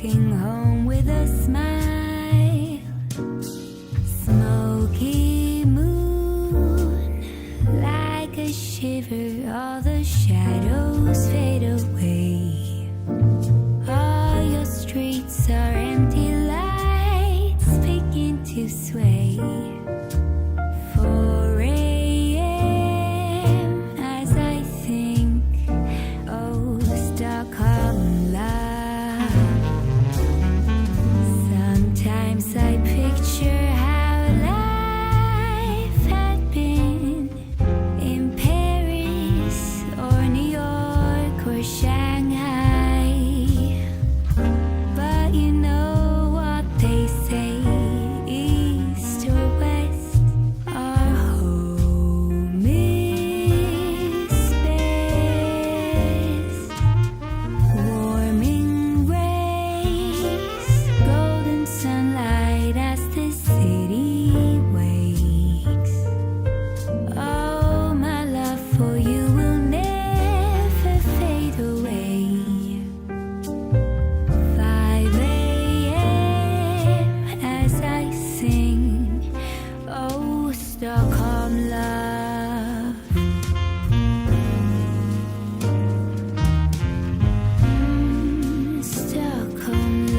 walking home with a smile. Smoky moon, like a shiver, all the shadows fade away. All your streets are empty, lights begin to sway. 4 a.m. as I think, oh, Stockholm love. Sometimes I picture how life had been in Paris or New York or Shanghai. But you know what they say, east or west, our home is best. Warming rays, golden sunlight as the city wakes. Oh, my love for you will never fade away. 5 a.m. as I sing, oh, Stockholm love. Stockholm love.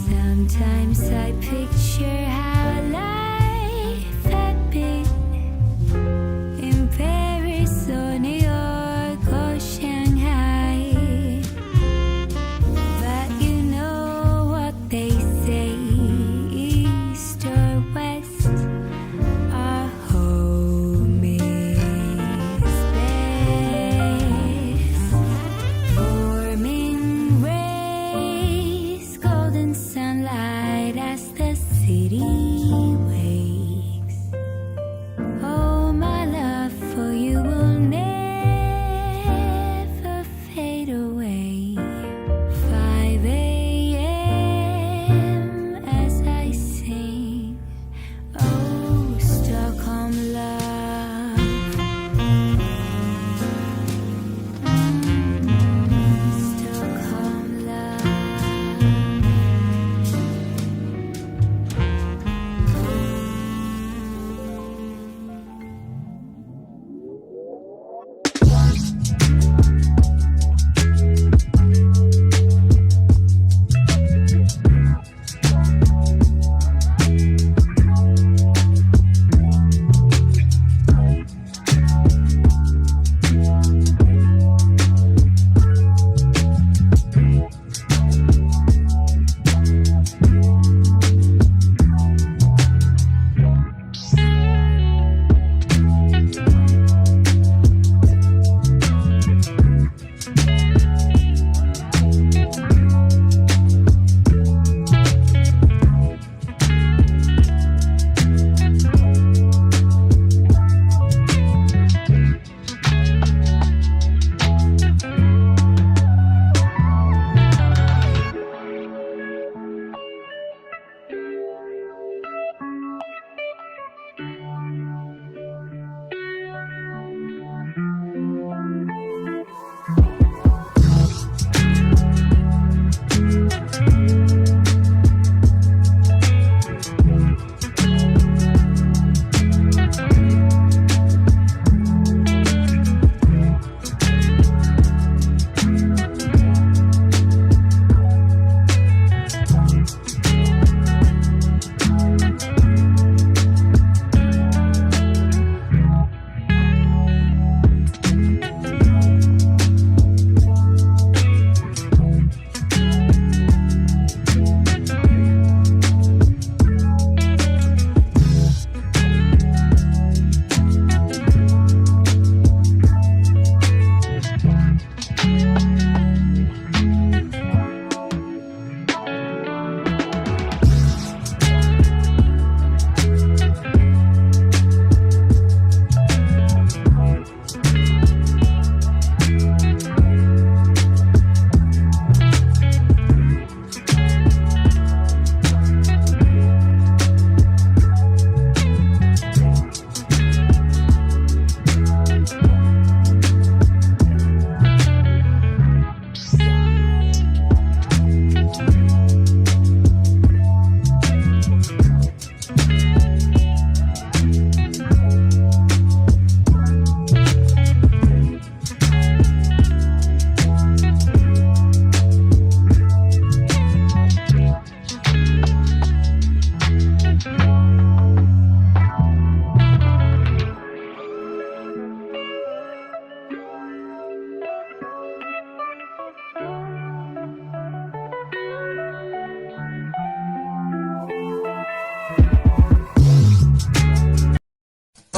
Sometimes I picture how life had been in Paris or New York or Shanghai. But you know what they say, east or west, our home is best. Warming rays, golden sunlight as the city wakes. Oh, my love for you will never fade away. 5 a.m. as I sing, oh, Stockholm love. Stockholm love.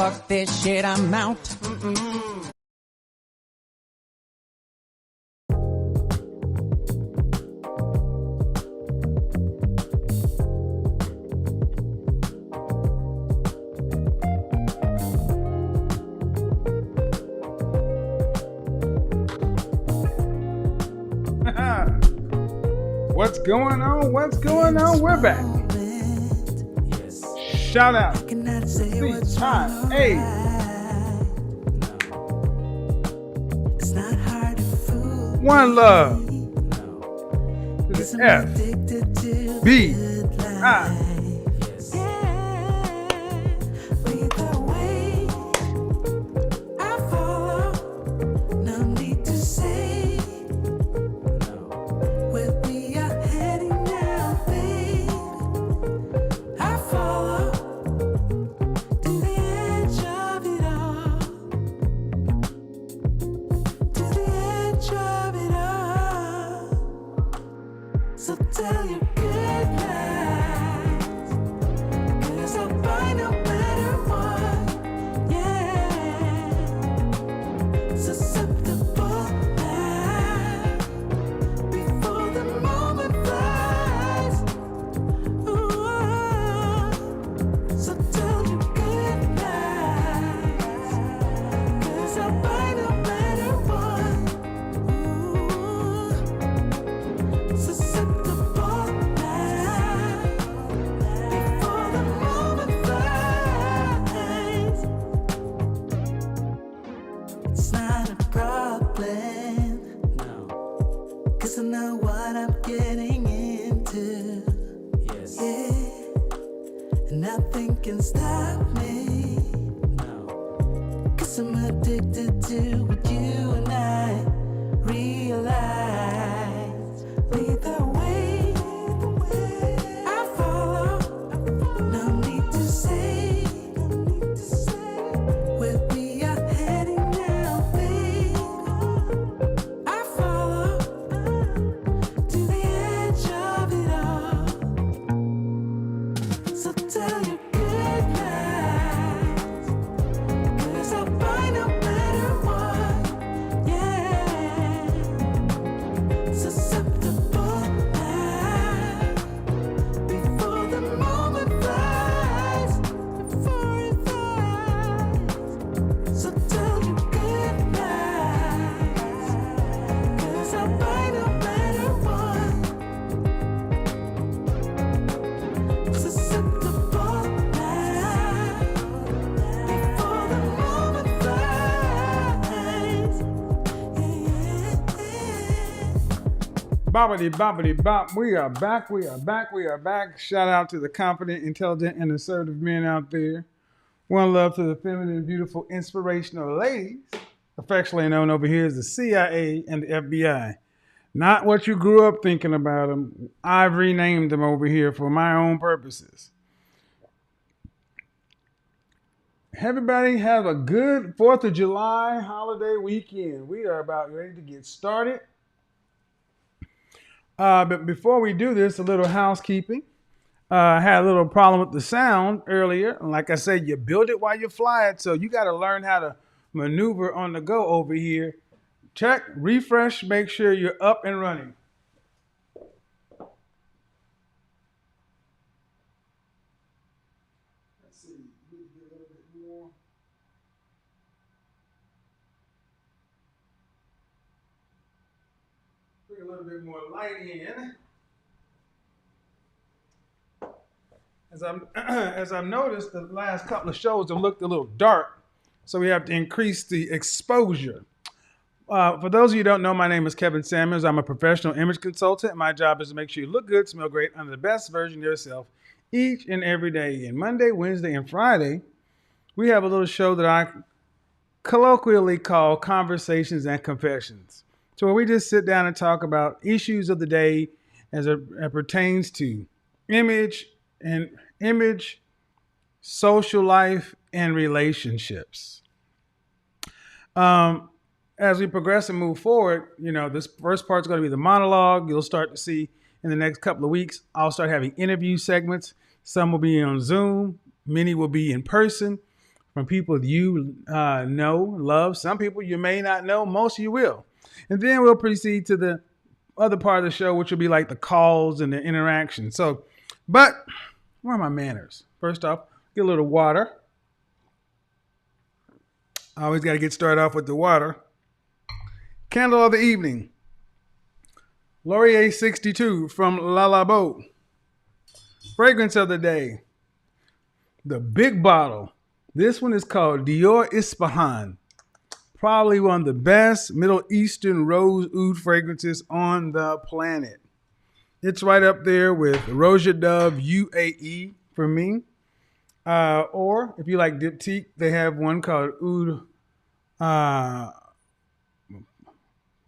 fuck this shit, I'm out. What's going on? What's going on? We're back. Shout out. C-I-A. One love. This is F-B-I. Nothing can stop me. Cause I'm addicted to what you and I realize. Lead the way, I follow. No need to say where we are heading now, babe. I follow to the edge of it all. So tell you good night, 'cause I'll buy no matter what, yeah. Susceptible now, before the moment flies, before it flies. So tell you good night, 'cause I'll buy no matter what. Susceptible now, before the moment flies. Bobbity, bobbity, bop. We are back. We are back. We are back. Shout out to the confident, intelligent, and assertive men out there. One love to the feminine, beautiful, inspirational ladies. Affectionately known over here as the CIA and the FBI. Not what you grew up thinking about them. I've renamed them over here for my own purposes. Everybody have a good 4th of July holiday weekend. We are about ready to get started. But before we do this, a little housekeeping. I had a little problem with the sound earlier. And like I said, you build it while you fly it. So you got to learn how to maneuver on the go over here. Check, refresh, make sure you're up and running. Let's see, we need to get a little bit more. Bring a little bit more light in. As I've noticed, the last couple of shows have looked a little dark, so we have to increase the exposure. For those of you who don't know, my name is Kevin Samuels. I'm a professional image consultant. My job is to make sure you look good, smell great, and the best version of yourself each and every day. And Monday, Wednesday, and Friday, we have a little show that I colloquially call Conversations and Confessions. So where we just sit down and talk about issues of the day as it pertains to image, social life, and relationships. As we progress and move forward, this first part's going to be the monologue. You'll start to see in the next couple of weeks, I'll start having interview segments. Some will be on Zoom. Many will be in person. from people you know, love. Some people you may not know, most you will. And then we'll proceed to the other part of the show, which will be like the calls and the interaction. So, but where are my manners? First off, get a little water. I always got to get started off with the water. Candle of the evening. Laurier 62 from La La Beau. Fragrance of the day. The big bottle. This one is called Dior Ispahan. Probably one of the best Middle Eastern rose oud fragrances on the planet. It's right up there with Roja Dove UAE for me. Or if you like Diptyque, they have one called Oud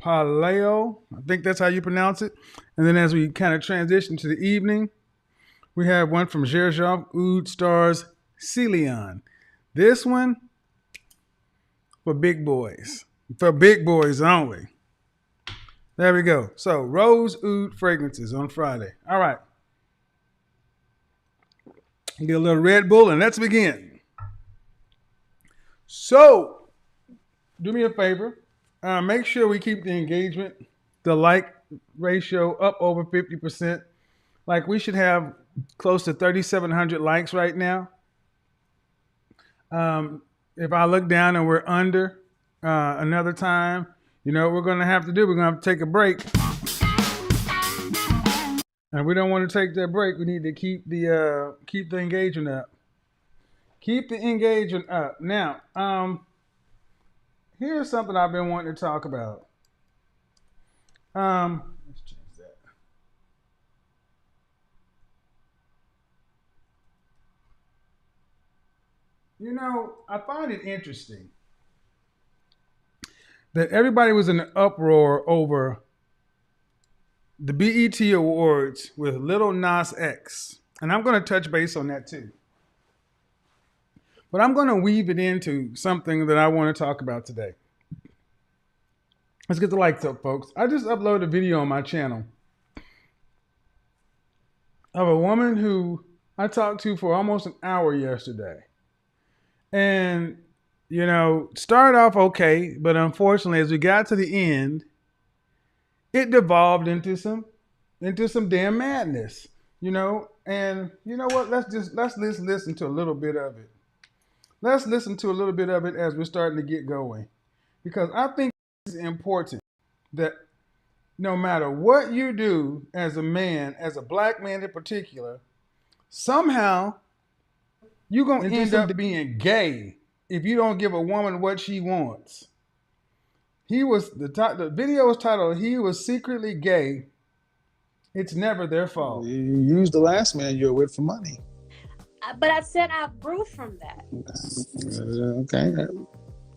Paleo. I think that's how you pronounce it. And then as we kind of transition to the evening, we have one from Gerjoff Oud Stars Celion. This one for big boys. For big boys only. There we go. So rose oud fragrances on Friday. All right. Get a little Red Bull and let's begin. So do me a favor. Make sure we keep the engagement, the like ratio up over 50%. Like we should have close to 3,700 likes right now. If I look down and we're under another time, you know what we're going to have to do? We're going to have to take a break. And we don't want to take that break. We need to keep the engagement up. Keep the engagement up. Now, here's something I've been wanting to talk about. Let's change that. You know, I find it interesting that everybody was in an uproar over the BET Awards with Lil Nas X. And I'm going to touch base on that too. But I'm going to weave it into something that I want to talk about today. Let's get the lights up, folks. I just uploaded a video on my channel of a woman who I talked to for almost an hour yesterday. And, you know, started off okay, but unfortunately, as we got to the end, it devolved into some damn madness, you know. And you know what? Let's listen to a little bit of it. Let's listen to a little bit of it as we're starting to get going, because I think it's important that no matter what you do as a man, as a black man in particular, somehow you're going to end up being gay if you don't give a woman what she wants. The video was titled, "He Was Secretly Gay. It's Never Their Fault." You used the last man you were with for money. But I said I grew from that. Okay.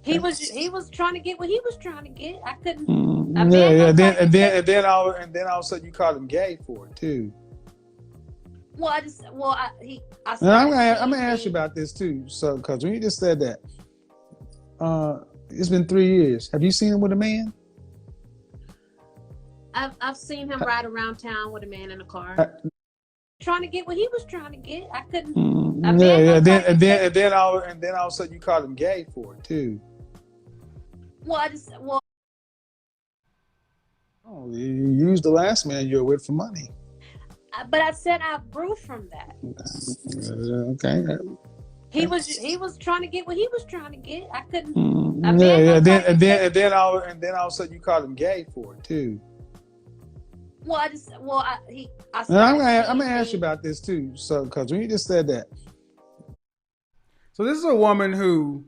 He was trying to get what he was trying to get. I couldn't. Then all of a sudden you called him gay for it too. Well, I said, And I'm gonna ask you about this too. So, because when you just said that, it's been 3 years. Have you seen him with a man? I've seen him ride around town with a man in a car, trying to get what he was trying to get. I couldn't. Then all of a sudden you called him gay for it too. Well, Oh, you used the last man you were with for money. But I said I grew from that. Okay. He was trying to get what he was trying to get. I couldn't. Then all of a sudden you called him gay for it too. I said, I'm gonna ask you about this too. So, because when you just said that, So this is a woman who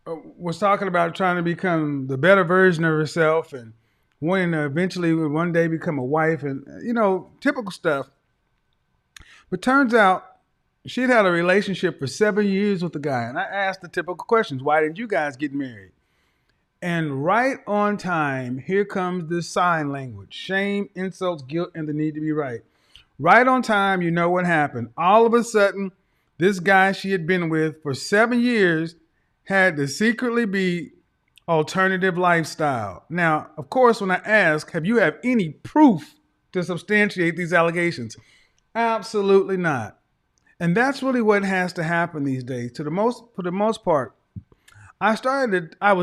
was talking about trying to become the better version of herself and wanting to eventually one day become a wife and, you know, typical stuff. But turns out she'd had a relationship for 7 years with the guy. And I asked the typical questions. Why didn't you guys get married? And right on time, here comes the sign language: shame, insults, guilt, and the need to be right. Right on time, you know what happened. All of a sudden, this guy she had been with for 7 years had to secretly be alternative lifestyle. Now, of course, when I ask, have you have any proof to substantiate these allegations? Absolutely not. And that's really what has to happen these days. For the most part, I was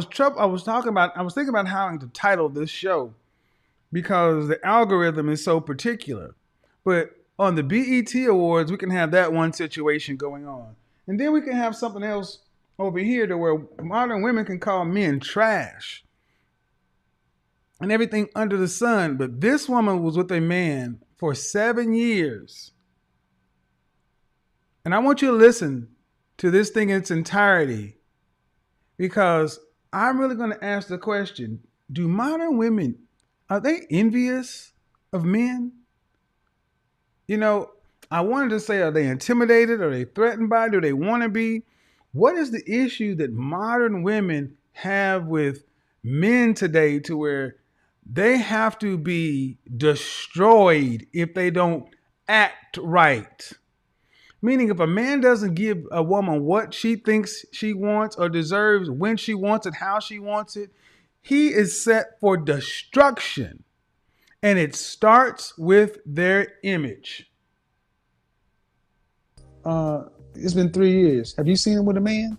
thinking about how to title this show because the algorithm is so particular. But on the BET Awards, we can have that one situation going on. And then we can have something else over here to where modern women can call men trash and everything under the sun. But this woman was with a man for 7 years. And I want you to listen to this thing in its entirety because I'm really going to ask the question, do modern women, are they envious of men? You know, I wanted to say, are they intimidated? Are they threatened by it? Do they want to be? What is the issue that modern women have with men today to where they have to be destroyed if they don't act right? Meaning if a man doesn't give a woman what she thinks she wants or deserves, when she wants it, how she wants it, he is set for destruction. And it starts with their image. It's been 3 years. Have you seen him with a man?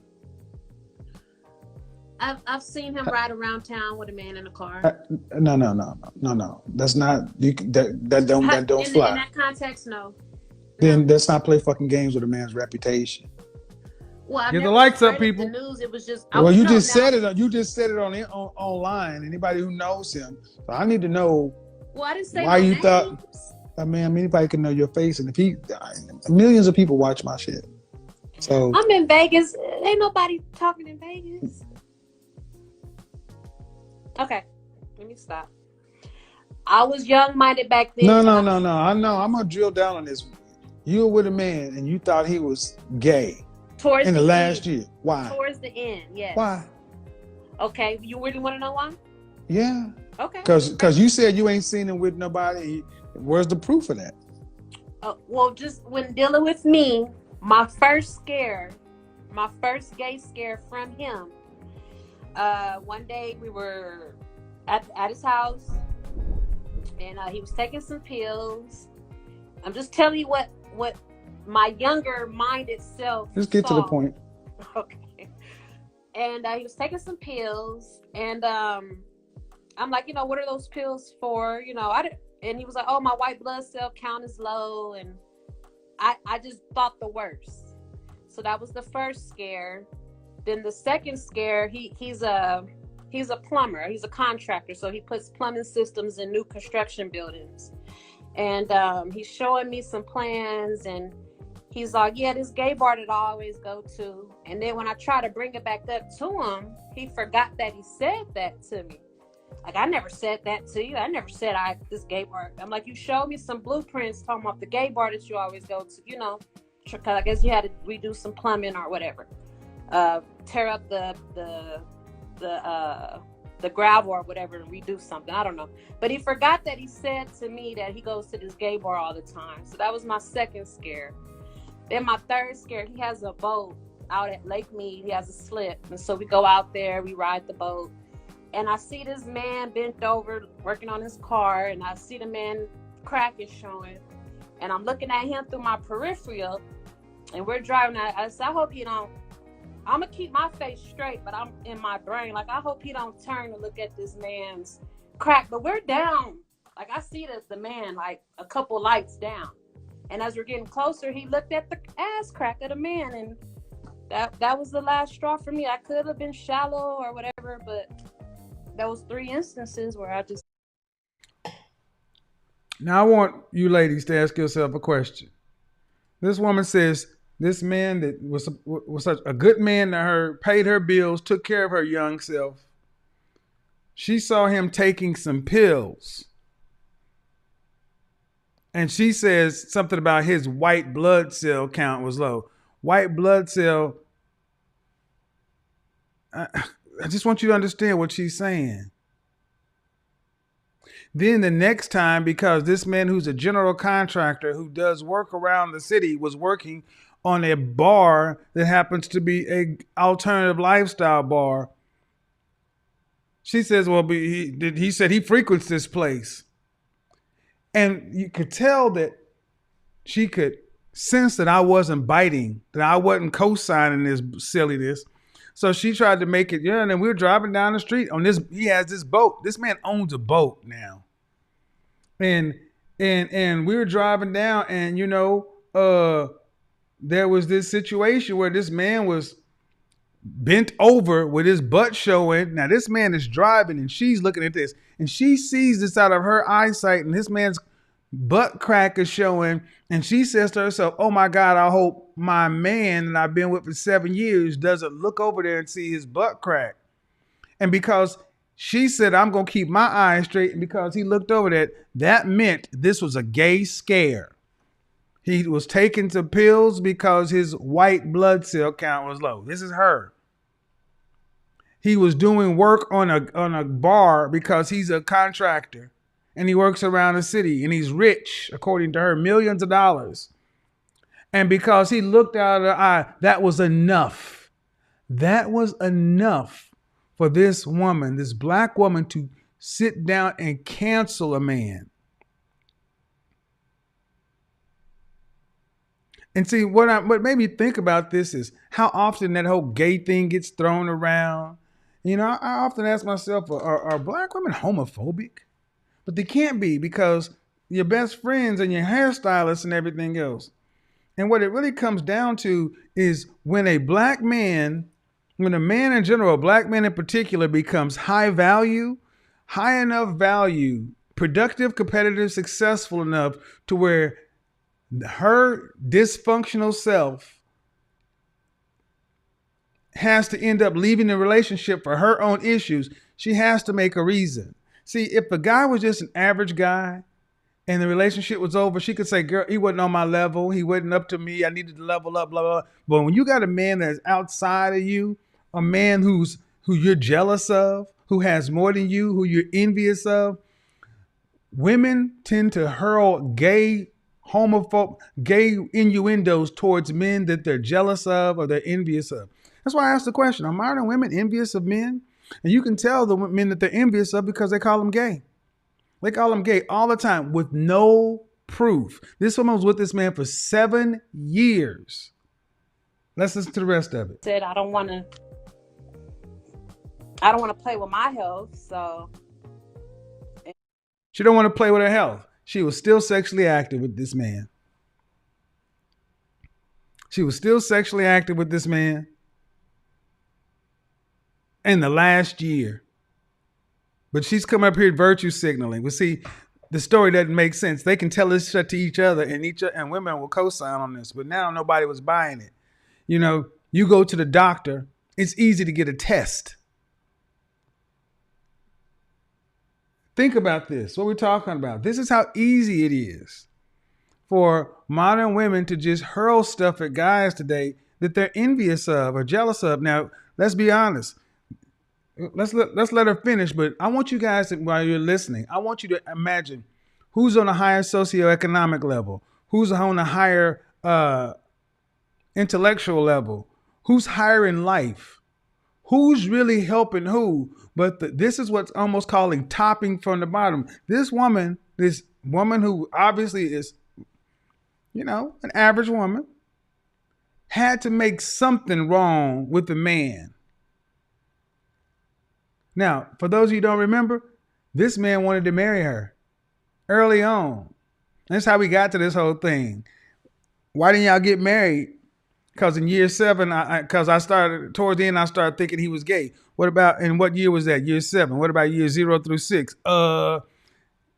I've seen him ride around town with a man in a car. No. That's not. That don't fly. In that context, no. Then let's not play fucking games with a man's reputation. Well, Get the likes up, people. The news, it was just. You just said it. You just said it on online. Anybody who knows him, so I need to know. Well, I didn't say why no you names. thought. I mean, anybody can know your face, and millions of people watch my shit. So I'm in Vegas. Ain't nobody talking in Vegas. Okay, let me stop. I was young-minded back then. No. I know. I'm gonna drill down on this. You were with a man, and you thought he was gay Towards in the last end. year. Why? Towards the end, yes. Why? Okay, you really want to know why? Yeah. Okay. Because you said you ain't seen him with nobody. Where's the proof of that? Well, just when dealing with me, my first gay scare from him. One day we were at his house, and he was taking some pills. I'm just telling you what my younger minded self. Just get to the point. Okay. And he was taking some pills, and I'm like, what are those pills for? And he was like, oh, my white blood cell count is low, and I just thought the worst. So that was the first scare. Then the second scare, he's a plumber, he's a contractor, so he puts plumbing systems in new construction buildings. And he's showing me some plans, and he's like, yeah, this gay bar that I always go to. And then when I try to bring it back up to him, he forgot that he said that to me. Like, I never said that to you. I never said this gay bar. I'm like, you showed me some blueprints talking about the gay bar that you always go to, because I guess you had to redo some plumbing or whatever. Tear up the gravel or whatever and redo something. I don't know. But he forgot that he said to me that he goes to this gay bar all the time. So that was my second scare. Then my third scare, he has a boat out at Lake Mead. He has a slip. And so we go out there, we ride the boat. And I see this man bent over working on his car, and I see the man crack is showing. And I'm looking at him through my peripheral, and we're driving. I said, I hope he don't. I'm gonna keep my face straight, but I'm in my brain. Like, I hope he don't turn to look at this man's crack. But we're down. Like, I see the man like a couple lights down. And as we're getting closer, he looked at the ass crack of the man, and that was the last straw for me. I could have been shallow or whatever, but those 3 instances where I just. Now I want you ladies to ask yourself a question. This woman says this man that was such a good man to her, paid her bills, took care of her young self. She saw him taking some pills. And she says something about his white blood cell count was low. White blood cell. I just want you to understand what she's saying. Then the next time, because this man who's a general contractor who does work around the city was working on a bar that happens to be a alternative lifestyle bar. She says, well, he said he frequents this place. And you could tell that she could sensed that I wasn't biting, that I wasn't co-signing this silliness. So she tried to make it, and then we were driving down the street on this. He has this boat. This man owns a boat now. And we were driving down, and there was this situation where this man was bent over with his butt showing. Now this man is driving, and she's looking at this, and she sees this out of her eyesight, and this man's butt crack is showing, and she says to herself, "Oh my God, I hope my man that I've been with for 7 years doesn't look over there and see his butt crack." And because she said, "I'm going to keep my eyes straight," and because he looked over that meant this was a gay scare. He was taking some pills because his white blood cell count was low. This is her. He was doing work on a bar because he's a contractor. And he works around the city, and he's rich, according to her, millions of dollars. And because he looked out of her eye, that was enough. That was enough for this woman, this black woman, to sit down and cancel a man. And see, what made me think about this is how often that whole gay thing gets thrown around. I often ask myself, are black women homophobic? But they can't be, because your best friends and your hairstylists and everything else. And what it really comes down to is when a man in general, a black man in particular, becomes high enough value, productive, competitive, successful enough to where her dysfunctional self has to end up leaving the relationship for her own issues, she has to make a reason. See, if the guy was just an average guy and the relationship was over, she could say, "Girl, he wasn't on my level. He wasn't up to me. I needed to level up, blah, blah, blah." But when you got a man that's outside of you, a man who you're jealous of, who has more than you, who you're envious of, women tend to hurl gay innuendos towards men that they're jealous of or they're envious of. That's why I asked the question, are modern women envious of men? And you can tell the men that they're envious of because they call them gay. They call them gay all the time with no proof. This woman was with this man for 7 years. Let's listen to the rest of it. Said, I don't want to play with my health, so. She don't want to play with her health. She was still sexually active with this man. In the last year. But she's come up here virtue signaling. Well, see, the story doesn't make sense. They can tell this shit to each other, and women will co-sign on this. But now nobody was buying it. You go to the doctor, it's easy to get a test. Think about this, what we're talking about. This is how easy it is for modern women to just hurl stuff at guys today that they're envious of or jealous of. Now, let's be honest. Let's let her finish, but I want you guys to, while you're listening, I want you to imagine who's on a higher socioeconomic level, who's on a higher intellectual level, who's higher in life, who's really helping who. But this is what's almost calling topping from the bottom. This woman who obviously is, an average woman, had to make something wrong with the man. Now, for those of you who don't remember, this man wanted to marry her early on. That's how we got to this whole thing. Why didn't y'all get married? Because in year 7, because I started, towards the end, I started thinking he was gay. What about, and what year was that? Year 7. What about year 0 through 6?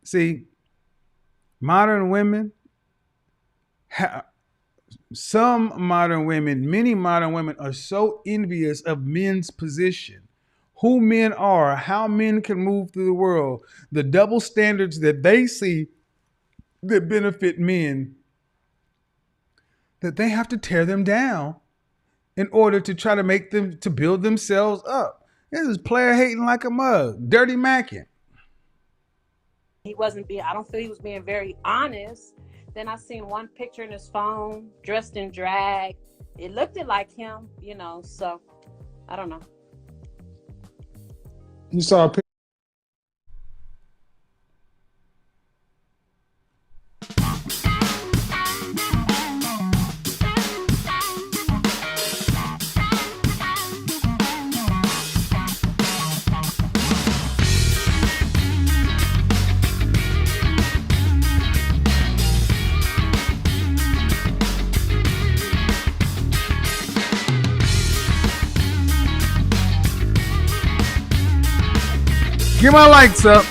See, modern women, many modern women are so envious of men's position, who men are, how men can move through the world, the double standards that they see that benefit men, that they have to tear them down in order to try to make them, to build themselves up. This is player hating like a mug, dirty macking. I don't feel he was being very honest. Then I seen one picture in his phone, dressed in drag. It looked like him, so I don't know. You saw a picture. Get my lights up.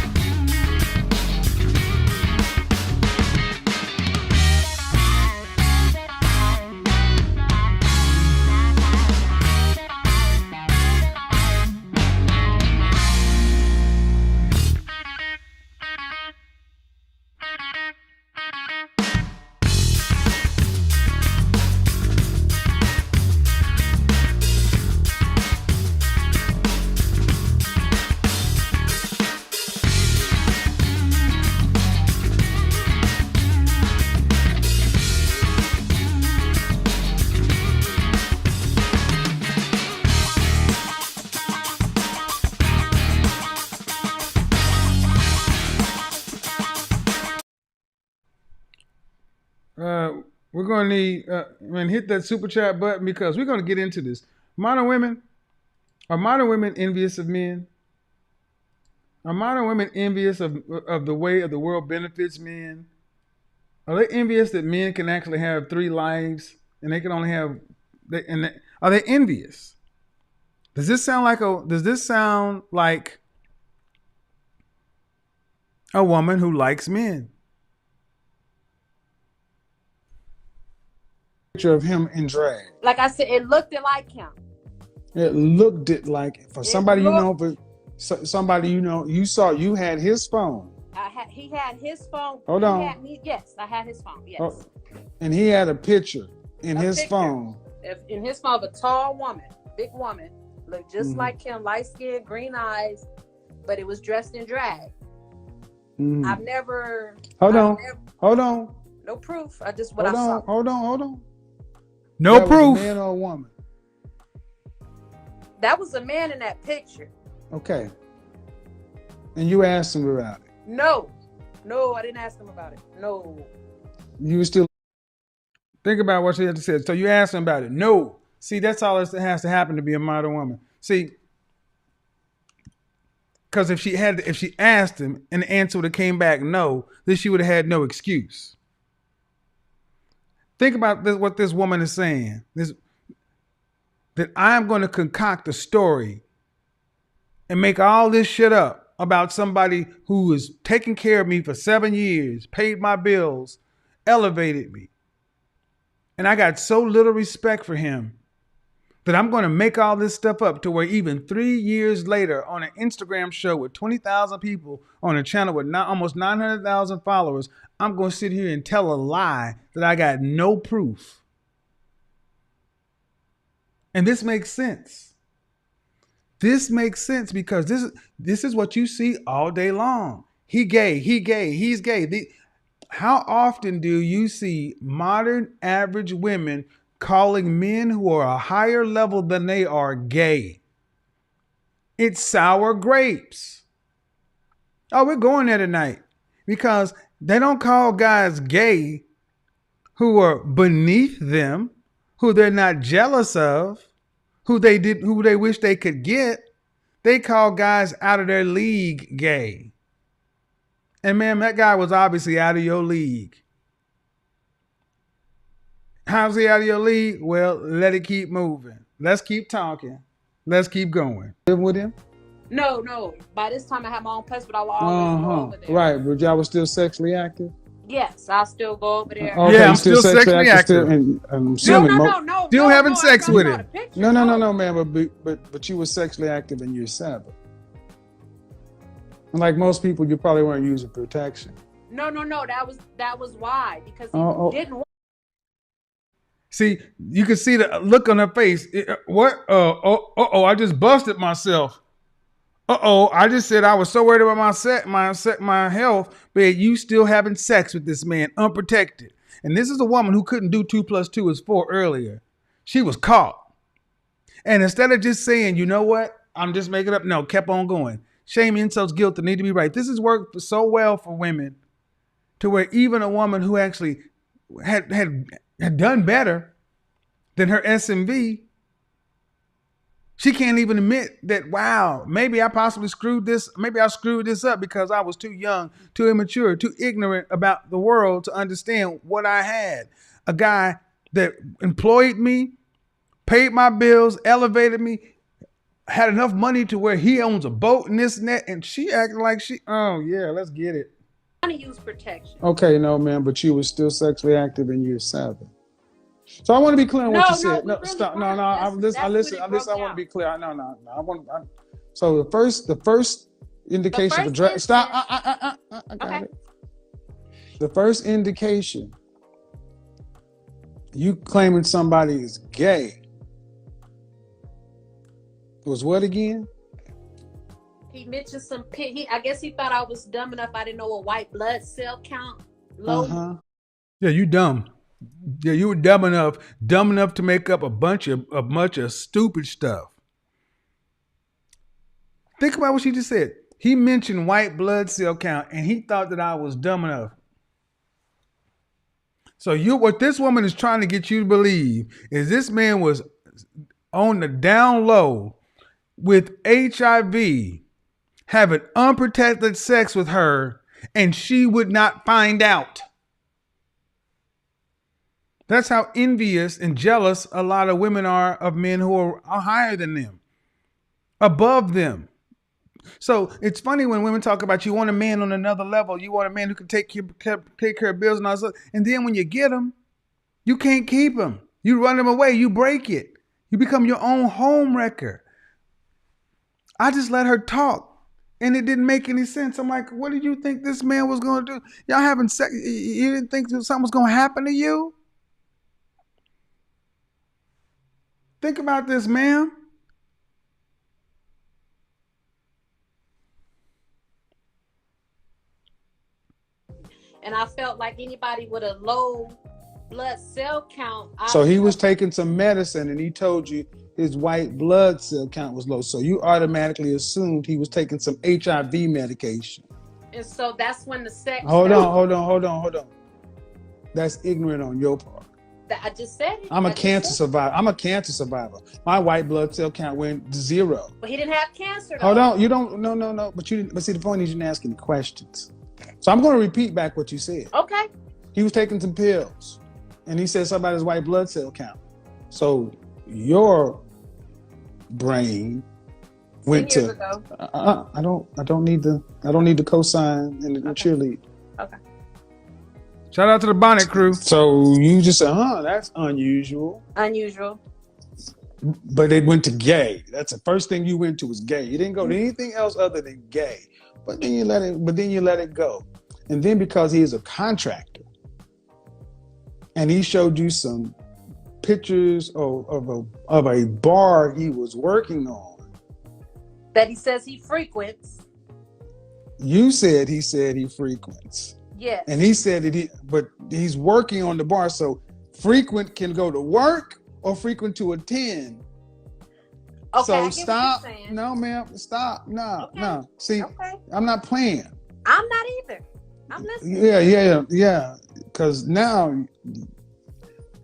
We're going to need, hit that super chat button because we're going to get into this. Modern women, are modern women envious of men? Are modern women envious of the way of the world benefits men? Are they envious that men can actually have 3 lives and they can only have, are they envious? Does this sound like a woman who likes men? Picture of him in drag. Like I said, it looked like him. It looked like for somebody somebody you had his phone. He had his phone. Hold on. Yes, I had his phone. Yes. Oh, and he had a picture in his phone. In his phone of a tall woman, big woman, looked just like him, light skin, green eyes, but it was dressed in drag. I've never. Hold on. No proof. I saw. Hold on. No that proof. Was a man or a woman? That was a man in that picture. Okay. And you asked him about it? No, I didn't ask him about it. No. You were still. Think about what she had to say. So you asked him about it. No. See, that's all that has to happen to be a modern woman. See, because if she asked him and the answer would have came back no, then she would have had no excuse. Think about this, what this woman is saying. That I'm going to concoct a story and make all this shit up about somebody who has taken care of me for 7 years, paid my bills, elevated me. And I got so little respect for him that I'm going to make all this stuff up to where even 3 years later on an Instagram show with 20,000 people on a channel with almost 900,000 followers, I'm going to sit here and tell a lie that I got no proof. And this makes sense. This makes sense because this is what you see all day long. He's gay. How often do you see modern average women calling men who are a higher level than they are gay? It's sour grapes. Oh, we're going there tonight because they don't call guys gay who are beneath them, who they're not jealous of, who they wish they could get. They call guys out of their league gay. And man, that guy was obviously out of your league. How's he out of your league? Well, let it keep moving. Let's keep talking. Let's keep going. Live with him? No. By this time I had my own place, but I'll always go over there. Right, but y'all was still sexually active? Yes, I'll still go over there. Okay, yeah, I'm still sexually active. I'm assuming No. Still having sex with him. No, man, but you were sexually active in year 7. And like most people, you probably weren't using protection. No. That was why, because he didn't want. See, you can see the look on her face. What? I just busted myself. I just said I was so worried about my health, but you still having sex with this man unprotected. And this is a woman who couldn't do 2 + 2 is 4 earlier. She was caught. And instead of just saying, you know what, I'm just making up, no, kept on going. Shame, insults, guilt, that need to be right. This has worked so well for women to where even a woman who actually had done better than her SMV, she can't even admit that, wow, maybe I possibly screwed this up because I was too young, too immature, too ignorant about the world to understand what I had. A guy that employed me, paid my bills, elevated me, had enough money to where he owns a boat and this and that, and she acting like oh yeah, let's get it. Want to use protection. Okay, no, man, but you were still sexually active in year 7. So I want to be clear on what you said. we No, really stop. No, weren't. no. I That's listen. when it I broke want to be out. clear. No. So the first indication first for stop. instance- I got Okay. it. The first indication you claiming somebody is gay was what again? He mentioned some pit. I guess he thought I was dumb enough. I didn't know a white blood cell count low. Yeah, you dumb. Yeah, you were dumb enough to make up a bunch of stupid stuff. Think about what she just said. He mentioned white blood cell count, and he thought that I was dumb enough. So what this woman is trying to get you to believe is this man was on the down low with HIV, having unprotected sex with her, and she would not find out. That's how envious and jealous a lot of women are of men who are higher than them, above them. So it's funny when women talk about you want a man on another level. You want a man who can take care of bills and all that. And then when you get him, you can't keep him. You run him away. You break it. You become your own home wrecker. I just let her talk. And it didn't make any sense. I'm like, what did you think this man was going to do? Y'all having sex? You didn't think something was going to happen to you? Think about this, ma'am. And I felt like anybody with a low blood cell count. So he was taking some medicine and he told you his white blood cell count was low. So you automatically assumed he was taking some HIV medication. And so that's when the sex. Hold on. That's ignorant on your part. I just said it. I'm a cancer survivor. My white blood cell count went to 0. But he didn't have cancer. Though. Hold on. You don't. No. But you didn't. But see, the point is you didn't ask any questions. So I'm going to repeat back what you said. Okay. He was taking some pills, and he said something about his white blood cell count. So your brain went 10 years to. ago. I don't need the cosign and the cheerlead. Okay. Shout out to the Bonnet crew. So you just said, that's unusual. Unusual. But it went to gay. That's the first thing you went to was gay. You didn't go to anything else other than gay. But then you let it go. And then because he is a contractor, and he showed you some pictures of a bar he was working on. That he says he frequents. You said he frequents. Yes. And he said but he's working on the bar. So frequent can go to work or frequent to attend. Okay, So I get stop. what you're saying. No, ma'am. Stop. No, Okay. no. See, Okay. I'm not playing. I'm not either. I'm listening. Yeah. Because now,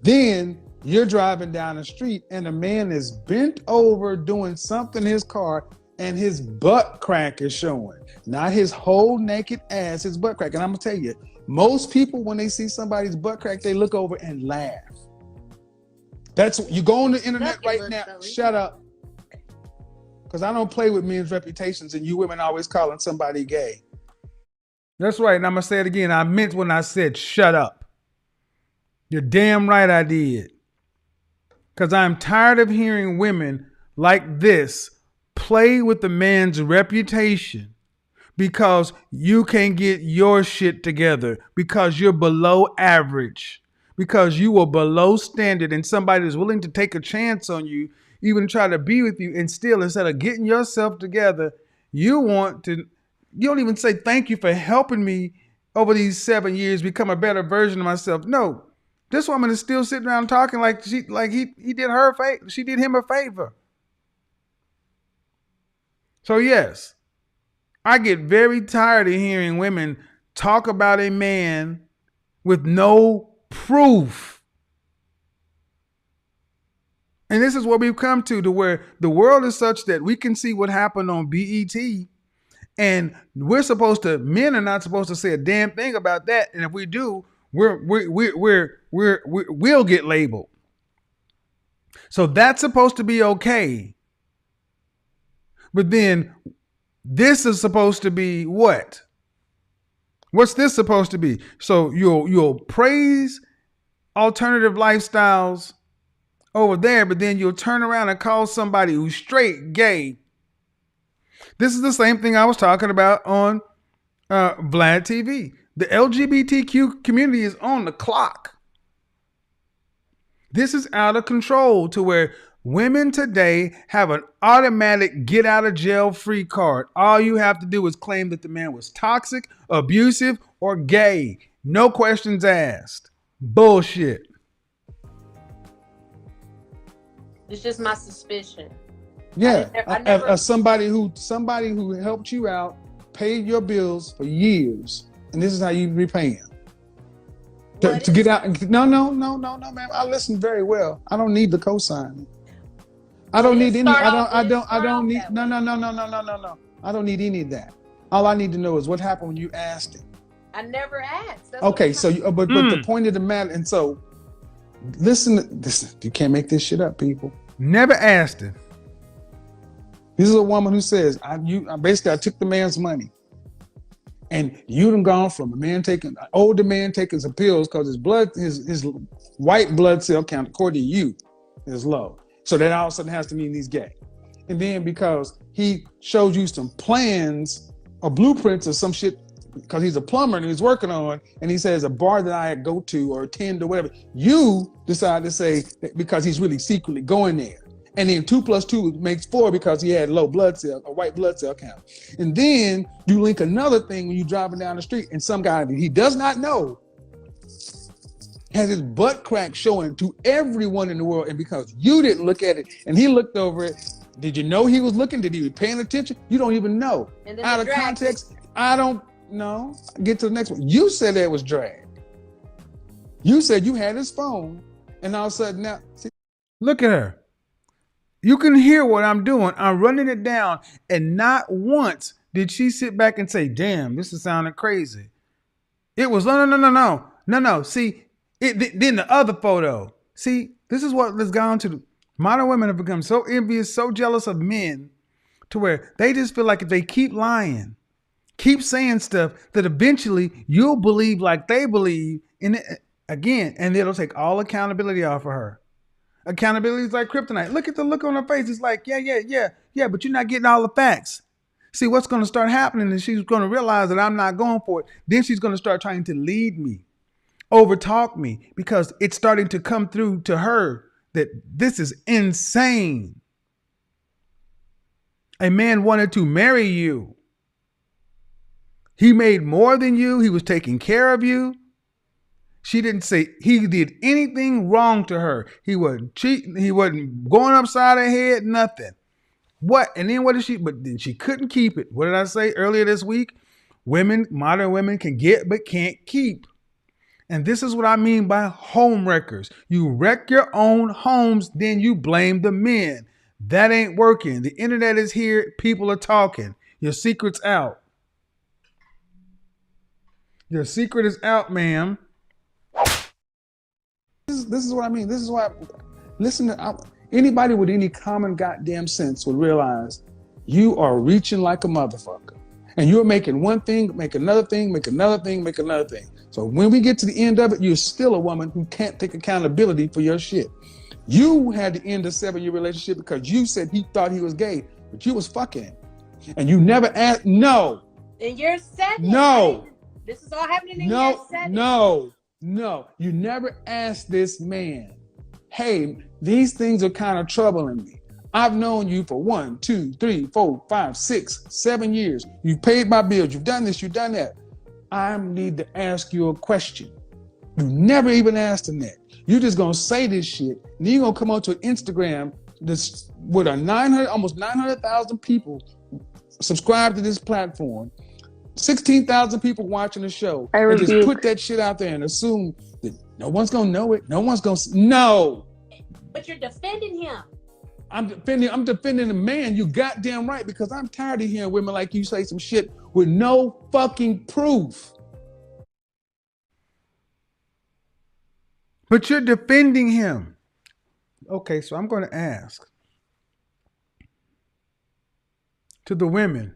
then you're driving down the street and a man is bent over doing something in his car and his butt crack is showing. Not his whole naked ass, his butt crack. And I'm going to tell you, most people, when they see somebody's butt crack, they look over and laugh. You go on the internet right now. Shut up. Because I don't play with men's reputations and you women always calling somebody gay. That's right. And I'm going to say it again. I meant when I said shut up. You're damn right I did. Because I'm tired of hearing women like this play with the man's reputation because you can't get your shit together, because you're below average, because you were below standard, and somebody is willing to take a chance on you, even try to be with you, and still, instead of getting yourself together, you don't even say thank you for helping me over these 7 years become a better version of myself. No, this woman is still sitting around talking like he did her a favor. She did him a favor. So yes, I get very tired of hearing women talk about a man with no proof. And this is what we've come to where the world is such that we can see what happened on BET, and men are not supposed to say a damn thing about that. And if we do, we'll get labeled. So that's supposed to be okay. But then this is supposed to be what? What's this supposed to be? So you'll praise alternative lifestyles over there, but then you'll turn around and call somebody who's straight gay. This is the same thing I was talking about on Vlad TV. The LGBTQ community is on the clock. This is out of control to where women today have an automatic get out of jail free card. All you have to do is claim that the man was toxic, abusive, or gay. No questions asked. Bullshit. It's just my suspicion. Yeah, I never- somebody who helped you out, paid your bills for years, and this is how you repay him. To get out. No, ma'am. I listen very well. I don't need the cosign. I don't need any. I don't need. No. I don't need any of that. All I need to know is what happened when you asked him. I never asked. That's Okay, so but the point of the matter, and so listen. You can't make this shit up, people. Never asked him. This is a woman who says, I took the man's money. And you done gone from an older man taking some pills because his white blood cell count, according to you, is low. So that all of a sudden has to mean he's gay. And then because he showed you some plans or blueprints or some shit, because he's a plumber and he's working on, and he says a bar that I go to or attend or whatever, you decide to say that because he's really secretly going there. And then 2 + 2 makes 4 because he had low blood cell or white blood cell count. And then you link another thing when you're driving down the street and some guy that he does not know has his butt crack showing to everyone in the world. And because you didn't look at it and he looked over it, did you know he was looking? Did he be paying attention? You don't even know. Out of context, I don't know. Get to the next one. You said that was drag. You said you had his phone and all of a sudden now. See, look at her. You can hear what I'm doing. I'm running it down. And not once did she sit back and say, damn, this is sounding crazy. It was, no. See, then the other photo. See, this is what has gone to. Modern women have become so envious, so jealous of men to where they just feel like if they keep lying, keep saying stuff, that eventually you'll believe like they believe in it again. And it'll take all accountability off of her. Accountability is like kryptonite. Look at the look on her face. It's like, yeah, but you're not getting all the facts. See, what's going to start happening is she's going to realize that I'm not going for it. Then she's going to start trying to lead me, overtalk me, because it's starting to come through to her that this is insane. A man wanted to marry you. He made more than you. He was taking care of you. She didn't say he did anything wrong to her. He wasn't cheating. He wasn't going upside her head, nothing. What? And then what did she, but then she couldn't keep it. What did I say earlier this week? Modern women can get, but can't keep. And this is what I mean by home wreckers. You wreck your own homes, then you blame the men. That ain't working. The internet is here. People are talking. Your secret's out. Your secret is out, ma'am. This is what I mean. This is why, anybody with any common goddamn sense would realize you are reaching like a motherfucker. And you're making one thing, make another thing, make another thing, make another thing. So when we get to the end of it, you're still a woman who can't take accountability for your shit. You had to end a 7-year relationship because you said he thought he was gay, but you was fucking him. And you never asked, no. In year 7? No. This is all happening in year 7? No. You never asked this man, hey, these things are kind of troubling me. I've known you for 1, 2, 3, 4, 5, 6, 7 years. You've paid my bills. You've done this. You've done that. I need to ask you a question. You never even asked him that. You're just going to say this shit. And then you're going to come onto Instagram with almost 900,000 people subscribe to this platform. 16,000 people watching the show. And just put that shit out there and assume that no one's going to know it. No one's going to. No. But you're defending him. I'm defending the man. You goddamn right, because I'm tired of hearing women like you say some shit with no fucking proof. But you're defending him. Okay, so I'm going to ask. to the women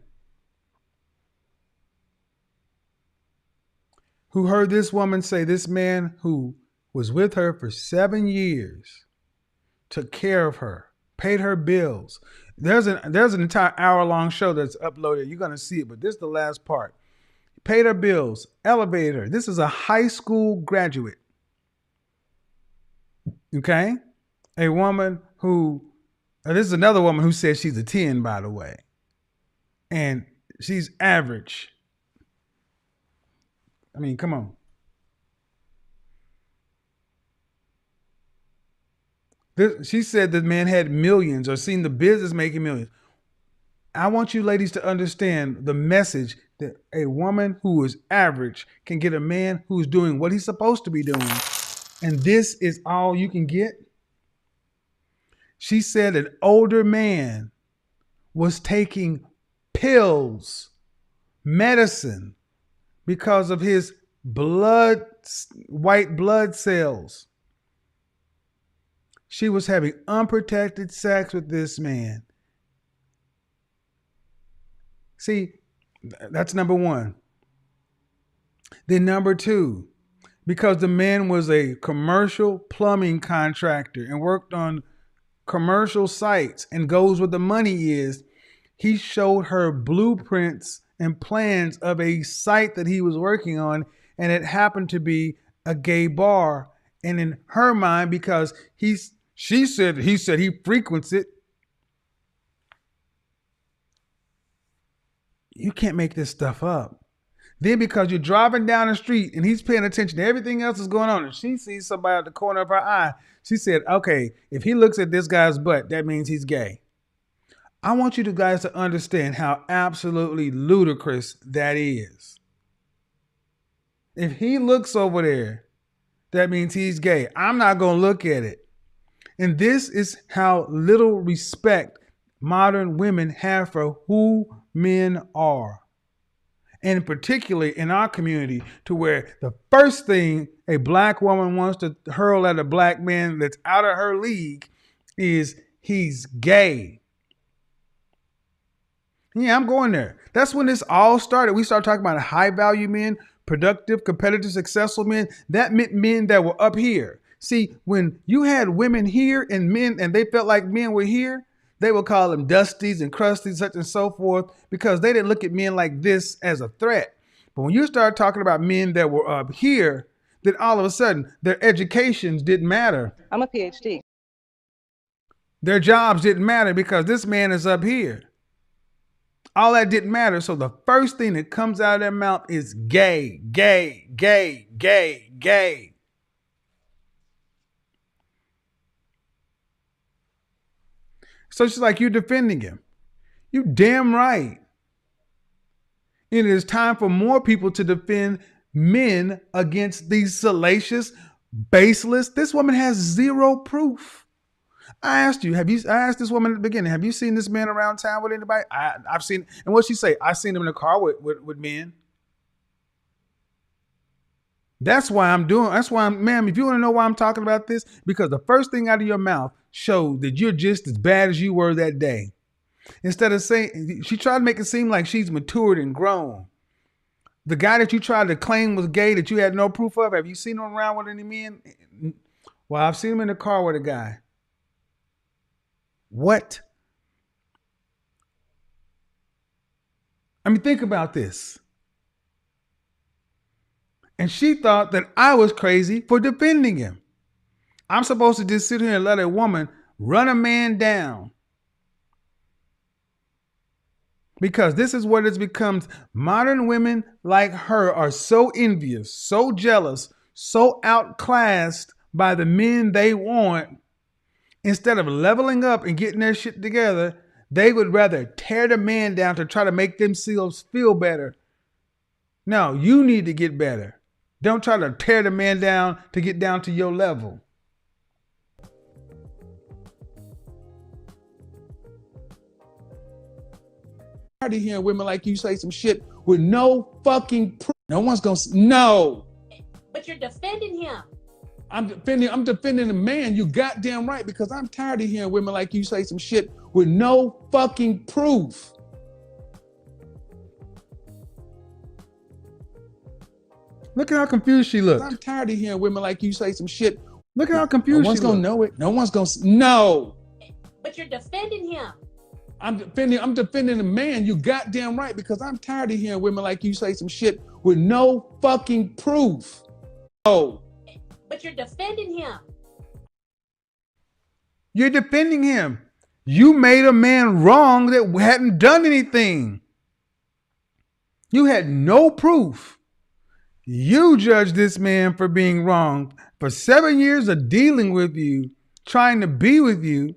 who heard this woman say this man who was with her for 7 years took care of her, paid her bills. There's an entire hour-long show that's uploaded. You're going to see it, but this is the last part. Paid her bills, elevated her. This is a high school graduate. Okay? A woman who, this is another woman who says she's a 10, by the way. And she's average. I mean, come on. She said the man had millions or seen the business making millions. I want you ladies to understand the message that a woman who is average can get a man who's doing what he's supposed to be doing. And this is all you can get. She said an older man was taking pills, medicine, because of his white blood cells. She was having unprotected sex with this man. See, that's number one. Then number two, because the man was a commercial plumbing contractor and worked on commercial sites and goes where the money is, he showed her blueprints and plans of a site that he was working on, and it happened to be a gay bar. And in her mind, because he said he frequents it, you can't make this stuff up. Then because you're driving down the street and he's paying attention to everything else that's going on, and she sees somebody at the corner of her eye, she said, okay, if he looks at this guy's butt, that means he's gay. I want you guys to understand how absolutely ludicrous that is. If he looks over there, that means he's gay. I'm not going to look at it. And this is how little respect modern women have for who men are. And particularly in our community, to where the first thing a black woman wants to hurl at a black man that's out of her league is he's gay. Yeah, I'm going there. That's when this all started. We started talking about high value men, productive, competitive, successful men. That meant men that were up here. See, when you had women here and men, and they felt like men were here, they would call them dusties and crusties, such and so forth, because they didn't look at men like this as a threat. But when you start talking about men that were up here, then all of a sudden their educations didn't matter. I'm a PhD. Their jobs didn't matter because this man is up here. All that didn't matter. So the first thing that comes out of their mouth is gay, gay, gay, gay, gay. So she's like, you're defending him. You damn right. And it is time for more people to defend men against these salacious, baseless. This woman has zero proof. I asked this woman at the beginning, have you seen this man around town with anybody? I've seen, and what'd she say? I seen him in a car with men. That's why I'm, ma'am, if you want to know why I'm talking about this, because the first thing out of your mouth showed that you're just as bad as you were that day. Instead of saying, she tried to make it seem like she's matured and grown. The guy that you tried to claim was gay that you had no proof of, have you seen him around with any men? Well, I've seen him in the car with a guy. What? I mean, think about this. And she thought that I was crazy for defending him. I'm supposed to just sit here and let a woman run a man down. Because this is what it's become. Modern women like her are so envious, so jealous, so outclassed by the men they want. Instead of leveling up and getting their shit together, they would rather tear the man down to try to make themselves feel better. No, you need to get better. Don't try to tear the man down to get down to your level. I'm tired of hearing women like you say some shit with no fucking proof. No one's gonna no. But you're defending him. I'm defending the man. You goddamn right, because I'm tired of hearing women like you say some shit with no fucking proof. Look at how confused she I'm looked. tired of hearing women like you say some shit. Look at how No confused one's she gonna looked. know it. No one's gonna. No. But you're defending him. I'm defending the man. You goddamn right, because I'm tired of hearing women like you say some shit with no fucking proof. Oh. But you're defending him. You're defending him. You made a man wrong that hadn't done anything. You had no proof. You judged this man for being wrong. For 7 years of dealing with you, trying to be with you,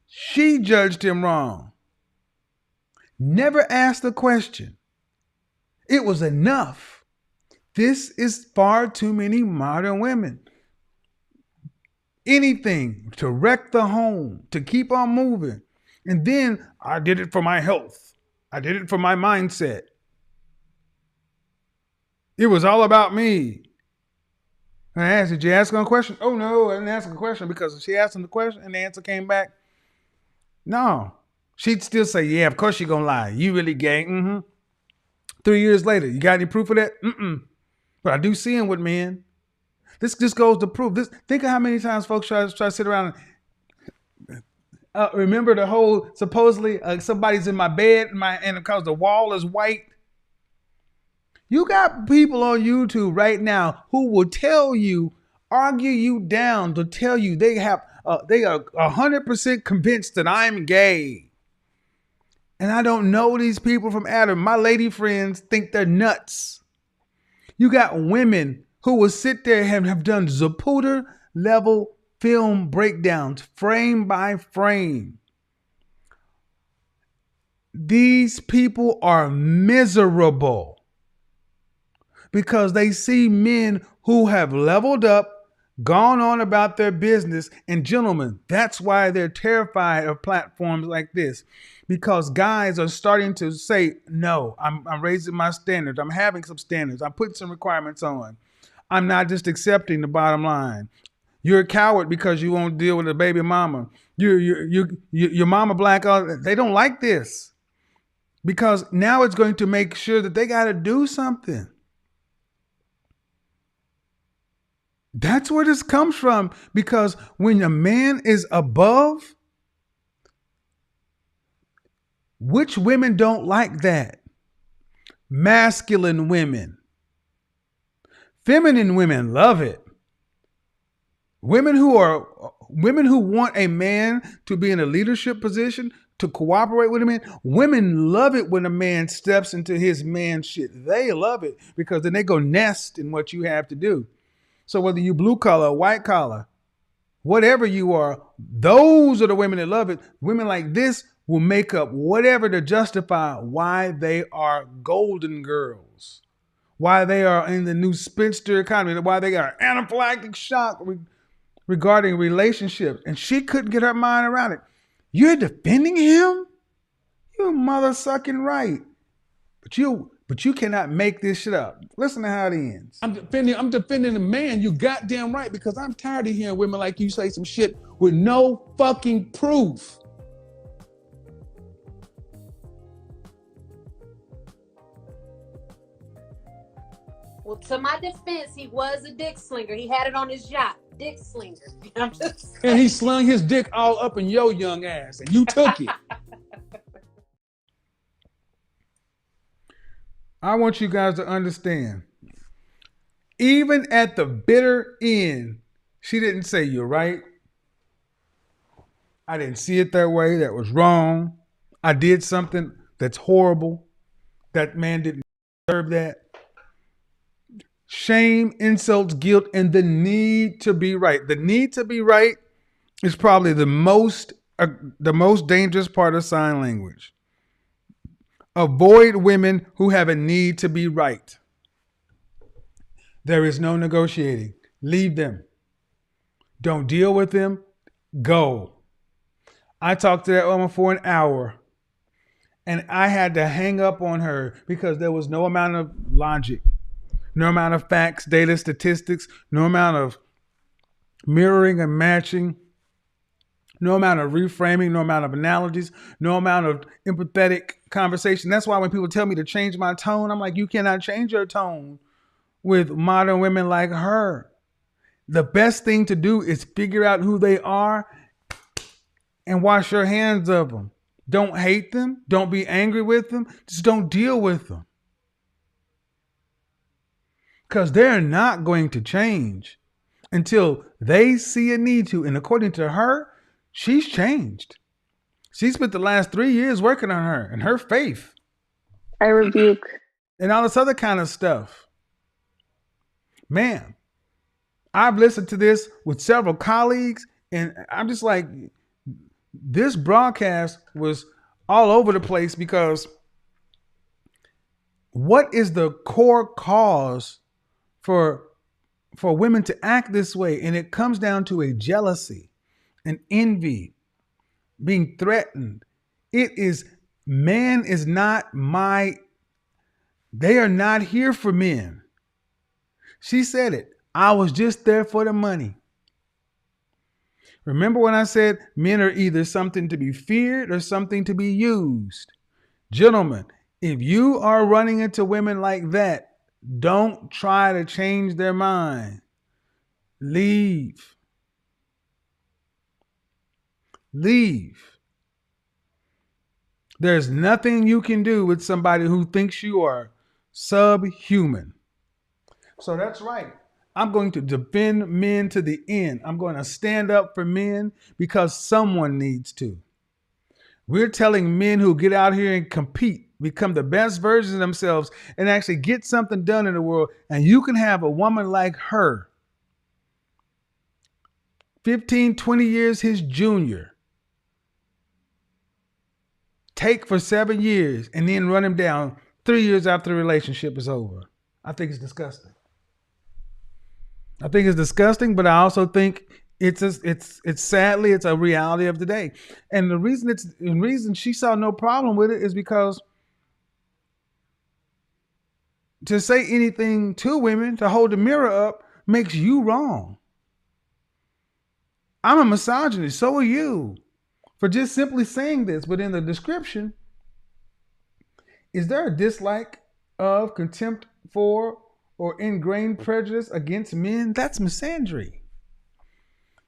she judged him wrong. Never asked a question. It was enough. This is far too many modern women. Anything to wreck the home, to keep on moving. And then I did it for my health. I did it for my mindset. It was all about me. And I asked, did you ask her a question? Oh no, I didn't ask her a question, because she asked him the question and the answer came back. No. She'd still say, yeah, of course you're going to lie. You really gay. 3 years later, you got any proof of that? But I do see him with men. This just goes to prove this. Think of how many times folks try to sit around and remember the whole supposedly somebody's in my bed and because the wall is white. You got people on YouTube right now who will tell you, argue you down to tell you they are 100% convinced that I'm gay. And I don't know these people from Adam. My lady friends think they're nuts. You got women who will sit there and have done Zapruder level film breakdowns, frame by frame. These people are miserable because they see men who have leveled up, gone on about their business. And gentlemen, that's why they're terrified of platforms like this, because guys are starting to say, no, I'm raising my standards. I'm having some standards. I'm putting some requirements on. I'm not just accepting the bottom line. You're a coward because you won't deal with a baby mama. Your mama black. They don't like this because now it's going to make sure that they got to do something. That's where this comes from, because when a man is above, which women don't like that? Masculine women. Feminine women love it. Women who want a man to be in a leadership position, to cooperate with a man. Women love it when a man steps into his man shit. They love it because then they go nest in what you have to do. So whether you blue collar, white collar, whatever you are, those are the women that love it. Women like this will make up whatever to justify why they are golden girls, why they are in the new spinster economy, why they got anaphylactic shock regarding relationships. And she couldn't get her mind around it. You're defending him? You're mother sucking right. But you cannot make this shit up. Listen to how it ends. I'm defending the man. You goddamn right, because I'm tired of hearing women like you say some shit with no fucking proof. Well, to my defense, he was a dick slinger. He had it on his yacht. Dick slinger. I'm just saying. And he slung his dick all up in your young ass, and you took it. I want you guys to understand, even at the bitter end, she didn't say, you're right. I didn't see it that way. That was wrong. I did something that's horrible. That man didn't deserve that. Shame, insults, guilt, and the need to be right. The need to be right is probably the most dangerous part of sign language. Avoid women who have a need to be right. There is no negotiating. Leave them. Don't deal with them. Go. I talked to that woman for an hour, and I had to hang up on her because there was no amount of logic, no amount of facts, data, statistics, no amount of mirroring and matching, no amount of reframing, no amount of analogies, no amount of empathetic conversation. That's why when people tell me to change my tone, I'm like, you cannot change your tone with modern women like her. The best thing to do is figure out who they are and wash your hands of them. Don't hate them. Don't be angry with them. Just don't deal with them. Because they're not going to change until they see a need to. And according to her, she's changed. She spent the last 3 years working on her and her faith I rebuke. and all this other kind of stuff. Man, I've listened to this with several colleagues, and I'm just like, this broadcast was all over the place because what is the core cause for women to act this way? And it comes down to a jealousy, an envy, being threatened. It is, man is not they are not here for men. She said it. I was just there for the money. Remember when I said men are either something to be feared or something to be used? Gentlemen, if you are running into women like that, don't try to change their mind. Leave. Leave. There's nothing you can do with somebody who thinks you are subhuman. So that's right. I'm going to defend men to the end. I'm going to stand up for men because someone needs to. We're telling men who get out here and compete, become the best versions of themselves, and actually get something done in the world. And you can have a woman like her, 15, 20 years his junior, take for 7 years and then run him down 3 years after the relationship is over. I think it's disgusting. I think it's disgusting, but I also think it's sadly it's a reality of the day. And the reason she saw no problem with it is because to say anything to women, to hold the mirror up, makes you wrong. I'm a misogynist, so are you, for just simply saying this. But in the description, is there a dislike of, contempt for, or ingrained prejudice against men? That's misandry.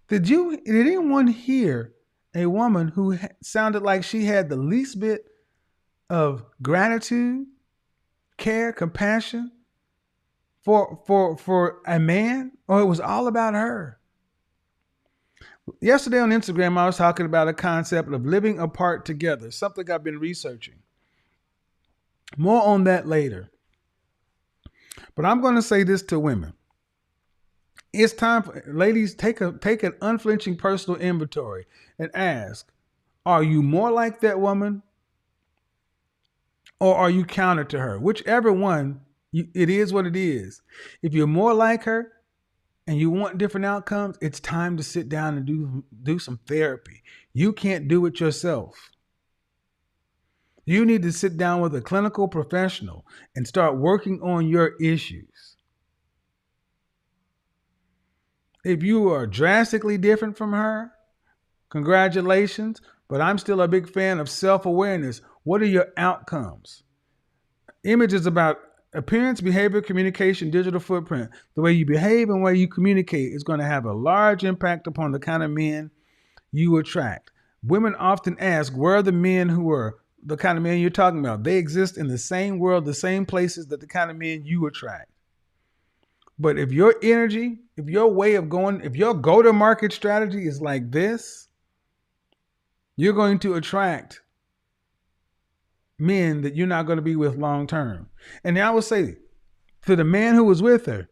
Did anyone hear a woman who sounded like she had the least bit of gratitude, care, compassion for a man, or it was all about her? Yesterday on Instagram, I was talking about a concept of living apart together, something I've been researching. More on that later. But I'm going to say this to women. It's time for ladies, take an unflinching personal inventory and ask, are you more like that woman or are you counter to her? Whichever one, it is what it is. If you're more like her and you want different outcomes, it's time to sit down and do some therapy. You can't do it yourself. You need to sit down with a clinical professional and start working on your issues. If you are drastically different from her, congratulations, but I'm still a big fan of self-awareness. What are your outcomes? Image is about appearance, behavior, communication, digital footprint. The way you behave and the way you communicate is going to have a large impact upon the kind of men you attract. Women often ask, where are the men who are the kind of men you're talking about? They exist in the same world, the same places that the kind of men you attract. But if your energy, if your way of going, if your go-to-market strategy is like this, you're going to attract men that you're not going to be with long term. And I would say to the man who was with her,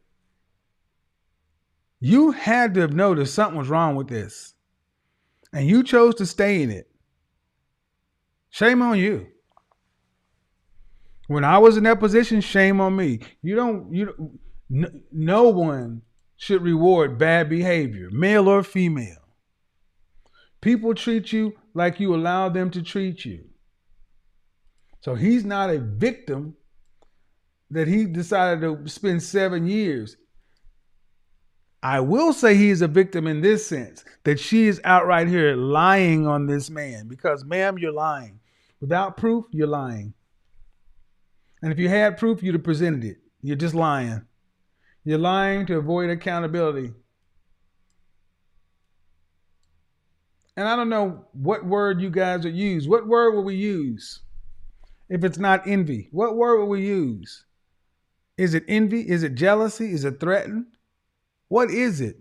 you had to have noticed something was wrong with this. And you chose to stay in it. Shame on you. When I was in that position, shame on me. No one should reward bad behavior, male or female. People treat you like you allow them to treat you. So he's not a victim that he decided to spend 7 years. I will say he is a victim in this sense, that she is outright here lying on this man, because ma'am, you're lying. Without proof, you're lying. And if you had proof, you'd have presented it. You're just lying. You're lying to avoid accountability. And I don't know what word you guys would use. What word will we use if it's not envy? What word will we use? Is it envy? Is it jealousy? Is it threatened? What is it?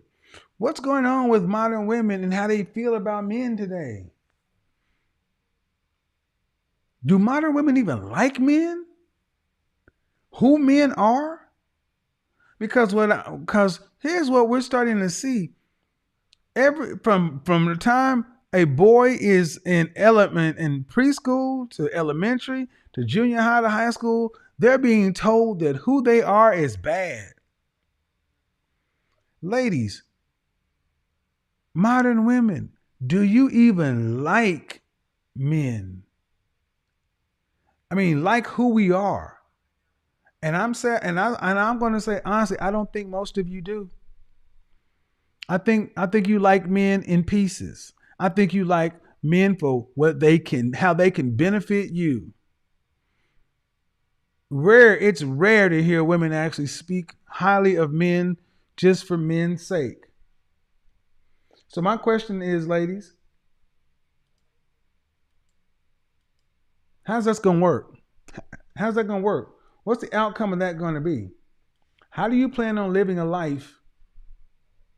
What's going on with modern women and how they feel about men today? Do modern women even like men? Who men are? Because here's what we're starting to see. From the time a boy is in preschool to elementary to junior high to high school, they're being told that who they are is bad. Ladies, modern women, do you even like men? I mean, like who we are. And I'm going to say honestly, I don't think most of you do. I think you like men in pieces. I think you like men for how they can benefit you. It's rare to hear women actually speak highly of men just for men's sake. So my question is, ladies, how's that going to work? How's that going to work? What's the outcome of that going to be? How do you plan on living a life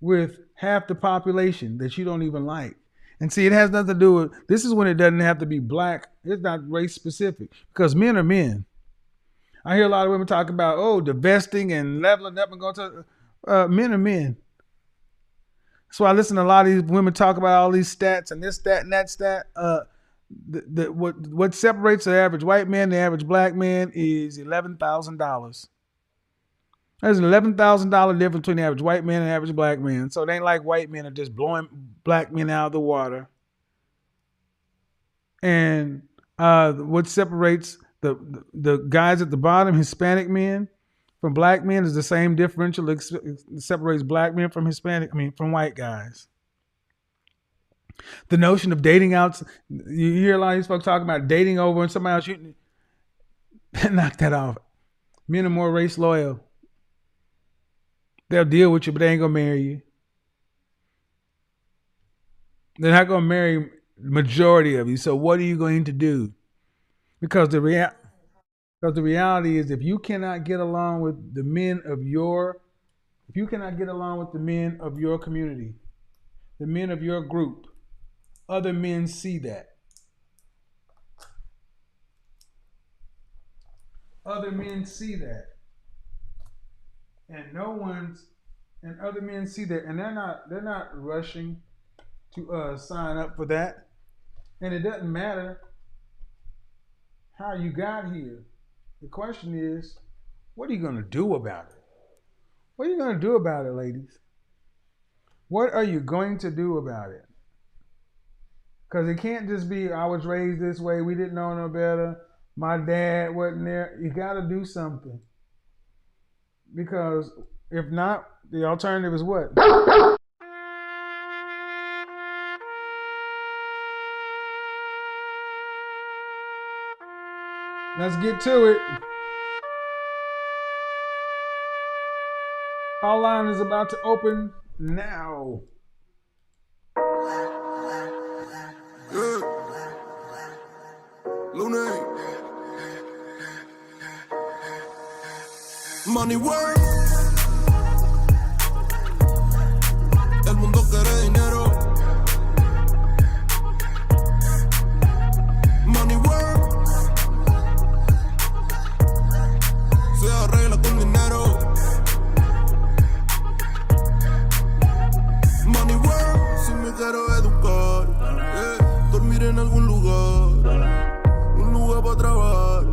with half the population that you don't even like? And see, it has nothing to do with, this is when it doesn't have to be black. It's not race specific, because men are men. I hear a lot of women talk about, divesting and leveling up and going to, men are men. So I listen to a lot of these women talk about all these stats and this stat and that stat. What separates the average white man and the average black man is $11,000. There's an $11,000 difference between the average white man and the average black man. So it ain't like white men are just blowing black men out of the water. And what separates the guys at the bottom, Hispanic men, from black men is the same differential that separates black men from from white guys. The notion of dating out, you hear a lot of these folks talking about dating over and somebody else shooting. Knock that off. Men are more race loyal. They'll deal with you, but they ain't gonna marry you. They're not gonna marry the majority of you. So what are you going to do? Because the reality is, if you cannot get along with the men of your community, the men of your group, other men see that. Other men see that. And other men see that, and they're not rushing to sign up for that. And it doesn't matter how you got here. The question is, what are you going to do about it? What are you going to do about it, ladies? What are you going to do about it? Because it can't just be, I was raised this way, we didn't know no better, my dad wasn't there. You got to do something. Because if not, the alternative is what? Let's get to it. Our line is about to open now. Yeah. Lune. Money work. El mundo quiere dinero. Money work. Se arregla con dinero. Money work. Si me quiero educar, dormir en algún lugar, un lugar para trabajar,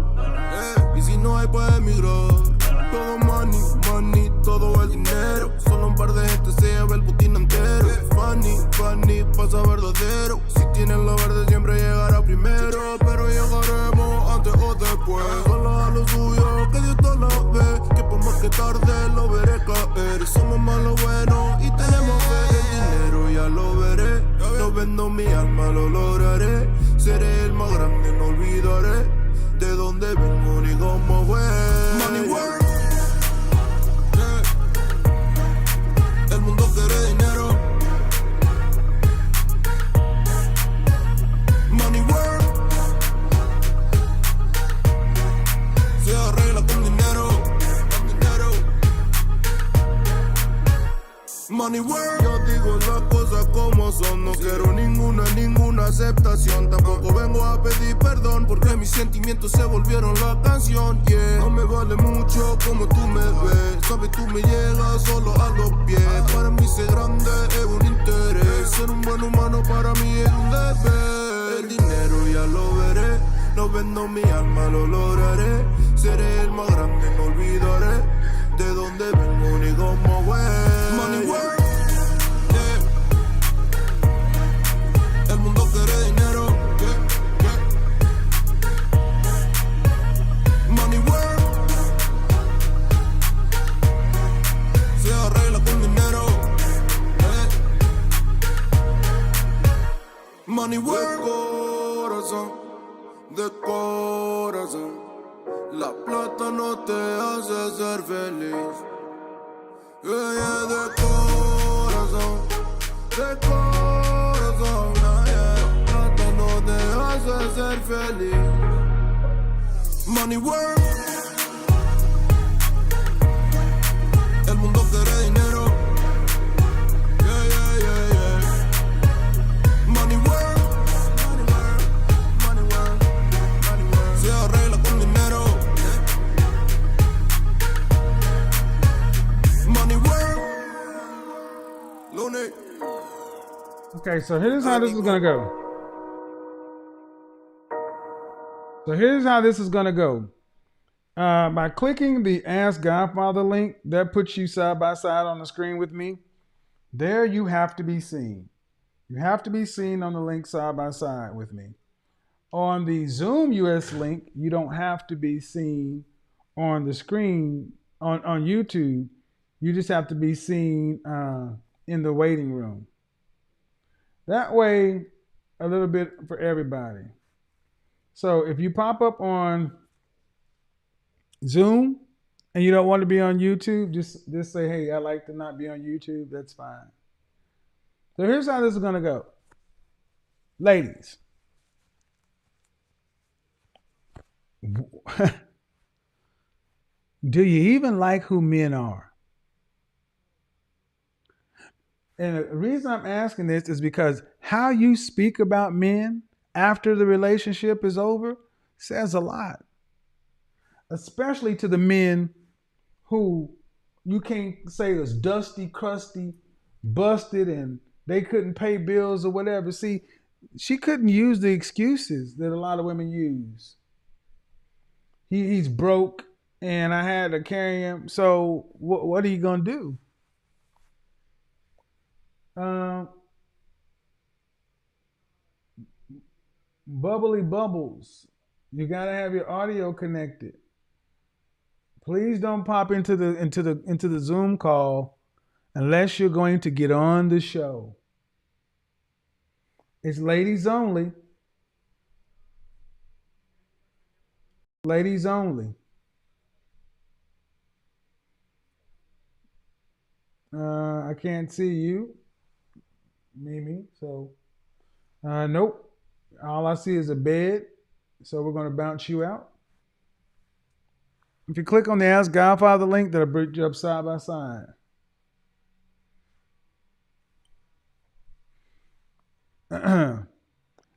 y si no hay para emigrar. Todo money, money, todo el dinero. Solo un par de gente se lleva el botín entero. Funny, funny, pasa verdadero. Si tienes lo verde siempre llegará primero. Pero llegaremos antes o después. Solo a lo suyo, que Dios te lo ve. Que por más que tarde lo veré caer. Somos más lo bueno y tenemos fe. El dinero ya lo veré. No vendo mi alma, lo lograré. Seré el más grande, no olvidaré de dónde vengo ni cómo fue. Money work. Money work. Yo digo las cosas como son. No quiero ninguna aceptación. Tampoco vengo a pedir perdón porque mis sentimientos se volvieron la canción. Yeah. No me vale mucho como tú me ves. Sabes, tú me llegas solo a los pies. Para mí ser grande es un interés. Ser un buen humano para mí es un deber. El dinero ya lo veré. No vendo mi alma, lo lograré. Seré el más grande, no olvidaré de dónde vengo ni cómo voy. Money work, yeah. El mundo quiere dinero, yeah, yeah. Money work, se arregla con dinero, yeah. Money work, de corazón. La plata no te hace ser feliz. Yeah, yeah, de corazón. Yeah, yeah. La plata no te hace ser feliz. Money work. El mundo quiere dinero. Yeah, yeah, yeah, yeah. Money work. Se arregla con dinero. Money work. Looney. Okay, so here's how this is gonna go. By clicking the Ask Godfather link, that puts you side by side on the screen with me. There you have to be seen. You have to be seen on the link side by side with me. On the Zoom US link, you don't have to be seen on the screen on YouTube. You just have to be seen in the waiting room. That way, a little bit for everybody. So if you pop up on Zoom and you don't want to be on YouTube, just say, hey, I'd like to not be on YouTube. That's fine. So here's how this is going to go. Ladies, do you even like who men are? And the reason I'm asking this is because how you speak about men after the relationship is over says a lot. Especially to the men who you can't say is dusty, crusty, busted, and they couldn't pay bills or whatever. See, she couldn't use the excuses that a lot of women use. He's broke and I had to carry him. So what are you going to do? Bubbly bubbles. You got to have your audio connected. Please don't pop into the Zoom call unless you're going to get on the show. It's ladies only. Ladies only. I can't see you, Mimi. So, nope. All I see is a bed. So we're going to bounce you out. If you click on the Ask Godfather link, that'll bring you up side by side.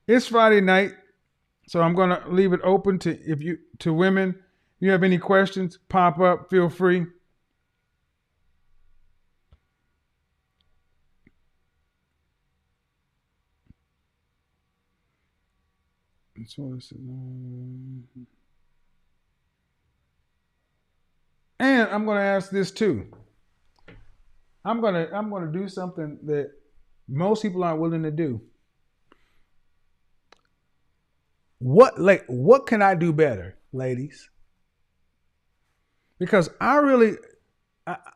It's Friday night, so I'm going to leave it open to women. If you have any questions, pop up. Feel free. And I'm going to ask this too. I'm going to do something that most people aren't willing to do. What can I do better, ladies? Because I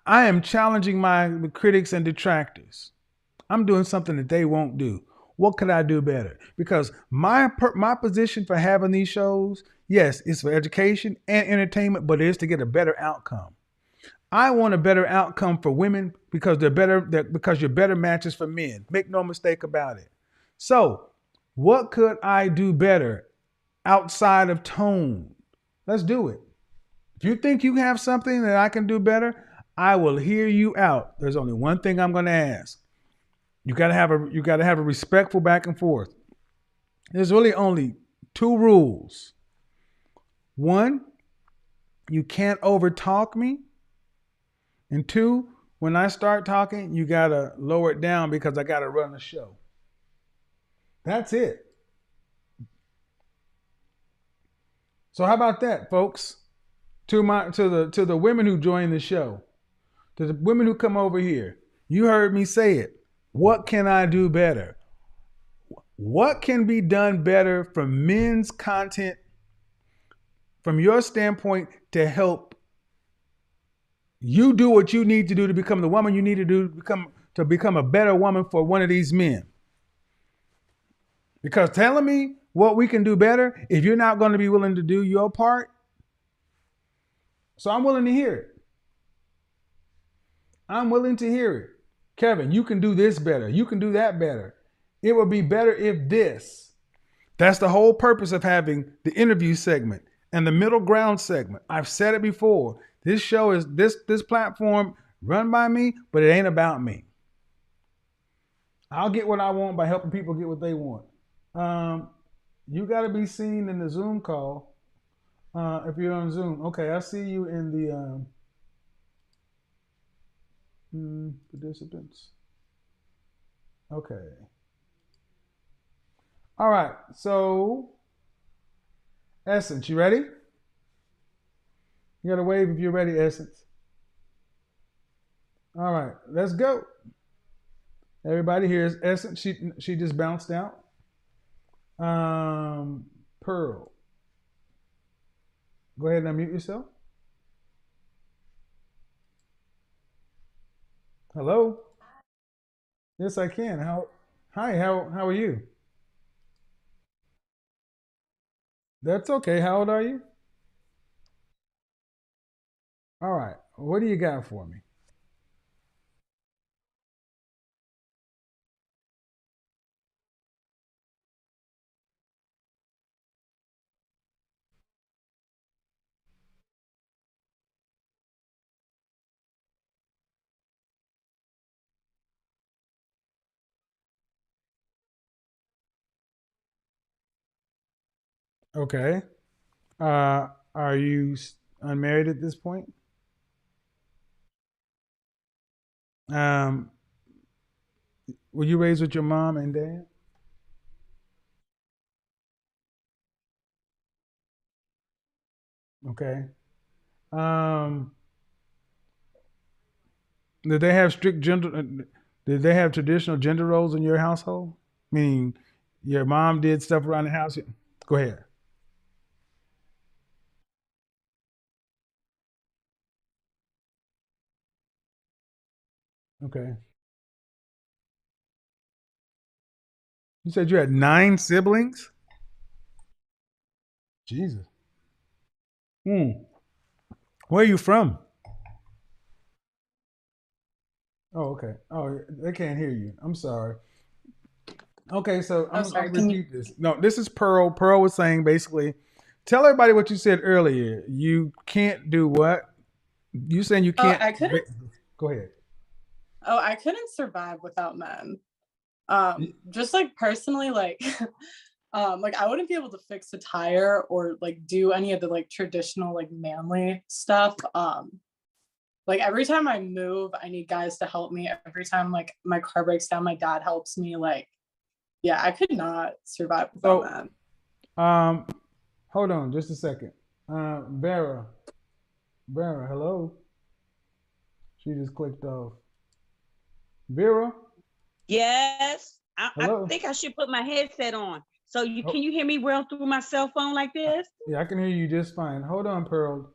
am challenging my critics and detractors. I'm doing something that they won't do. What could I do better? Because my position for having these shows, yes, it's for education and entertainment, but it is to get a better outcome. I want a better outcome for women because because you're better matches for men. Make no mistake about it. So, what could I do better outside of tone? Let's do it. If you think you have something that I can do better, I will hear you out. There's only one thing I'm going to ask. You got to have a respectful back and forth. There's really only two rules. One, you can't overtalk me. And two, when I start talking, you got to lower it down because I got to run the show. That's it. So how about that, folks? To the women who join the show, to the women who come over here, you heard me say it. What can I do better? What can be done better from men's content, from your standpoint, to help you do what you need to do to become the woman you need to do to become a better woman for one of these men? Because telling me what we can do better, if you're not going to be willing to do your part, so I'm willing to hear it. I'm willing to hear it. Kevin, you can do this better. You can do that better. It would be better if this. That's the whole purpose of having the interview segment and the middle ground segment. I've said it before. This show is this platform run by me, but it ain't about me. I'll get what I want by helping people get what they want. You got to be seen in the Zoom call. If you're on Zoom, okay, I see you in the participants. Okay. All right. So, Essence, you ready? You got to wave if you're ready, Essence. All right, let's go. Everybody here is Essence. She just bounced out. Pearl. Go ahead and unmute yourself. Hello? Yes, I can. Hi, how are you? That's okay. How old are you? All right. What do you got for me? Okay. Are you unmarried at this point? Um, were you raised with your mom and dad? Okay. Um, did they have strict gender? Did they have traditional gender roles in your household? Meaning, your mom did stuff around the house. Go ahead. Okay. You said you had 9 siblings. Jesus. Hmm. Where are you from? Oh, okay. Oh, they can't hear you. I'm sorry. Okay, so Oh, I'm sorry. gonna repeat this. No, this is Pearl. Pearl was saying basically, tell everybody what you said earlier. You can't do what? You saying you Oh, can't? I couldn't. Go ahead. Oh, I couldn't survive without men. Just like personally, like, like I wouldn't be able to fix a tire or like do any of the like traditional like manly stuff. Like every time I move, I need guys to help me. Every time like my car breaks down, my dad helps me. Like, yeah, I could not survive without So, men. um, hold on just a second. Vera, hello. She just clicked off. Vera, Yes, I hello. think I should put my headset on. So Oh, can you hear me well through my cell phone like this? yeah, I can hear you just fine. Hold on, Pearl.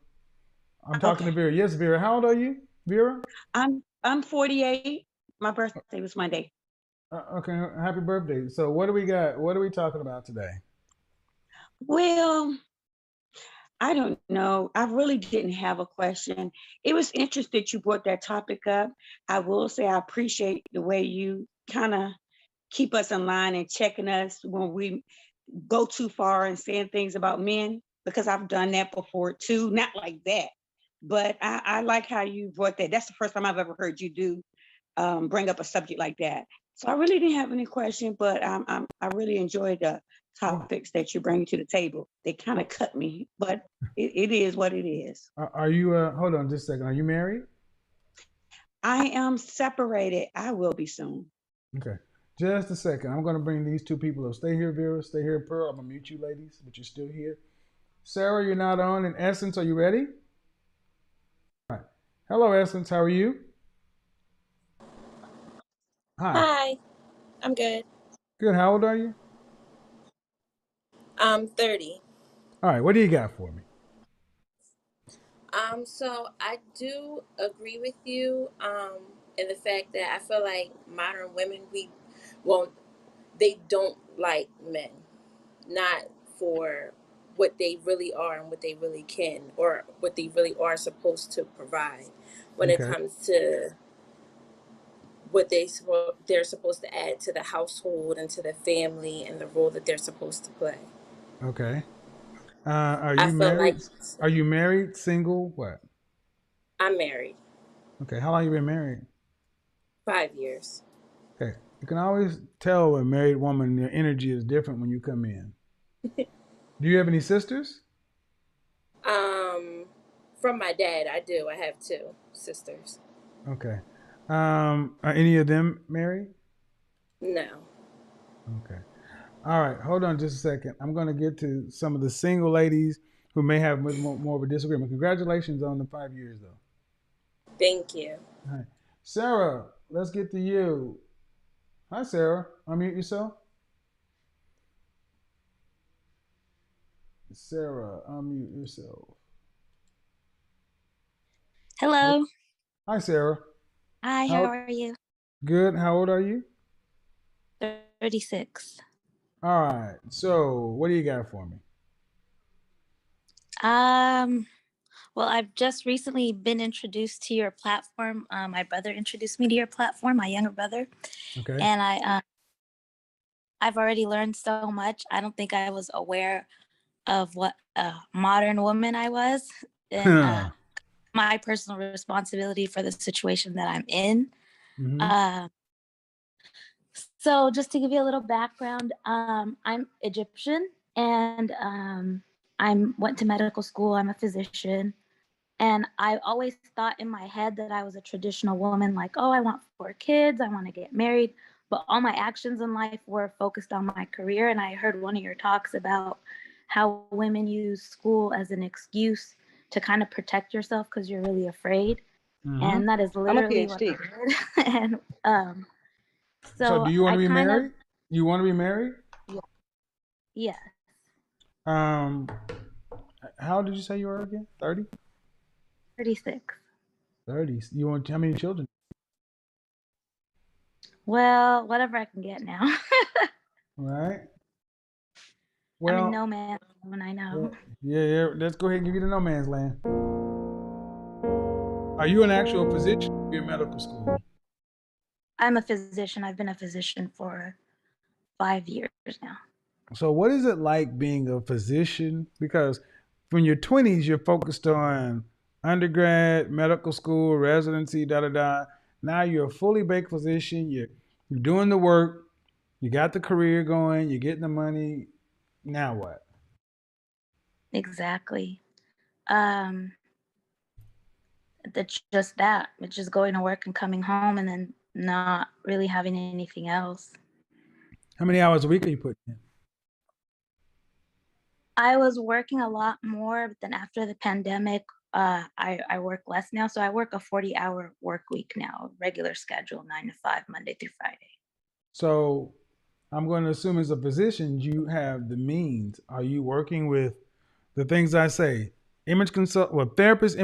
I'm talking to Okay. Vera. Yes, Vera. How old are you, Vera? I'm 48. My birthday was Monday. Okay, happy birthday. So, what do we got? What are we talking about today? Well, I don't know. I really didn't have a question. It was interesting that you brought that topic up. I will say I appreciate the way you kind of keep us in line and checking us when we go too far and saying things about men because I've done that before too. Not like that, But I like how you brought that. That's the first time I've ever heard you do bring up a subject like that. So I really didn't have any question, but I really enjoyed the topics that you bring to the table. They kind of cut me, but it is what it is. Are you? Hold on, just a second. Are you married? I am separated. I will be soon. Okay. Just a second. I'm going to bring these two people up. Stay here, Vera. Stay here, Pearl. I'm going to mute you ladies, but you're still here. Sarah, you're not on. In Essence, are you ready? All right. Hello, Essence. How are you? Hi. Hi, I'm good. Good. How old are you? I'm 30. All right. What do you got for me? So I do agree with you, in the fact that I feel like modern women, well, they don't like men, not for what they really are and what they really can, or what they really are supposed to provide when it Okay. comes to what they're supposed to add to the household and to the family and the role that they're supposed to play. Okay. Are I you feel like married? Are you married? Single? What? I'm married Okay. How long you been married? 5 years. Okay. You can always tell a married woman, your energy is different when you come in. Do you have any sisters? Um, from my dad, I do. I have two sisters. Okay. Are any of them married? No. Okay. All right. Hold on just a second. I'm going to get to some of the single ladies who may have more of a disagreement. Congratulations on the 5 years, though. Thank you. All right. Sarah, let's get to you. Hi, Sarah. Unmute yourself. Sarah, unmute yourself. Hello. Hi, Sarah. Hi, how How are you? good? How old are you? 36. All right. So, what do you got for me? Well, I've just recently been introduced to your platform. My brother introduced me to your platform, my younger brother, Okay. and I've already learned so much. I don't think I was aware of what a modern woman I was, and my personal responsibility for the situation that I'm in. Mhm. So just to give you a little background, I'm Egyptian, and I went to medical school. I'm a physician, and I always thought in my head that I was a traditional woman, like, oh, I want 4 kids, I want to get married. But all my actions in life were focused on my career. And I heard one of your talks about how women use school as an excuse to kind of protect yourself because you're really afraid. And that is I'm a literally what I PhD. did. And So, so do you want I to be kind of, married? You want to be married? yeah, Um, how did you say you were again? 30? 36. 30. You want how many children? Well, whatever I can get now. All right. I'm in Well, no man's land, I know. yeah. Let's go ahead and give you the no man's land. Are you an actual physician? Or you're in medical school. I'm a physician. I've been a physician for 5 years now. So, what is it like being a physician? Because when you're 20s, you're focused on undergrad, medical school, residency, da da da. Now you're a fully baked physician. You're doing the work. You got the career going. You're getting the money. Now what? Exactly. Um, that's just that. It's just going to work and coming home and then not really having anything else. How many hours a week are you putting in? I was working a lot more, but then after the pandemic, I work less now. So I work a 40-hour work week now, regular schedule, 9 to 5, Monday through Friday. So, I'm going to assume as a physician, you have the means. Are you working with the things I say? Therapist,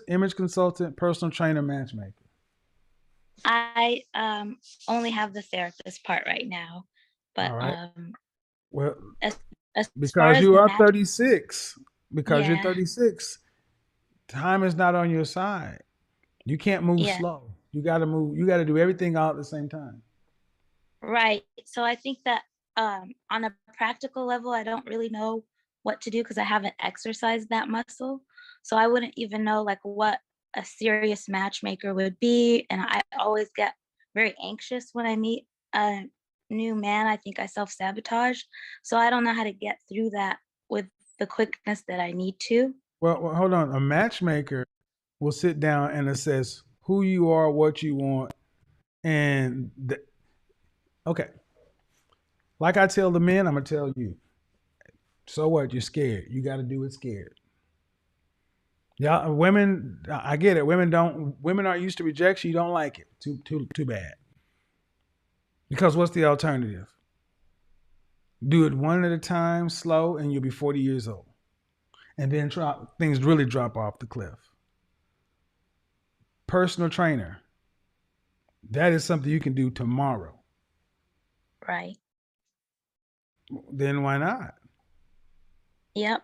image consultant, personal trainer, matchmaker. I only have the therapist part right now, but All right. Well, as far because as you the are match, 36, because you're yeah, 36, time is not on your side. You can't move yeah, slow. You got to move. You got to do everything all at the same time. right. So I think that on a practical level, I don't really know what to do because I haven't exercised that muscle. So I wouldn't even know like what a serious matchmaker would be. And I always get very anxious when I meet a new man. I think I self-sabotage. So I don't know how to get through that with the quickness that I need to. Well, hold on. A matchmaker will sit down and assess who you are, what you want, and okay. Like I tell the men, I'm gonna tell you. So what? You're scared. You got to do it scared. Yeah, women. I get it. Women don't. Women aren't used to rejection. You don't like it. Too bad. Because what's the alternative? Do it one at a time, slow, and you'll be 40 years old, and then things really drop off the cliff. Personal trainer. That is something you can do tomorrow. Right. Then why not? Yep.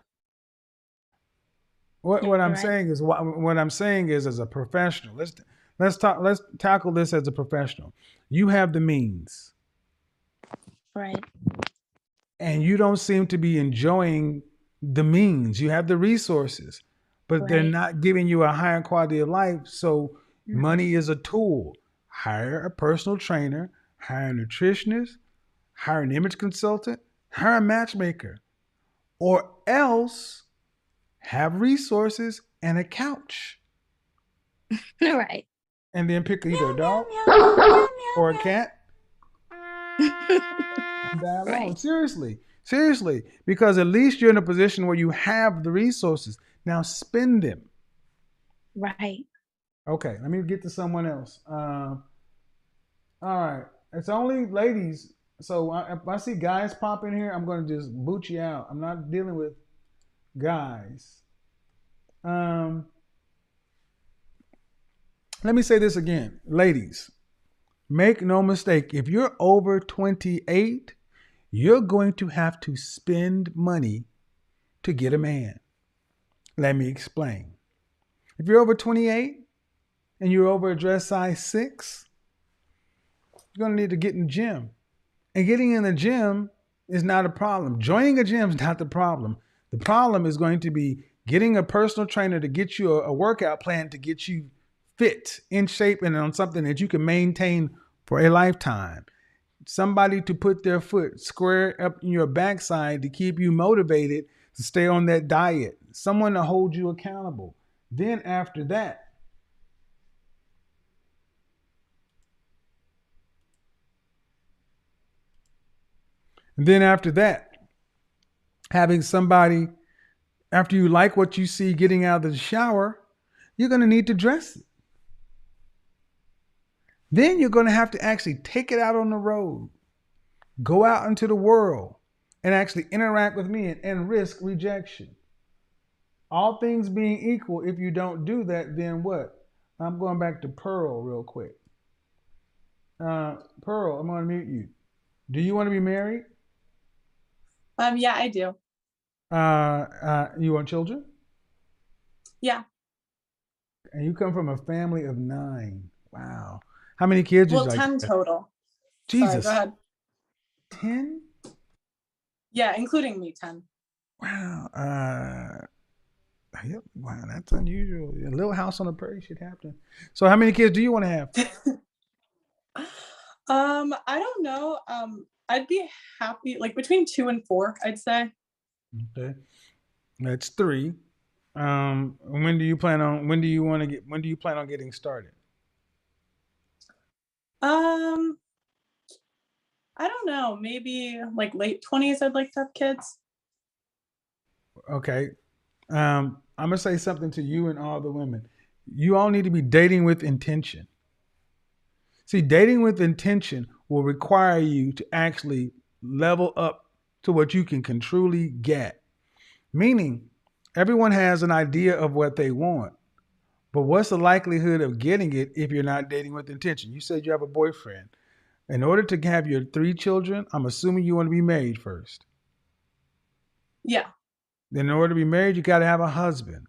What I'm right. saying is what I'm saying is as a professional. Let's tackle this as a professional. You have the means, Right. and you don't seem to be enjoying the means. You have the resources, but they're Right. not giving you a higher quality of life. So No. money is a tool. Hire a personal trainer, hire a nutritionist, hire an image consultant, hire a matchmaker, or else have resources and a couch. Right. And then pick either a dog or a cat. And die alone. Right. Seriously. Because at least you're in a position where you have the resources. Now spend them. Right. Okay, let me get to someone else. All right. It's only ladies. So if I see guys pop in here, I'm going to just boot you out. I'm not dealing with guys. Let me say this again. Ladies, make no mistake. If you're over 28, you're going to have to spend money to get a man. Let me explain. If you're over 28 and you're over a dress size 6, you're going to need to get in the gym. And getting in the gym is not a problem. Joining a gym is not the problem. The problem is going to be getting a personal trainer to get you a workout plan to get you fit, in shape, and on something that you can maintain for a lifetime. Somebody to put their foot square up in your backside to keep you motivated to stay on that diet. Someone to hold you accountable. Then after that, having somebody, after you like what you see getting out of the shower, you're going to need to dress it. Then you're going to have to actually take it out on the road, go out into the world, and actually interact with me and risk rejection. All things being equal, if you don't do that, then what? I'm going back to Pearl real quick. Pearl, I'm going to mute you. Do you want to be married? Yeah, I do. You want children? Yeah. And you come from a family of 9. Wow. How many kids? Well, 10 total. Jesus. Sorry, go ahead. 10? Yeah, including me, 10. Wow. Wow, that's unusual. A little house on the prairie should happen. So how many kids do you want to have? I don't know. I'd be happy like between 2 and 4, I'd say. Okay. That's 3. When do you plan on getting started? I don't know, maybe like late 20s I'd like to have kids. Okay. I'm gonna say something to you and all the women. You all need to be dating with intention. See, dating with intention will require you to actually level up to what you can truly get. Meaning, everyone has an idea of what they want, but what's the likelihood of getting it if you're not dating with intention? You said you have a boyfriend. In order to have your 3 children, I'm assuming you want to be married first. Yeah. Then in order to be married, you got to have a husband.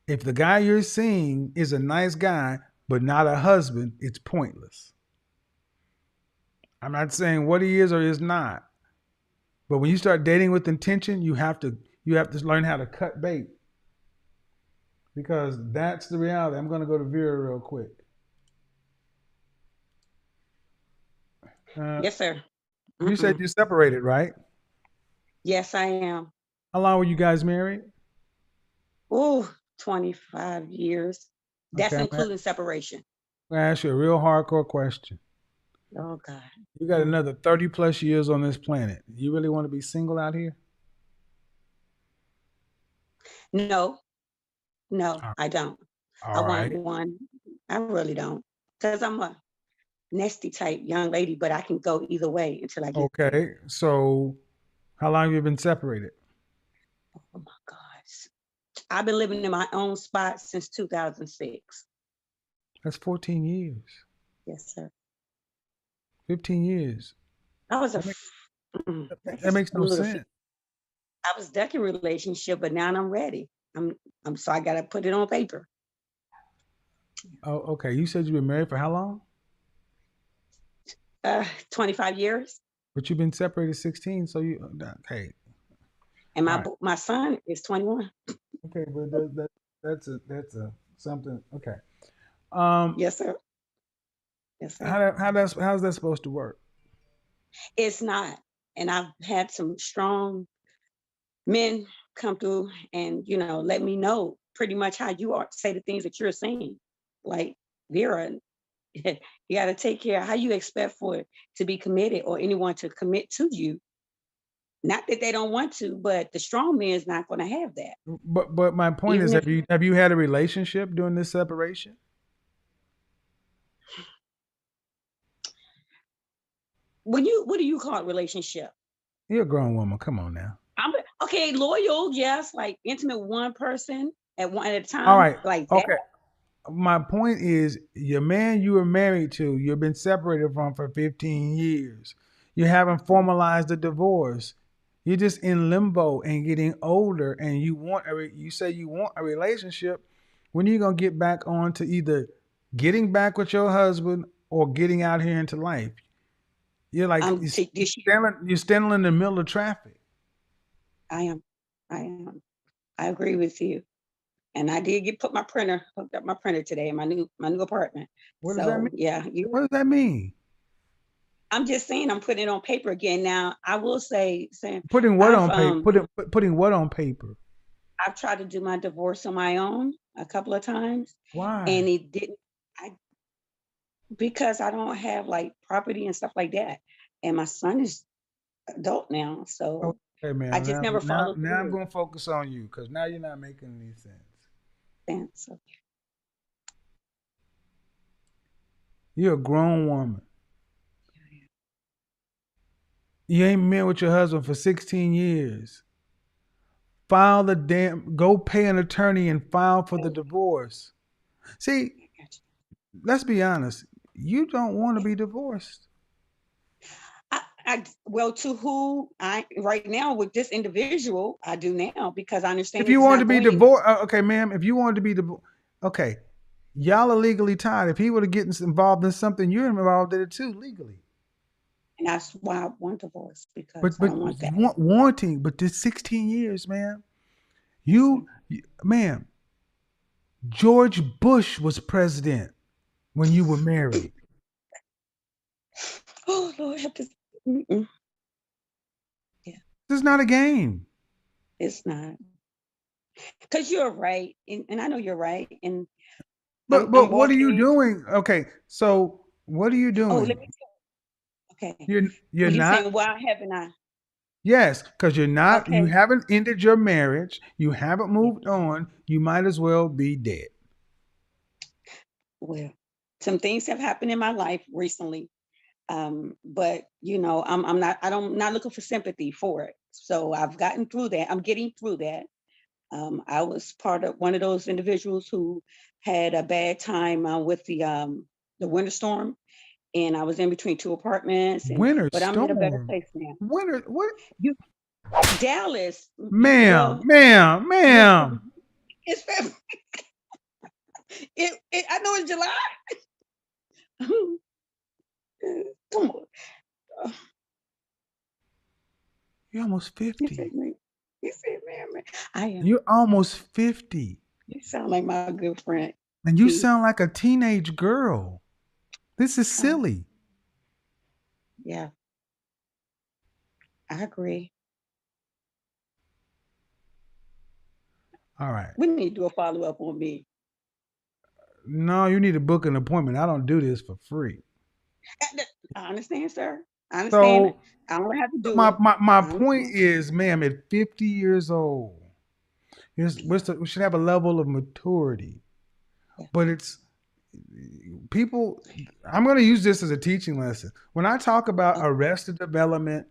If the guy you're seeing is a nice guy, but not a husband, it's pointless. I'm not saying what he is or is not. But when you start dating with intention, you have to you have to learn how to cut bait because that's the reality. I'm going to go to Vera real quick. Yes, sir. You said you separated, right? Yes, I am. How long were you guys married? Oh, 25 years. That's Okay, including separation. I'm gonna ask you a real hardcore question. Oh, God. You got another 30 plus years on this planet. You really want to be single out here? No, no, All I don't. I all want right. one. I really don't. Because I'm a nesty type young lady, but I can go either way until I get there. Okay. So, how long have you been separated? Oh, my gosh. I've been living in my own spot since 2006. That's 14 years. Yes, sir. 15 years. I was a, That, make, that that's makes a no little, sense. I was stuck in a relationship, but now I'm ready. So I got to put it on paper. Oh, okay. You said you've been married for how long? 25 years. But you've been separated 16. So you, hey, And all right. my son is 21. Okay, but that's a something. Okay. Yes, sir. Yes, sir. How's that supposed to work? It's not. And I've had some strong men come through and, let me know pretty much how you are say the things that you're saying. Like, Vera, you got to take care of how you expect for it to be committed or anyone to commit to you. Not that they don't want to, but the strong man is not going to have that. But my point is, Even if have you had a relationship during this separation? what do you call it relationship? You're a grown woman. Come on now. I'm okay, loyal, yes, like intimate with one person at a All time, right. like that. Okay. My point is, your man you were married to, you've been separated from for 15 years. You haven't formalized a divorce. You're just in limbo and getting older, and you say you want a relationship. When are you gonna get back on to either getting back with your husband or getting out here into life? You're like you're standing in the middle of traffic. I am. I am. I agree with you. And I did hooked up my printer today in my new apartment. What does that So mean? yeah, What does that mean? I'm just saying I'm putting it on paper again. Now I will say, Sam, Putting what on paper? Putting what on paper? I've tried to do my divorce on my own a couple of times, Why? and it didn't. Because I don't have like property and stuff like that, and my son is adult now, so Okay, I man. just never followed Now I'm through. going to focus on you because now you're not making any sense. And so You're a grown woman. You ain't been with your husband for 16 years. Go pay an attorney and file for the divorce. See, let's be honest. You don't want to be divorced. well, to who I right now with this individual, I do now because I understand If you it's wanted not to be going divorced, okay, ma'am. If you wanted to be divorced, okay, y'all are legally tied. If he were to get involved in something, you're involved in it too legally. and that's why I want divorce because But I don't want that. wanting, but this 16 years, man. Ma'am, George Bush was president when you were married. Oh Lord, have to. Mm-mm. Yeah, This is not a game. it's not because you're right, and I know you're right, and But I'm what are you walking. doing? Okay, so what are you Oh, let doing? me. Okay, You're well, you not. saying why haven't I? Yes, because you're not. You Okay. haven't ended your marriage. You haven't moved on. You might as well be dead. Well, some things have happened in my life recently, but I'm not looking for sympathy for it. So I've gotten through that. I'm getting through that. I was part of one of those individuals who had a bad time with the winter storm, and I was in between two apartments, Winter but I'm in a better storm. place now. Winter what? You, Dallas, Ma'am, well, ma'am, ma'am. it's February. I know it's July. Come on. You're almost You 50. said, man. You said, man. I am. You're almost 50. You sound like my good friend. And you Keith. sound like a teenage girl. This is silly. Yeah. I agree. All right. We need to do a follow-up on me. No, you need to book an appointment. I don't do this for free. I understand, sir. I understand. So I don't have to do my it. my I point understand. is, ma'am, at 50 years old, we should have a level of maturity. Yeah. But it's people. I'm going to use this as a teaching lesson. When I talk about arrested development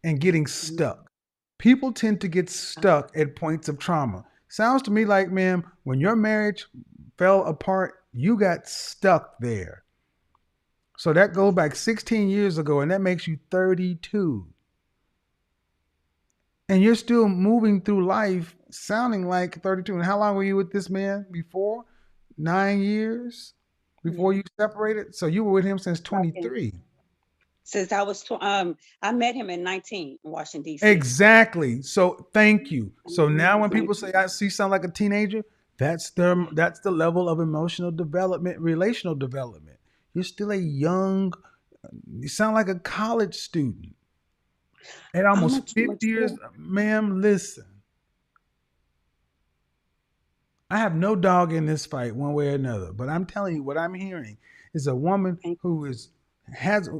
and getting stuck, people tend to get stuck at points of trauma. Sounds to me like, ma'am, when your marriage fell apart, you got stuck there. So that goes back 16 years ago, and that makes you 32. And you're still moving through life sounding like 32. And how long were you with this man before? 9 years before you separated? So you were with him since 23. Since I was, I met him at 19 in Washington, D.C. Exactly. So thank you. So now when people say I see sound like a teenager, that's the level of emotional development, relational development. You're still a young, you sound like a college student. At almost 50 years, ma'am, listen. I have no dog in this fight one way or another, but I'm telling you what I'm hearing is a woman who has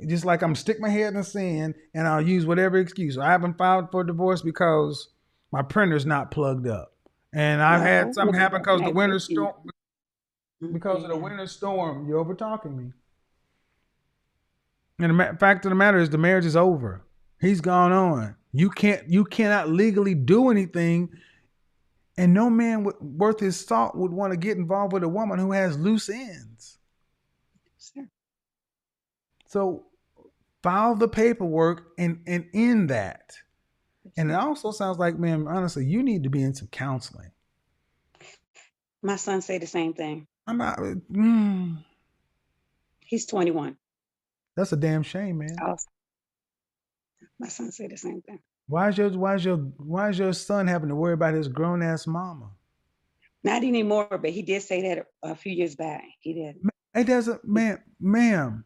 just like I'm stick my head in the sand and I'll use whatever excuse. I haven't filed for divorce because my printer's not plugged up. And I've had something happen because the winter storm because of the winter storm. You're over talking me. And the fact of the matter is the marriage is over. He's gone on. You cannot legally do anything. And no man worth his salt would want to get involved with a woman who has loose ends. Sure. So file the paperwork and end that. And it also sounds like, man, honestly, you need to be in some counseling. My son said the same thing. I'm not. He's 21. That's a damn shame, man. My son said the same thing. Why is your son having to worry about his grown ass mama? Not anymore, but he did say that a few years back. He did. It doesn't, ma'am.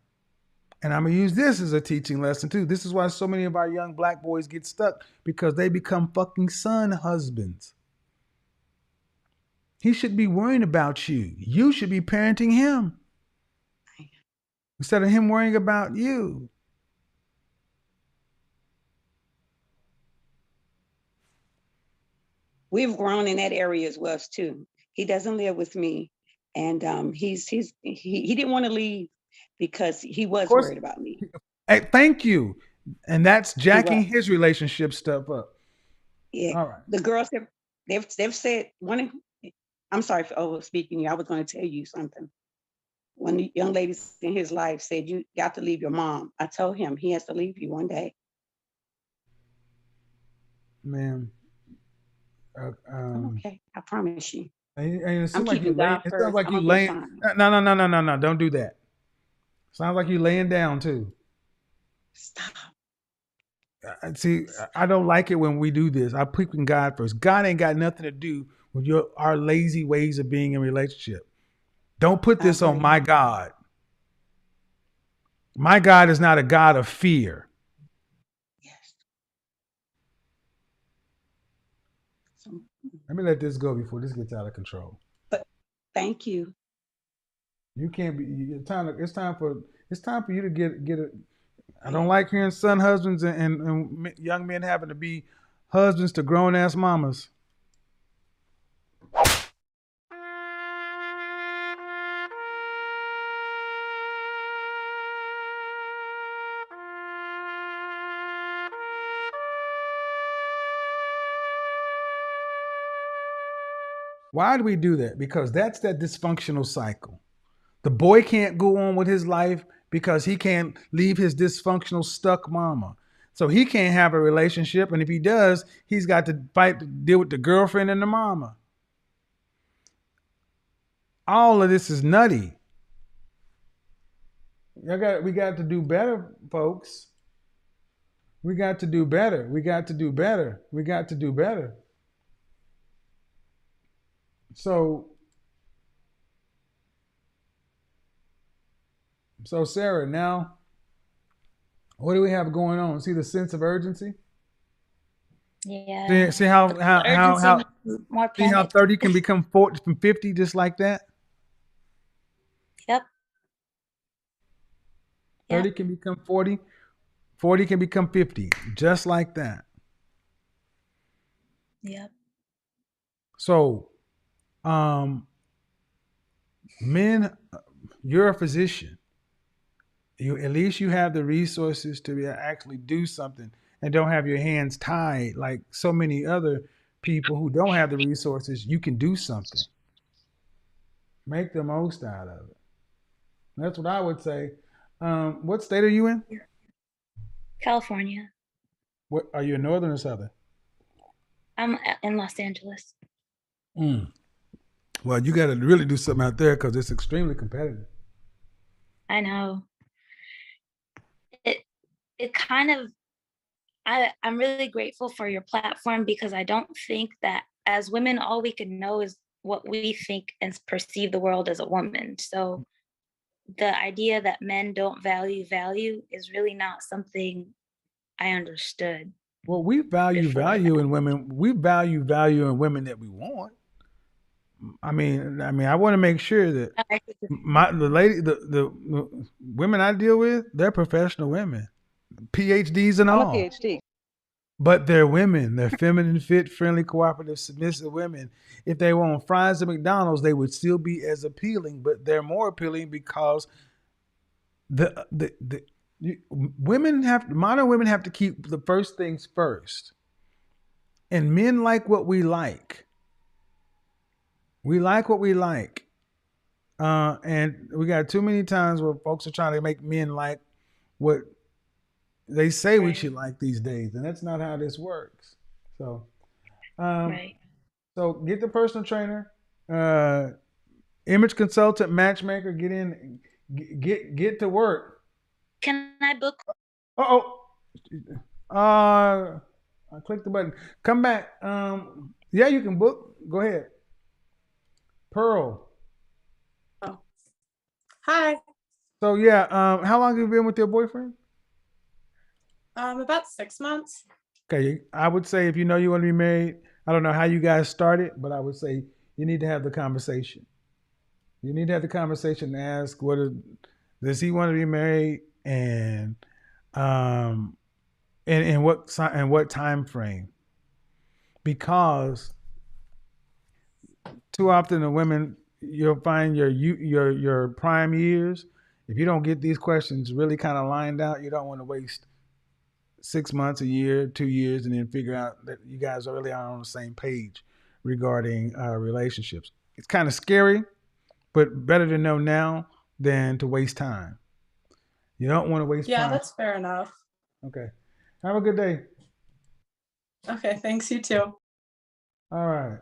And I'm gonna use this as a teaching lesson too. This is why so many of our young black boys get stuck, because they become fucking son husbands. He should be worrying about you. You should be parenting him instead of him worrying about you. We've grown in that area as well too. He doesn't live with me, and he didn't want to leave because he was worried about me. Hey, thank you. And that's jacking his relationship stuff up. Yeah. All right. The girls they've said I'm sorry for overspeaking you. I was going to tell you something. One of the young ladies in his life said, "You got to leave your mom." I told him he has to leave you one day. Ma'am. Okay, I promise you. It sounds like you I'm laying. fine. No. Don't do that. Sounds like you laying down too. Stop. See, I don't like it when we do this. I put in God first. God ain't got nothing to do with our lazy ways of being in a relationship. Don't put this on my God. My God is not a God of fear. Yes. Let me let this go before this gets out of control. But thank you. You can't be. It's time for you to get it. I don't like hearing son husbands and young men having to be husbands to grown ass mamas. Why do we do that? Because that's that dysfunctional cycle. The boy can't go on with his life because he can't leave his dysfunctional stuck mama. So he can't have a relationship. And if he does, he's got to fight to deal with the girlfriend and the mama. All of this is nutty. We got to do better, folks. We got to do better. We got to do better. We got to do better. So Sarah, now what do we have going on? See the sense of urgency? Yeah. See how Urgency means more see how panic. 30 can become 40 from 50 just like that? Yep. 30 can become 40, 40 can become 50, just like that. Yep. So, men, you're a physician. You at least you have the resources to actually do something and don't have your hands tied like so many other people who don't have the resources. You can do something. Make the most out of it. That's what I would say. What state are you in? California. What are you, in northern or southern? I'm in Los Angeles. Mm. Well, you got to really do something out there because it's extremely competitive. I know. It kind of I'm really grateful for your platform because I don't think that as women all we can know is what we think and perceive the world as a woman. So the idea that men don't value is really not something I understood Well, we value before that. value in women. We value in women that we want. I want to make sure that the women I deal with, they're professional women, PhDs and I'm a all. PhD. But they're women. They're feminine, fit, friendly, cooperative, submissive women. If they want fries at McDonald's, they would still be as appealing, but they're more appealing because the modern women have to keep the first things first. And men like what we like. We like what we like. And we got too many times where folks are trying to make men like what they say we should like these days, and that's not how this works. So, Right. so get the personal trainer, image consultant, matchmaker. Get in, get to work. Can I book? Oh, I clicked the button. Come back. Yeah, you can book. Go ahead. Pearl. Oh. Hi. So yeah, how long have you been with your boyfriend? About 6 months. Okay, I would say if you know you want to be married, I don't know how you guys started, but I would say you need to have the conversation. You need to have the conversation and ask does he want to be married um and what time frame? Because too often the women you'll find your prime years. If you don't get these questions really kind of lined out, you don't want to waste 6 months, a year, 2 years, and then figure out that you guys are really on the same page regarding relationships. It's kind of scary, but better to know now than to waste time. You don't want to waste Yeah, time. that's fair enough. Okay. Have a good day. Okay, thanks, you too. All right.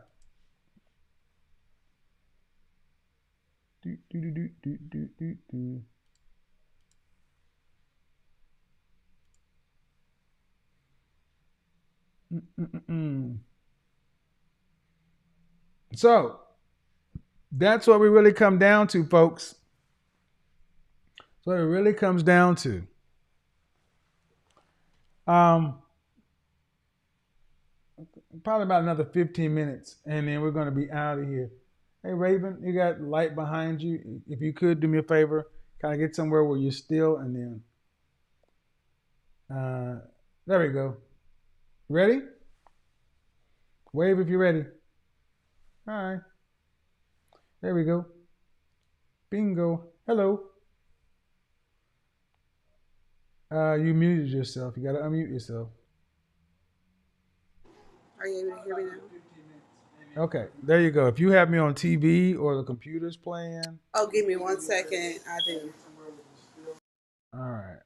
Do, do, do, do, do, do, do, do. Mm-mm-mm. So that's what we really come down to, folks. That's what it really comes down to. Probably about another 15 minutes, and then we're going to be out of here. Hey, Raven, you got light behind you. If you could do me a favor, kind of get somewhere where you're still, and then there we go. Ready? Wave if you're ready. All right. There we go. Bingo. Hello. You muted yourself. You got to unmute yourself. Are you able to hear me now? Okay, there you go. If you have me on TV or the computer's playing. Oh, give me 1 second. I do. All right.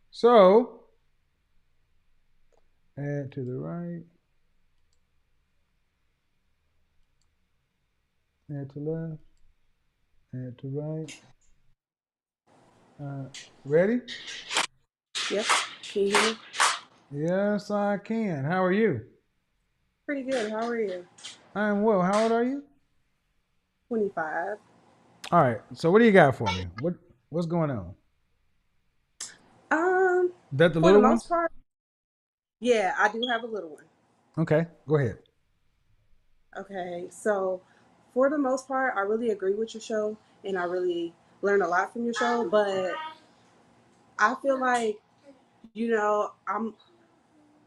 So, add to the right. Add to left. Add to right. Ready? Yep. Can you hear me? Yes, I can. How are you? Pretty good. How are you? I'm well. How old are you? 25. All right. So what do you got for me? What's going on? Um, That the for the little most ones? part, yeah, I do have a little one. Okay, go ahead. Okay, so for the most part, I really agree with your show, and I really learn a lot from your show. But I feel like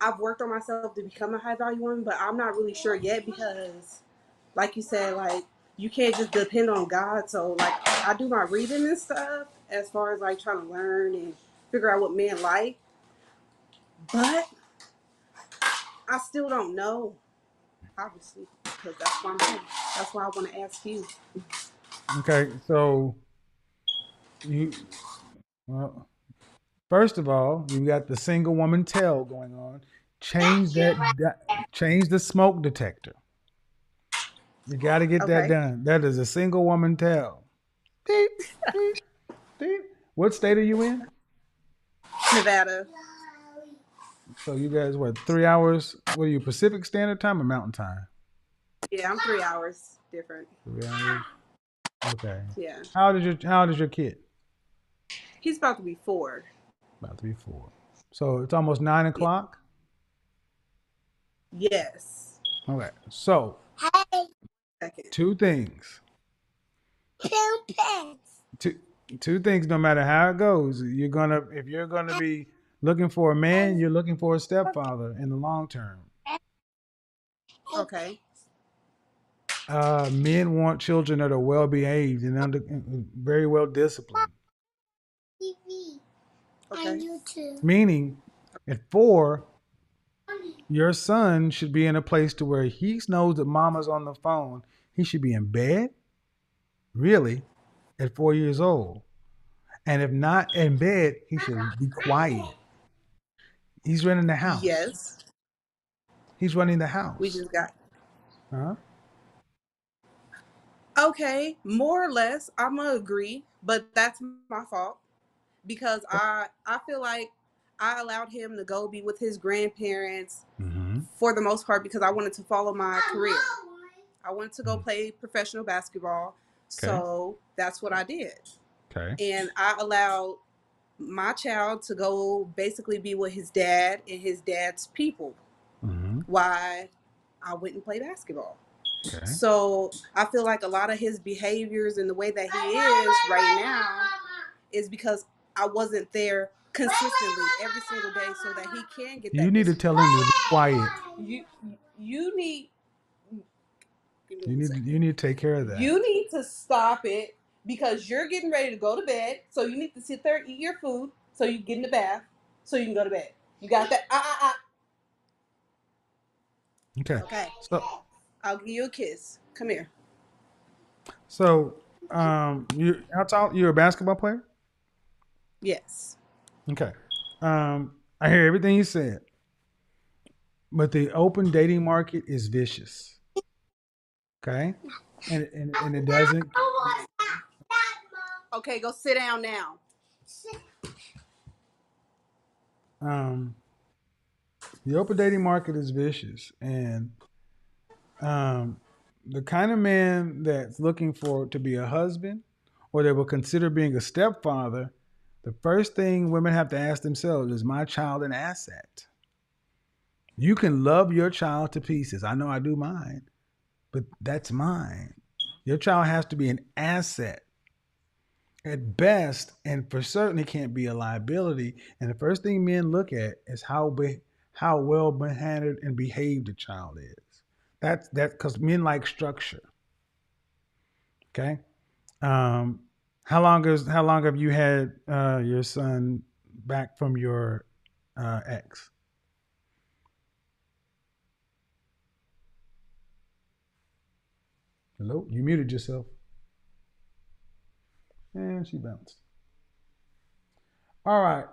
I've worked on myself to become a high value woman, but I'm not really sure yet because, like you said, like you can't just depend on God. So like I do my reading and stuff as far as like trying to learn and figure out what men like, but I still don't know, obviously, because that's why I'm here. That's why I want to ask you. Okay, so you well, first of all, you got the single woman tell going on. Change change the smoke detector. You got to get that Okay, done. That is a single woman tell. Beep, beep, beep. What state are you in? Nevada. So you guys, what, 3 hours? What are you, Pacific Standard Time or Mountain Time? Yeah, I'm 3 hours different. 3 hours. Okay. Yeah, How old is your kid? he's about to be 4. About to be 4. So it's almost 9 o'clock. Yes. Okay. So Second. two things. Two two things. No matter how it goes, if you're gonna be looking for a man, you're looking for a stepfather in the long term. Okay. Men want children that are well behaved and very well disciplined. Okay. Meaning, at 4, your son should be in a place to where he knows that mama's on the phone. He should be in bed, really, at 4 years old. And if not in bed, he should be quiet. He's running the house. Yes. He's running the We house. just got. Huh? Okay, more or less, I'm gonna agree, but that's my fault because I feel like I allowed him to go be with his grandparents Mm-hmm. for the most part because I wanted to follow my career. I wanted to go play professional basketball, Okay. so that's what I did. Okay. And I allowed my child to go basically be with his dad and his dad's people. Mm-hmm. Why I went and played basketball. Okay. So I feel like a lot of his behaviors and the way that he is right now is because I wasn't there consistently every single day so that he can get You that need to discipline. tell him to be quiet. You you need give me You one need to, second. you need to take care of that. You need to stop it because you're getting ready to go to bed. So you need to sit there and eat your food so you get in the bath so you can go to bed. You got that? Okay. Okay. So I'll give you a kiss. Come here. so you how tall you're a basketball player? Yes. Okay. I hear everything you said. But the open dating market is vicious. Okay? And it doesn't Okay, go sit down now. um the open dating market is vicious, and um the kind of man that's looking for to be a husband or that will consider being a stepfather, the first thing women have to ask themselves is my child an asset? You can love your child to pieces. I know I do mine, but that's mine. Your child has to be an asset at best, and for certain it can't be a liability. And the first thing men look at is how well mannered and behaved the child is. That's because men like structure. Okay. Um, how long have you had your son back from your ex? Hello, you muted yourself. And she bounced. All right.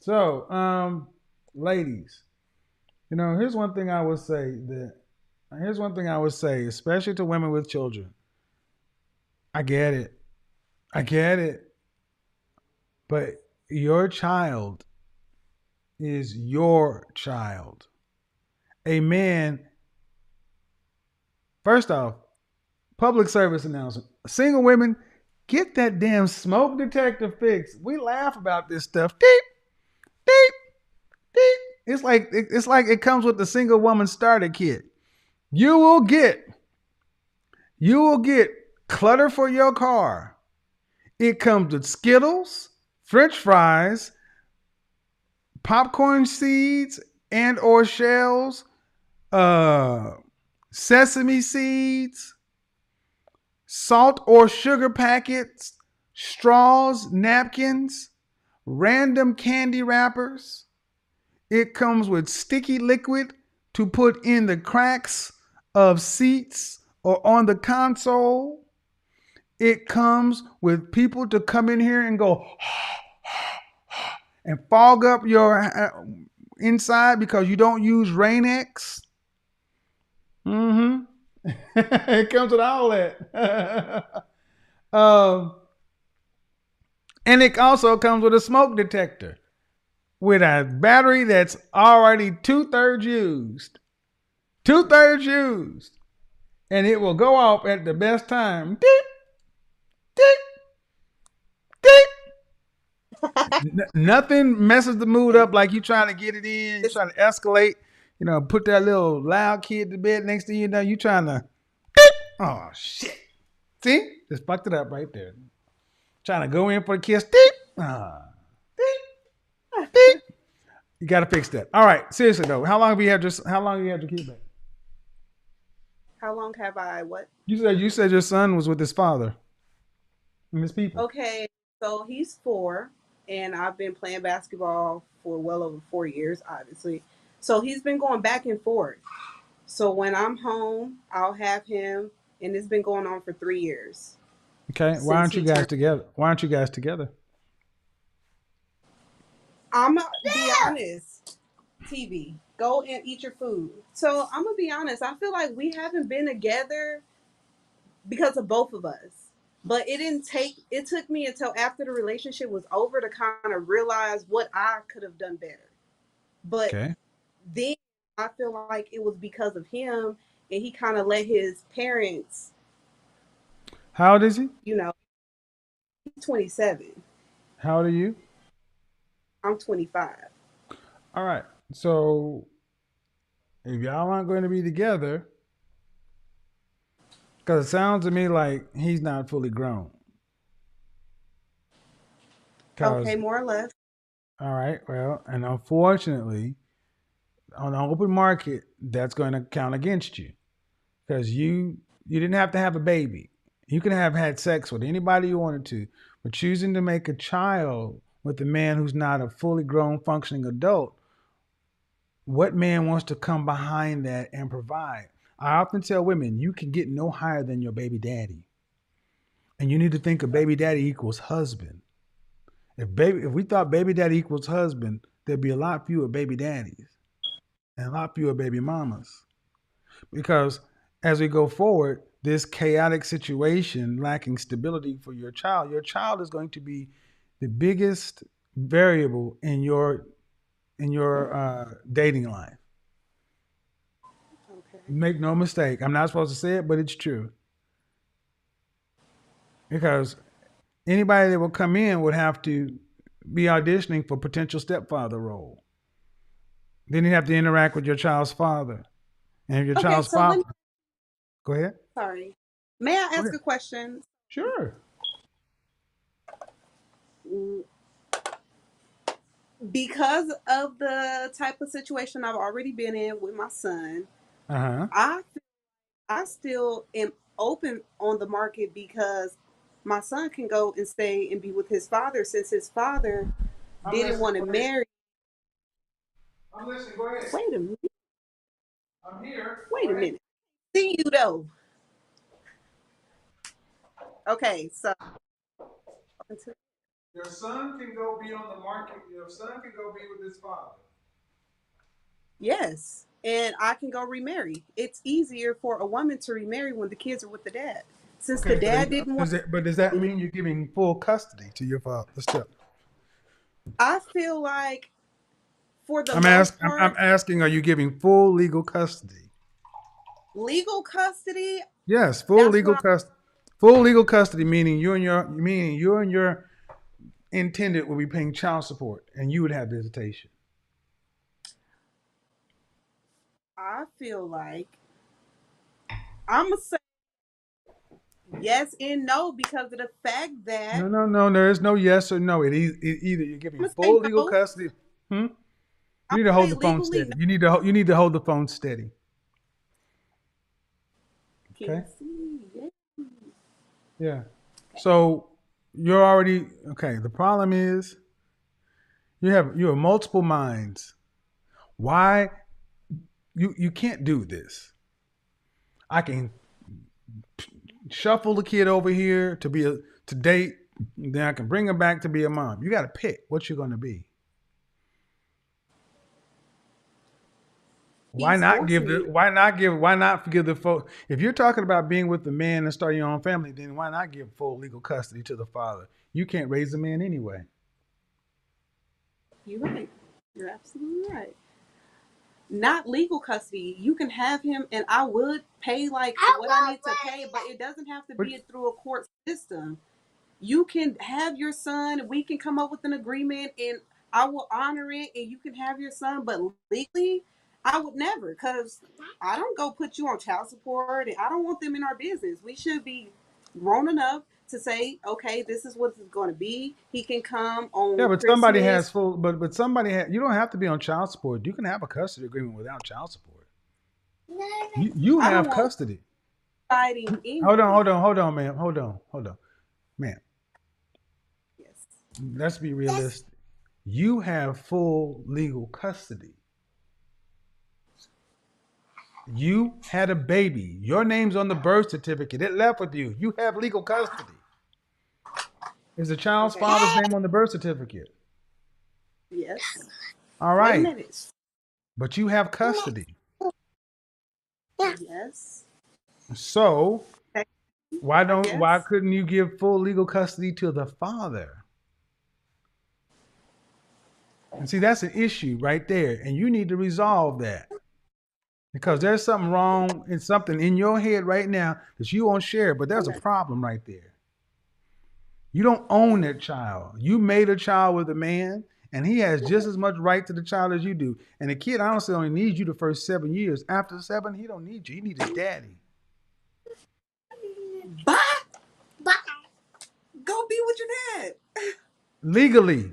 So, ladies, here's one thing I would say especially to women with children. I get it. I get it. But your child is your child. A man, first off, public service announcement. Single women, get that damn smoke detector fixed. We laugh about this stuff. Deep, deep, deep. It's like it comes with the single woman starter kit. You will get clutter for your car. It comes with Skittles, French fries, popcorn seeds and or shells, sesame seeds, salt or sugar packets, straws, napkins, random candy wrappers. It comes with sticky liquid to put in the cracks of seats or on the console. It comes with people to come in here and go and fog up your inside because you don't use Rain-X. It comes with all that. And it also comes with a smoke detector with a battery that's already 2/3 used. 2/3 used. And it will go off at the best time. Deep, deep, deep. Nothing messes the mood up like you trying to get it in, you trying to escalate, put that little loud kid to bed next to you, you trying to, oh shit. See? Just fucked it up right there. Trying to go in for a kiss. Deep. Deep. You got to fix that. All right, seriously though, how long have you had your kid back? How long have I what? You said your son was with his father and his people. Okay, so he's 4, and I've been playing basketball for well over 4 years, obviously. So he's been going back and forth. So when I'm home, I'll have him, and it's been going on for 3 years. Okay, why aren't you guys together? I'm gonna be honest. TV, go and eat your food. So I'm gonna be honest. I feel like we haven't been together because of both of us. But it took me until after the relationship was over to kind of realize what I could have done better. But then I feel like it was because of him, and he kind of let his parents. How old is he? He's 27. How old are you? I'm 25. All right. So if y'all aren't going to be together, because it sounds to me like he's not fully grown. Okay, more or less. All right. Well, and unfortunately, on the open market, that's going to count against you because you didn't have to have a baby. You could have had sex with anybody you wanted to, but choosing to make a child with a man who's not a fully grown, functioning adult, what man wants to come behind that and provide? I often tell women, you can get no higher than your baby daddy. And you need to think of baby daddy equals husband. If we thought baby daddy equals husband, there'd be a lot fewer baby daddies and a lot fewer baby mamas. Because as we go forward, this chaotic situation, lacking stability for your child is going to be the biggest variable in your dating life. Okay. Make no mistake. I'm not supposed to say it, but it's true. Because anybody that will come in would have to be auditioning for potential stepfather role. Then you have to interact with your child's father. And if your child's father... Go ahead. Sorry. May I ask a question? Sure. Because of the type of situation I've already been in with my son, I still am open on the market because my son can go and stay and be with his father since his father didn't want to marry. I'm listening. Go ahead. Wait a minute. I'm here. Wait a minute. See you though. Okay, so your son can go be on the market. Your son can go be with his father. Yes, and I can go remarry. It's easier for a woman to remarry when the kids are with the dad. Since the dad didn't want. But does that mean you're giving full custody to your father? Step. I feel like for the I'm most asking. part, I'm asking. Are you giving full legal custody? legal custody. Yes, full That's legal what custody. Full legal custody meaning you and your intended will be paying child support, and you would have visitation. I feel like I'm gonna say yes and no because of the fact that No. There is no yes or no. Either you're giving I'm gonna say full legal no. custody. Hmm? You I'm need to gonna hold say the phone legally steady. no. You need to hold the phone steady. Can Okay. you see? Yeah. Yeah. So you're already okay. The problem is you have multiple minds. Why you can't do this? I can shuffle the kid over here to date, then I can bring her back to be a mom. You got to pick what you're going to be. He's forcing you. Why not forgive the folks? If you're talking about being with the man and starting your own family, then why not give full legal custody to the father? You can't raise the man anyway. You're right. You're absolutely right. Not legal custody. You can have him, and I would pay like what I need to pay, but it doesn't have to But be through a court system. You can have your son. We can come up with an agreement, and I will honor it, and you can have your son. But legally, I would never, because I don't go put you on child support, and I don't want them in our business. We should be grown enough to say, okay, this is what it's going to be. He can come yeah, on but somebody has Christmas. full. But somebody has. You don't have to be on child support. You can have a custody agreement without child support. You I don't have want custody. fighting anything. Hold on, ma'am. Hold on, ma'am. Yes. Let's be realistic. You have full legal custody. You had a baby. Your name's on the birth certificate. It left with you. You have legal custody. Is the child's Okay. father's name on the birth certificate? Yes. All Wait a right. minute. But you have custody. Yes. So Okay. I why guess. couldn't you give full legal custody to the father? And see, that's an issue right there. And you need to resolve that. Because there's something wrong and something in your head right now that you won't share, but there's a Okay. problem right there. You don't own that child. You made a child with a man, and he has just as much right to the child as you do. And the kid honestly only needs you the first 7 years. After 7, he don't need you. He needs his daddy. But go be with your dad. Legally.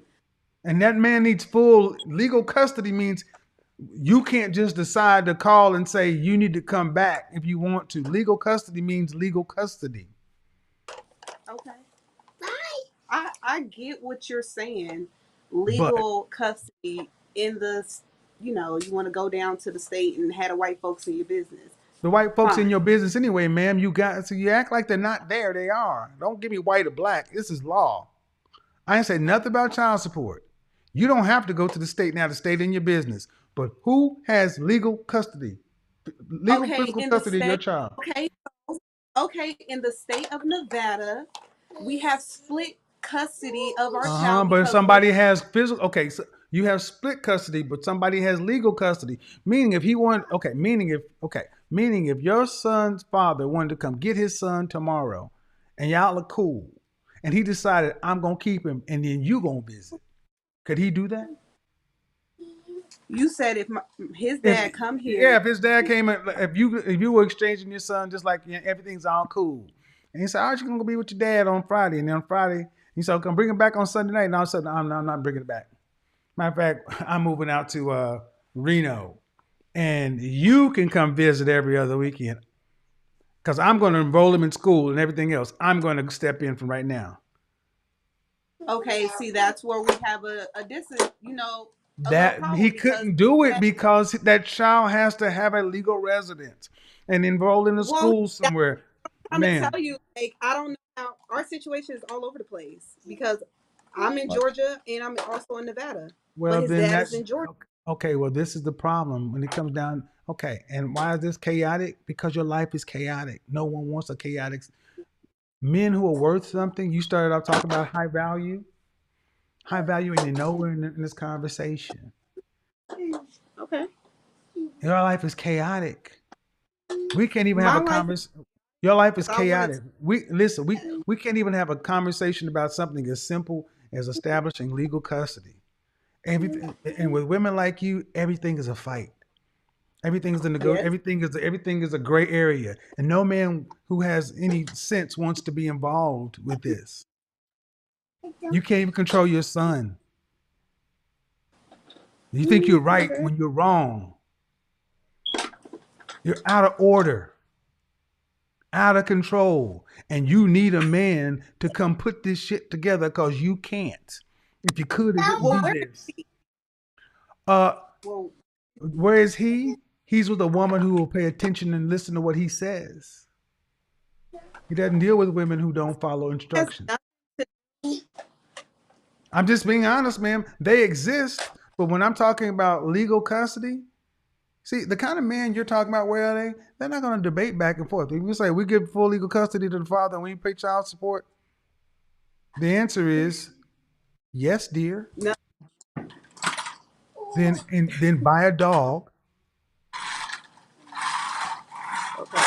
And that man needs full legal custody means you can't just decide to call and say you need to come back if you want to. Legal custody means legal custody. Okay. I get what you're saying. But Legal custody in the, you want to go down to the state and have the white folks in your business. the white folks in Fine. your business anyway, ma'am, you act like they're not there. They are. Don't give me white or black. This is law. I ain't say nothing about child support. You don't have to go to the state now. The state in your business. But who has legal custody, legal Okay, physical in the custody of your state. child? Okay. Okay, in the state of Nevada, we have split custody of our child But if because we're somebody has physical, okay, so you have split custody, but somebody has legal custody. Meaning if he wanted, meaning if your son's father wanted to come get his son tomorrow, and y'all are cool, and he decided I'm gonna keep him, and then you gonna visit, could he do that? you said if his If dad come here. yeah, if his dad came in, if you were exchanging your son, just like everything's all cool, and he said, "All right, you're gonna be with your dad on Friday," and then on Friday he said, "Come bring him back on Sunday night," and all of a sudden, I'm not bringing it back. Matter of fact, I'm moving out to Reno, and you can come visit every other weekend because I'm going to enroll him in school and everything else. I'm going to step in from right now. Okay, see, that's where we have a a little That he problem because couldn't do it that, because that child has to have a legal residence and enroll in a well, school that's somewhere. what I'm trying to Man, tell you. Like, I don't know how our situation is all over the place because I'm in what? Georgia and I'm also in Nevada, but Well, his then dad is that's in Georgia. okay. Well, this is the problem when it comes down. Okay, and why is this chaotic? Because your life is chaotic. No one wants a chaotic. Men who are worth something. You started off talking about high value, and you're nowhere in this conversation. Okay. Your life is chaotic. We can't even have My a life is conversation. Your life is I wanted chaotic. We listen. We can't even have a conversation about something as simple as establishing legal custody. Everything, and with women like you, everything is a fight. Everything is a yes. everything is a gray area, and no man who has any sense wants to be involved with this. You can't even control your son. You think you're right Okay. when you're wrong. You're out of order, out of control, and you need a man to come put this shit together because you can't. If you could, it wouldn't Well, be where this. Uh, well where is he? He's with a woman who will pay attention and listen to what he says. He doesn't deal with women who don't follow has instructions. nothing to I'm just being honest, ma'am. They exist, but when I'm talking about legal custody, see the kind of man you're talking about, where are they? They're not going to debate back and forth. If you say we give full legal custody to the father and we pay child support, the answer is yes, dear. no. Then buy a dog. Okay.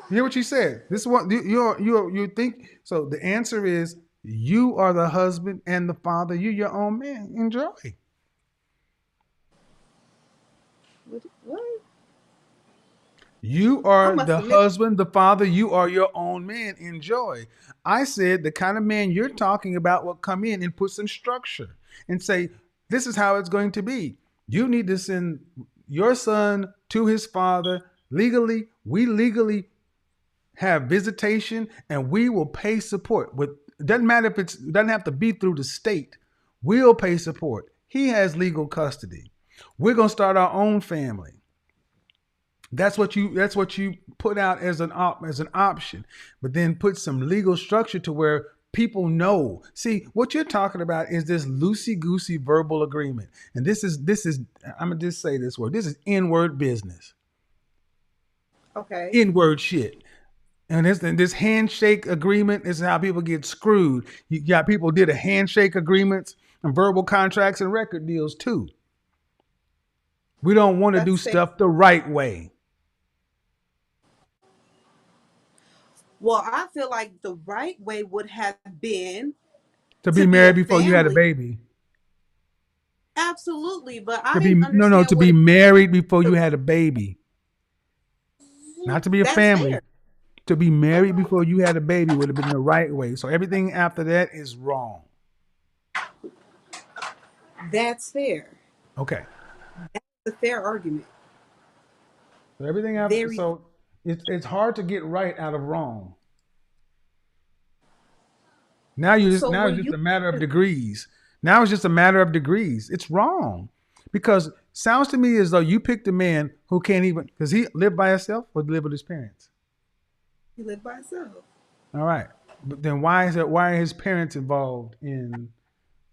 You hear what she said? This is what you think. So the answer is you are the husband and the father. You're your own man. Enjoy. What? You I are must the have missed. husband, the father. You are your own man. Enjoy. I said the kind of man you're talking about will come in and put some structure and say, this is how it's going to be. You need to send your son to his father legally. We legally have visitation and we will pay support. With it doesn't matter if it doesn't have to be through the state. We'll pay support. He has legal custody. We're gonna start our own family. That's what you put out as an option, but then put some legal structure to where people know. See, what you're talking about is this loosey goosey verbal agreement, and this is I'm gonna just say this word. This is N-word business, Okay. N-word shit. And this handshake agreement is how people get screwed. You got people did a handshake agreements and verbal contracts and record deals too. We don't want to do That's fair. stuff the right way. Well, I feel like the right way would have been To be to be a married before you had a family. baby. Absolutely, but I To be didn't no, understand to what be it married before you took. had a baby. Not to be a That's family. fair. To be married before you had a baby would have been the right way. So everything after that is wrong. That's fair. Okay. That's a fair argument. So everything after Very. so it's hard to get right out of wrong. So Now it's when just you a matter of degrees. Now it's just a matter of degrees. It's wrong. Because sounds to me as though you picked a man who can't even, does he live by himself or live with his parents? he lived by himself. All right. But then why are his parents involved in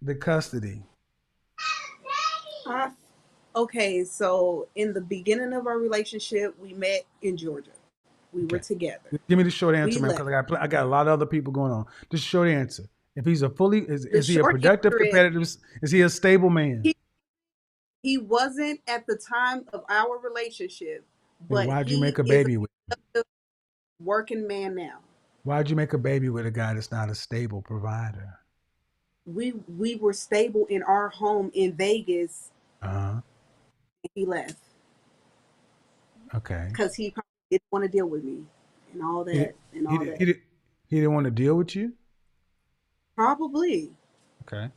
the custody? I, okay, so in the beginning of our relationship, we met in Georgia. We were Okay. together. Give me the short answer, We man, left. because I got a lot of other people going on. Just short answer. If he's a fully The is he a short productive, answer competitive, is he a stable man? he, he wasn't at the time of our relationship, Then but why'd you make he a is baby with him? a working man now. Why'd you make a baby with a guy that's not a stable provider? We were stable in our home in Vegas. Uh-huh. He left Okay. because he probably didn't want to deal with me and all He did, that and he all did, that. he didn't want to deal with you? Probably Okay.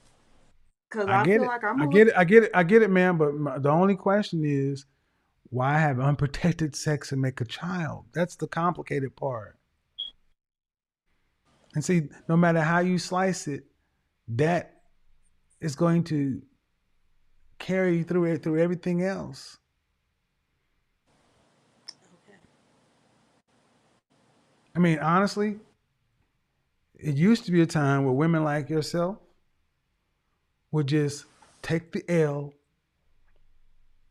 because I I get feel it. like I'm I a get little. it. I get it. I get it, man. But the only question is, why have unprotected sex and make a child? That's the complicated part. And see, no matter how you slice it, that is going to carry you through everything else. I mean, honestly, it used to be a time where women like yourself would just take the L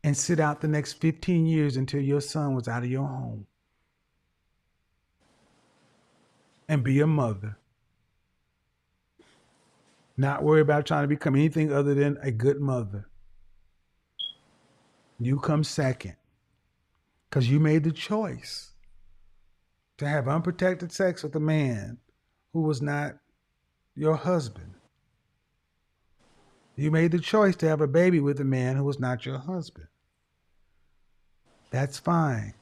and sit out the next 15 years until your son was out of your home and be a mother. Not worry about trying to become anything other than a good mother. You come second because you made the choice to have unprotected sex with a man who was not your husband. You made the choice to have a baby with a man who was not your husband. That's fine.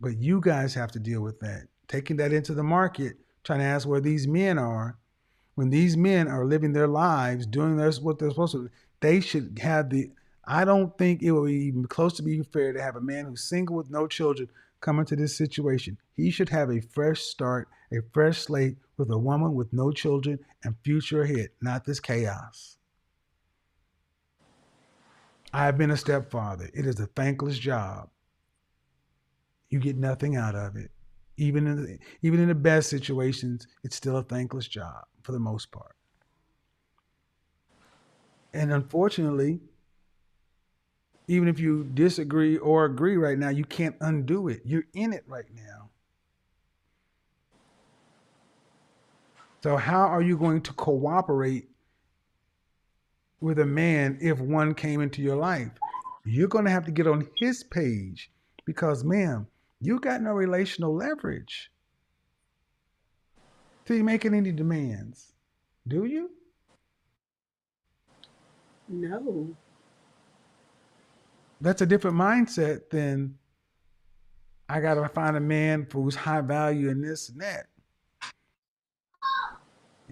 But you guys have to deal with that. Taking that into the market, trying to ask where these men are, when these men are living their lives, doing what they're supposed to, they should have the. I don't think it would be even close to being fair to have a man who's single with no children come into this situation. He should have a fresh start, a fresh slate with a woman with no children and future ahead, not this chaos. I have been a stepfather. It is a thankless job. You get nothing out of it. Even in the best situations, it's still a thankless job for the most part. And unfortunately, even if you disagree or agree right now, you can't undo it. You're in it right now. So how are you going to cooperate with a man if one came into your life? You're going to have to get on his page because, ma'am, you got no relational leverage to be making any demands. Do you? No. That's a different mindset than I got to find a man who's high value and this and that.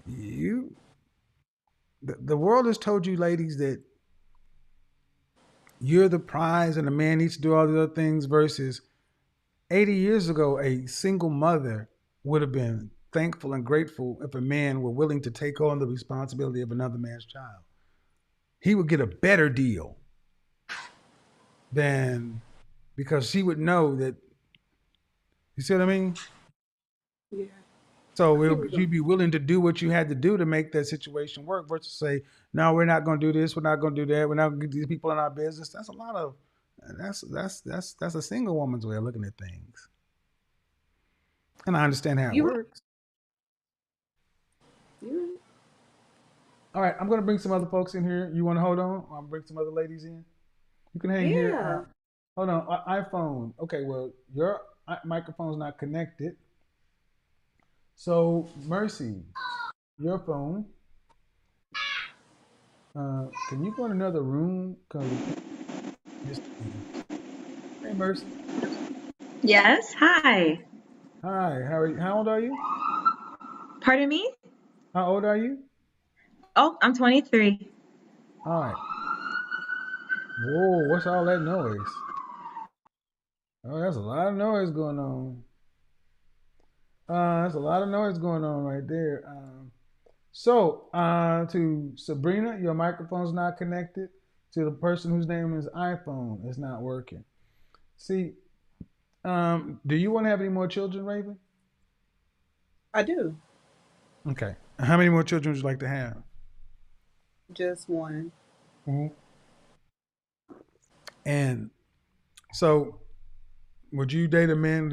The world has told you, ladies, that you're the prize and a man needs to do all the other things versus 80 years ago, a single mother would have been thankful and grateful if a man were willing to take on the responsibility of another man's child. He would get a better deal than, because she would know that, you see what I mean? Yeah. So you'd be willing to do what you had to do to make that situation work versus say, no, we're not going to do this. We're not going to do that. We're not going to get these people in our business. That's a lot of, that's a single woman's way of looking at things. And I understand how it works. All right, I'm going to bring some other folks in here. You want to hold on? I'm bring some other ladies in. You can hang here. Hold on, iPhone. Okay, well, your microphone's not connected. So, Mercy, your phone. Can you go in another room? Hey, Mercy. Yes. Hi. Hi. How are you? How old are you? Pardon me? How old are you? Oh, I'm 23. All right. Whoa, what's all that noise? Oh, that's a lot of noise going on. That's a lot of noise going on right there. So, to Sabrina, your microphone's not connected. To the person whose name is iPhone, it's not working. See, do you want to have any more children, Raven? I do. Okay. How many more children would you like to have? Just one. Mm-hmm. And so, would you date a man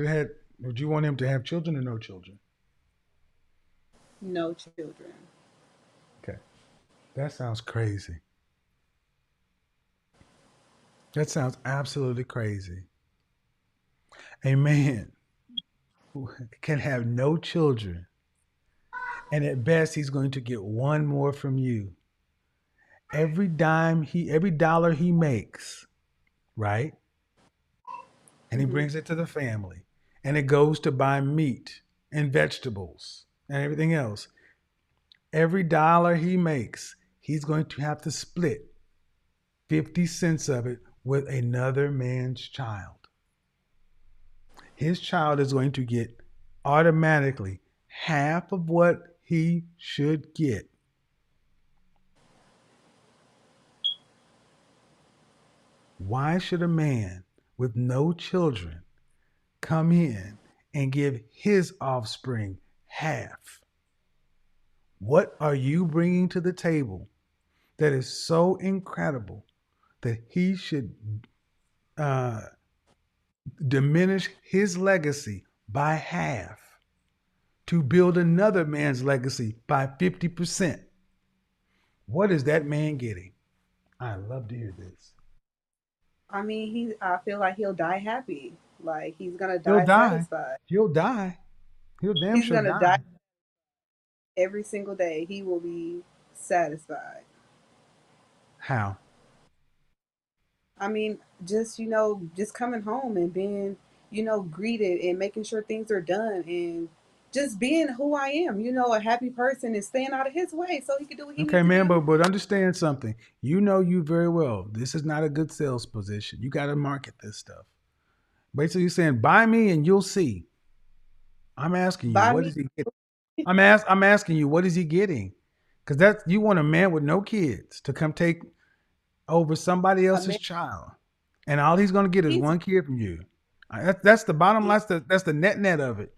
would you want him to have children or no children? No children. Okay. That sounds crazy. That sounds absolutely crazy. A man who can have no children, and at best he's going to get one more from you. Every dollar he makes, right? And he brings it to the family, and it goes to buy meat and vegetables and everything else. Every dollar he makes, he's going to have to split 50 cents of it with another man's child. His child is going to get automatically half of what he should get. Why should a man with no children come in and give his offspring half? What are you bringing to the table that is so incredible that he should diminish his legacy by half to build another man's legacy by 50%? What is that man getting? I love to hear this. I mean, I feel like he'll die happy. Like he's gonna He'll die die. satisfied. He'll die. He'll damn He's sure gonna die die. every single day. He will be satisfied. How? I mean, just just coming home and being, greeted and making sure things are done and just being who I am. A happy person and staying out of his way so he can do what he Okay, needs to man, do. but understand something. You know you very well. This is not a good sales position. You got to market this stuff. Basically, you're saying buy me and you'll see. I'm asking you, Buy what me is he getting? I'm asking you, what is he getting? Because that's you want a man with no kids to come take over somebody a else's man. child, and all he's going to get is He's one kid from you. That's the bottom line. That's the net of it.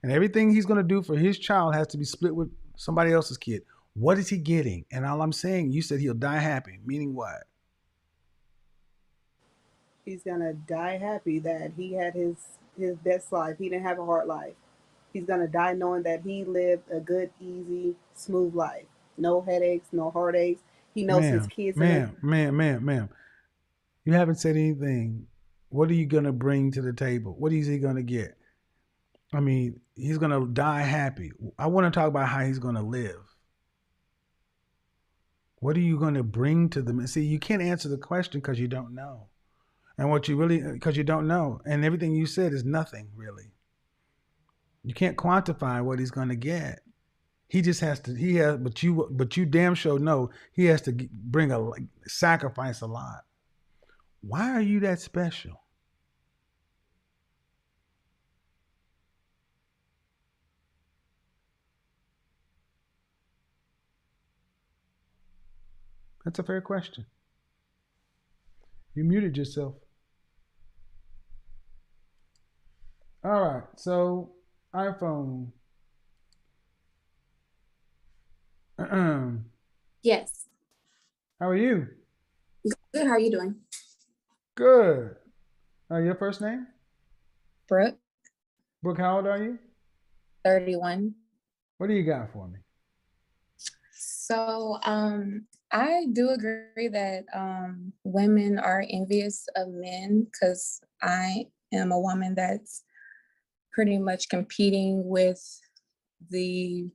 And everything he's going to do for his child has to be split with somebody else's kid. What is he getting? And all I'm saying, you said he'll die happy. Meaning what? he's gonna die happy that he had his best life. He didn't have a hard life. He's gonna die knowing that he lived a good, easy, smooth life. No headaches, no heartaches. He knows his Ma'am, kids are gonna. ma'am. You haven't said anything. What are you going to bring to the table? What is he going to get? I mean, he's going to die happy. I want to talk about how he's going to live. What are you going to bring to them? See, you can't answer the question because you don't know. And what you really, because you don't know. And everything you said is nothing, really. You can't quantify what he's going to get. He just has to, but you damn sure know he has to bring sacrifice a lot. Why are you that special? That's a fair question. You muted yourself. All right. So, iPhone. How Yes. are you? Good. How are you doing? Good. Your first name? Brooke, Brooke, how old are you? 31. What do you got for me? So, I do agree that women are envious of men because I am a woman that's pretty much competing with the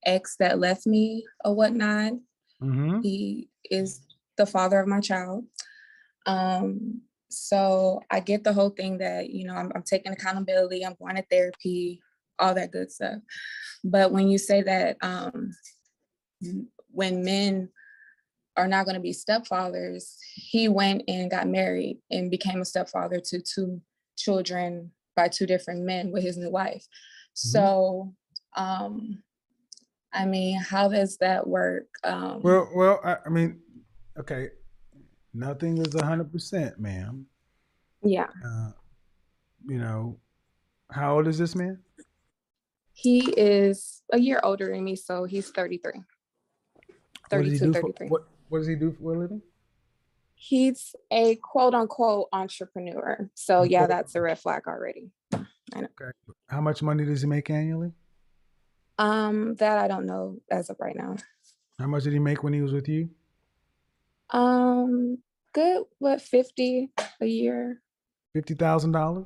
ex that left me or whatnot. Mm-hmm. He is the father of my child. So I get the whole thing that, I'm taking accountability, I'm going to therapy, all that good stuff. But when you say that when men are not going to be stepfathers, he went and got married and became a stepfather to two children by two different men with his new wife. So, I mean, how does that work? Well, I mean, okay, nothing is 100%, ma'am. Yeah, You know, how old is this man? he is a year older than me, so he's 33, What does he 32, do for 33. what does he do for a living? He's a quote unquote entrepreneur. So yeah, Okay. that's a red flag already. I know. Okay. How much money does he make annually? That I don't know as of right now. How much did he make when he was with you? Good, what, 50 a year? $50,000.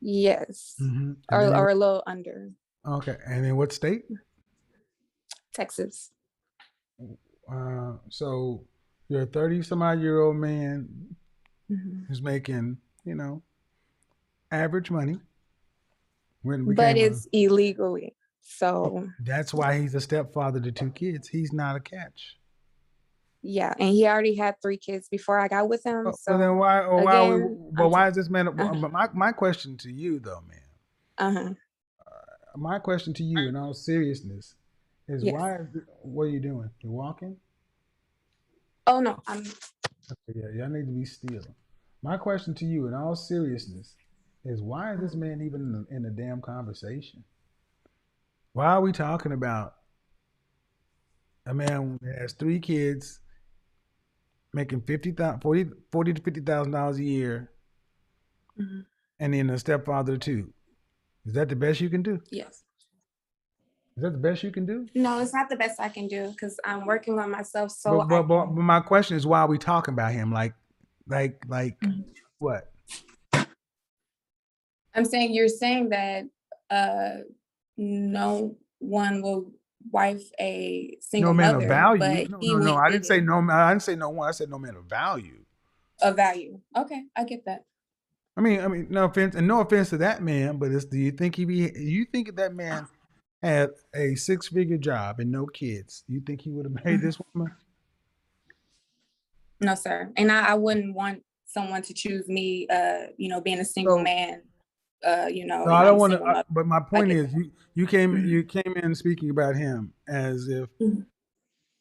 Yes. Mm-hmm. Or a little under. Okay. And in what state? Texas. So you're a 30-some-odd-year-old man Mhm. who's making, average money. But it's illegally. So That's why he's a stepfather to two kids. He's not a catch. yeah, and he already had 3 kids before I got with him. So Well, then why is this man? uh-huh. But my question to you, though, man. Uh-huh. My question to you, in all seriousness, is Yes. what are you doing? You're walking? Oh no, I'm Okay, yeah, y'all need to be still. My question to you, in all seriousness, is why is this man even in the damn conversation? Why are we talking about a man who has 3 kids, making $40 to $50,000 a year, Mhm. and then a stepfather too? Is that the best you can do? Yes. Is that the best you can do? No, it's not the best I can do because I'm working on myself so But my question is, why are we talking about him? Like, Like what? I'm saying you're saying that no one will wife a No single man of mother, value. but No, he no, no. went I and didn't did say it. no. I didn't say no one. I said no man of value. A value. Okay, I get that. I mean, no offense, and no offense to that man, but do you think you think if that man had a 6-figure job and no kids, you think he would have married this woman? No, sir. And I wouldn't want someone to choose me, being a single So, man, no, and I I'm don't a want single to. mother. But my I point get is, that. you came in speaking about him as if Mhm.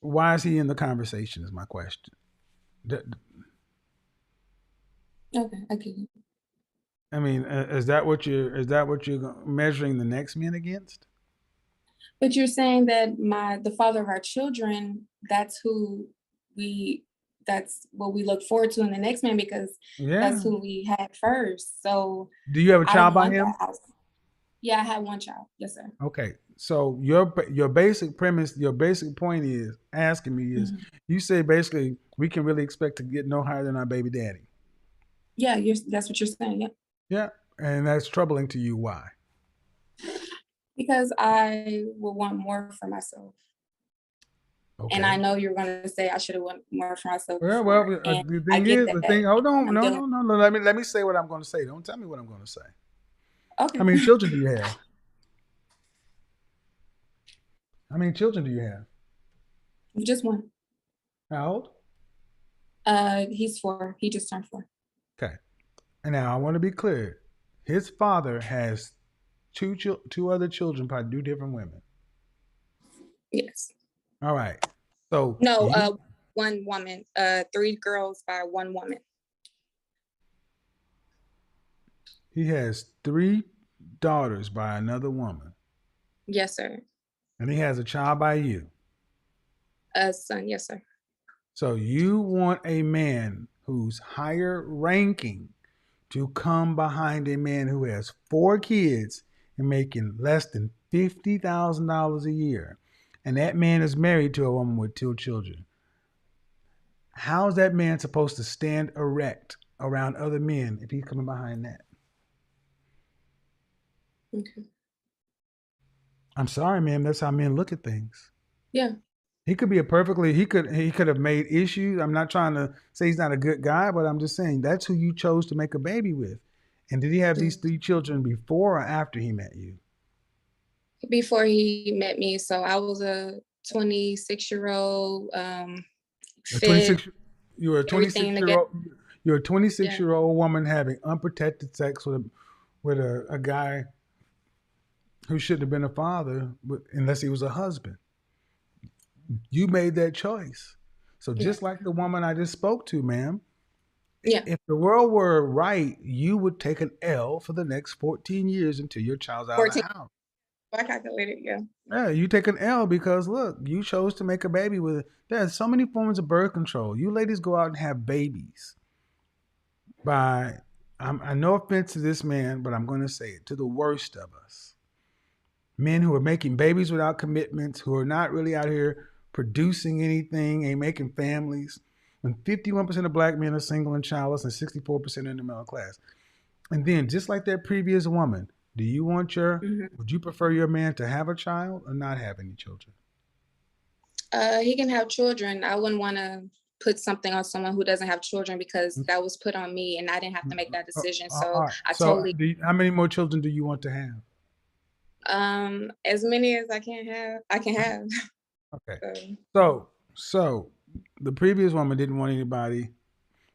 why is he in the conversation? Is my question. Th- Okay, I get it. I mean, is that what you're measuring the next man against? But you're saying that the father of our children, we that's what we look forward to in the next man because that's Yeah. who we had first. So Do you have a I child don't by want him? that house. Yeah, I had one child. Yes, sir. Okay. So your basic premise, your basic point is asking me is Mhm. you say basically we can really expect to get no higher than our baby daddy. Yeah, that's what you're saying. Yeah. Yeah. And that's troubling to you. Why? Because I would want more for myself. And I Okay. know you're going to say I should have want more for myself Well, before. And the I thing get is, the thing. that. Hold on, I'm no, dealing. no, no, no. Let me say what I'm going to say. Don't tell me what I'm going to say. How Okay. many children do you have? How many children do you have? Just one. How old? He's 4. He just turned 4. Okay. And now I want to be clear. His father has two other children by 2 different women. Yes. All right. So No, one woman. 3 girls by 1 woman. he has 3 daughters by another woman, Yes, sir. and he has a child by you. Son. Yes, sir. So you want a man who's higher ranking to come behind a man who has 4 kids and making less than $50,000 a year, and that man is married to a woman with 2 children. How's that man supposed to stand erect around other men if he's coming behind that? Okay. I'm sorry, man. That's how men look at things. Yeah. He could be he could have made issues. I'm not trying to say he's not a good guy, but I'm just saying that's who you chose to make a baby with. And did he have these 3 children before or after he met you? Before he met me, so I was a 26-year-old, A fit, 26 you were a everything 26 year together. old you're a 26 Yeah. year old woman having unprotected sex with a guy who shouldn't have been a father unless he was a husband. You made that choice. So Yeah. just like the woman I just spoke to, ma'am, Yeah. if the world were right, you would take an L for the next 14 years until your child's out of the 14. house. I calculated. Yeah. Yeah, you take an L because look, you chose to make a baby with it. There's so many forms of birth control. You ladies go out and have babies by, I no offense to this man, but I'm going to say it, to the worst of us. Men who are making babies without commitments, who are not really out here producing anything, ain't making families. When 51% of black men are single and childless and 64% in the middle class. And then, just like that previous woman, would you prefer your man to have a child or not have any children? He can have children. I wouldn't want to put something on someone who doesn't have children because that was put on me and I didn't have to make that decision. All So right. I So, totally, how many more children do you want to have? as many as I can have. Okay. So, So the previous woman didn't want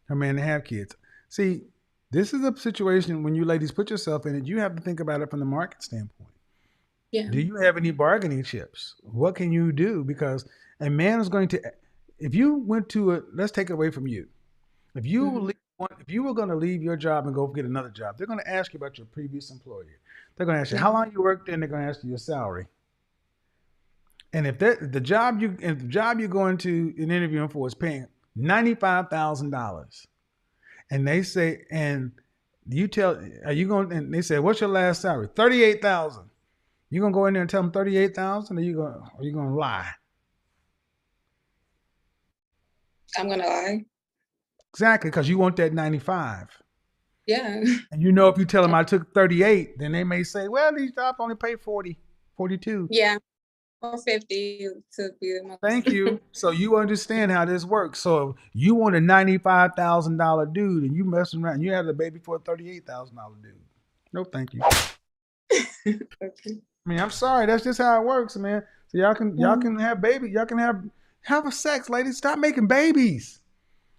her man to have kids. See, this is a situation when you ladies put yourself in it, you have to think about it from the market standpoint. yeah. Do you have any bargaining chips? What can you do? Because a man is going to, if you went to let's take it away from you. If you Mhm. if you were going to leave your job and go get another job, they're going to ask you about your previous employer. They're going to ask you Yeah. how long you worked there, and they're going to ask you your salary. And if the job you're going to an interviewing for is paying $95,000, and they say, and you tell, are you going? And they say, what's your last salary? 38,000. You gonna go in there and tell them 38,000, or you gonna lie? I'm going to lie. Exactly, because you want that 95. Yeah. And you know, if you tell them I took 38, then they may say, well, these jobs only pay 40, 42. Yeah. Or 50 to be the most. Thank you. So you understand how this works. So if you want a $95,000 dude and you messing around, you have a baby for a $38,000 dude. No, thank you. Okay. I mean, I'm sorry. That's just how it works, man. So y'all can have baby. Y'all can have a sex, ladies. Stop making babies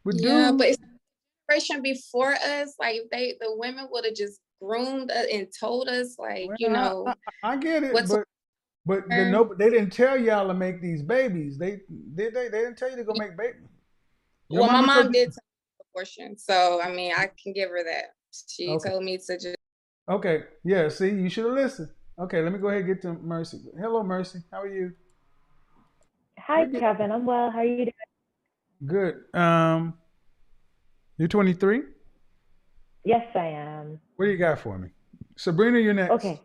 with Yeah, but dudes. it's the generation before us. Like if the women would have just groomed us and told us, like, Well, you know, I get it, what to but wear. they didn't tell y'all to make these babies. They didn't tell you to go make babies. Your Well, my mama told mom you. did tell me abortion, so I mean, I can give her that. She Okay. told me to just. Okay. Yeah. See, you should have listened. Okay. Let me go ahead and get to Mercy. Hello, Mercy. How are you? Hi, We're getting Kevin. I'm well. How are you doing? good. You're 23. Yes, I am. What do you got for me, Sabrina? You're next. Okay.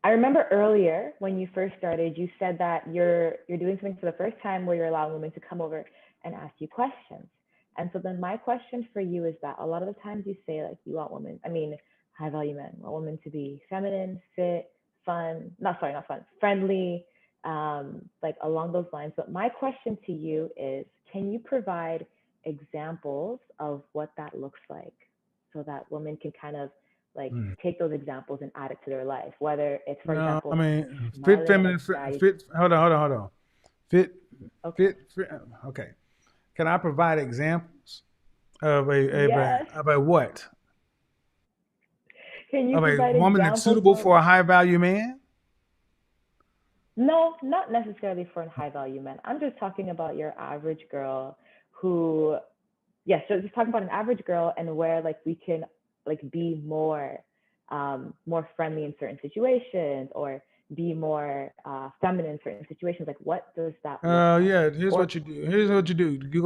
I remember earlier when you first started, you said that you're doing something for the first time where you're allowing women to come over and ask you questions. And so then my question for you is that a lot of the times you say like you want women, I mean high value men, want women to be feminine, fit, fun, not fun, friendly, like along those lines. But my question to you is, can you provide examples of what that looks like so that women can kind of like Hmm. take those examples and add it to their life, whether it's, for No, I example, mean fit, smiling at feminine, a guy. fit. Hold on. Fit, Okay. fit. Okay. Can I provide examples of Yes. of a what? Can you Of a provide woman that's examples suitable of, for a high value man? no, not necessarily for a high value men. I'm just talking about your average girl who, yes, so just talking about an average girl and where like we can like be more friendly in certain situations or be more feminine in certain situations. Like what does that look like? Yeah. Here's Or what you do. Here's what you do. You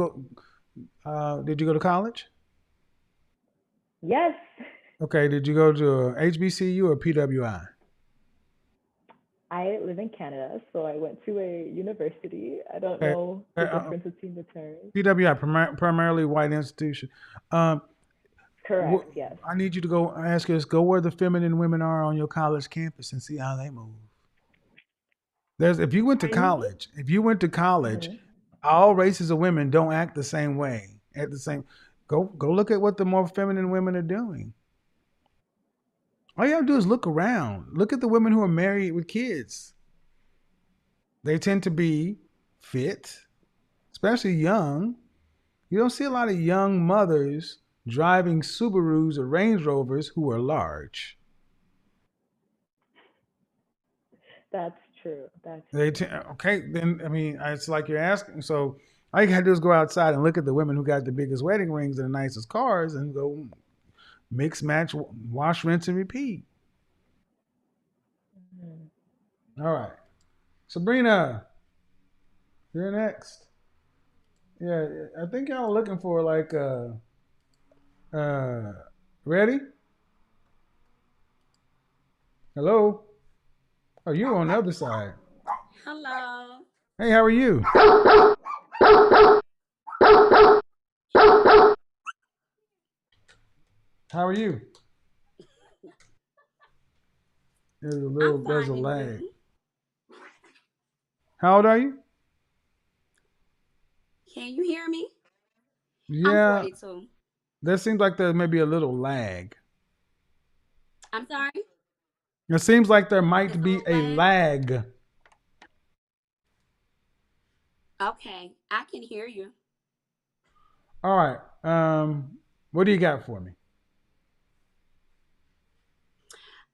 go. Did you go to college? yes, Okay. Did you go to HBCU or PWI? I live in Canada, so I went to a university. I don't Okay. know the difference between the terms. PWI, primarily white institution. Um, Correct, yes. I need you to go ask us, go where the feminine women are on your college campus and see how they move. If you went to Pardon me? college, Mhm. all races of women don't act the same way. At the same, go look at what the more feminine women are doing. All you have to do is look around. Look at the women who are married with kids. They tend to be fit, especially young. You don't see a lot of young mothers driving Subarus or Range Rovers who are large. That's true. That's They true. okay, then I mean it's like you're asking. So all you gotta do is go outside and look at the women who got the biggest wedding rings and the nicest cars, and go mix, match, wash, rinse, and repeat. Mhm. All right, Sabrina, you're next. Yeah, I think y'all are looking for like uh ready? Hello? Oh, you're on the other side. Hello. Hey, how are you? How are you? I'm There's a fine and lag. you. How old are you? Can you hear me? I'm Yeah, 42. there seems like there may be a little lag. I'm sorry? It seems like there might There's a be little a lag. lag. Okay, I can hear you. All right. What do you got for me?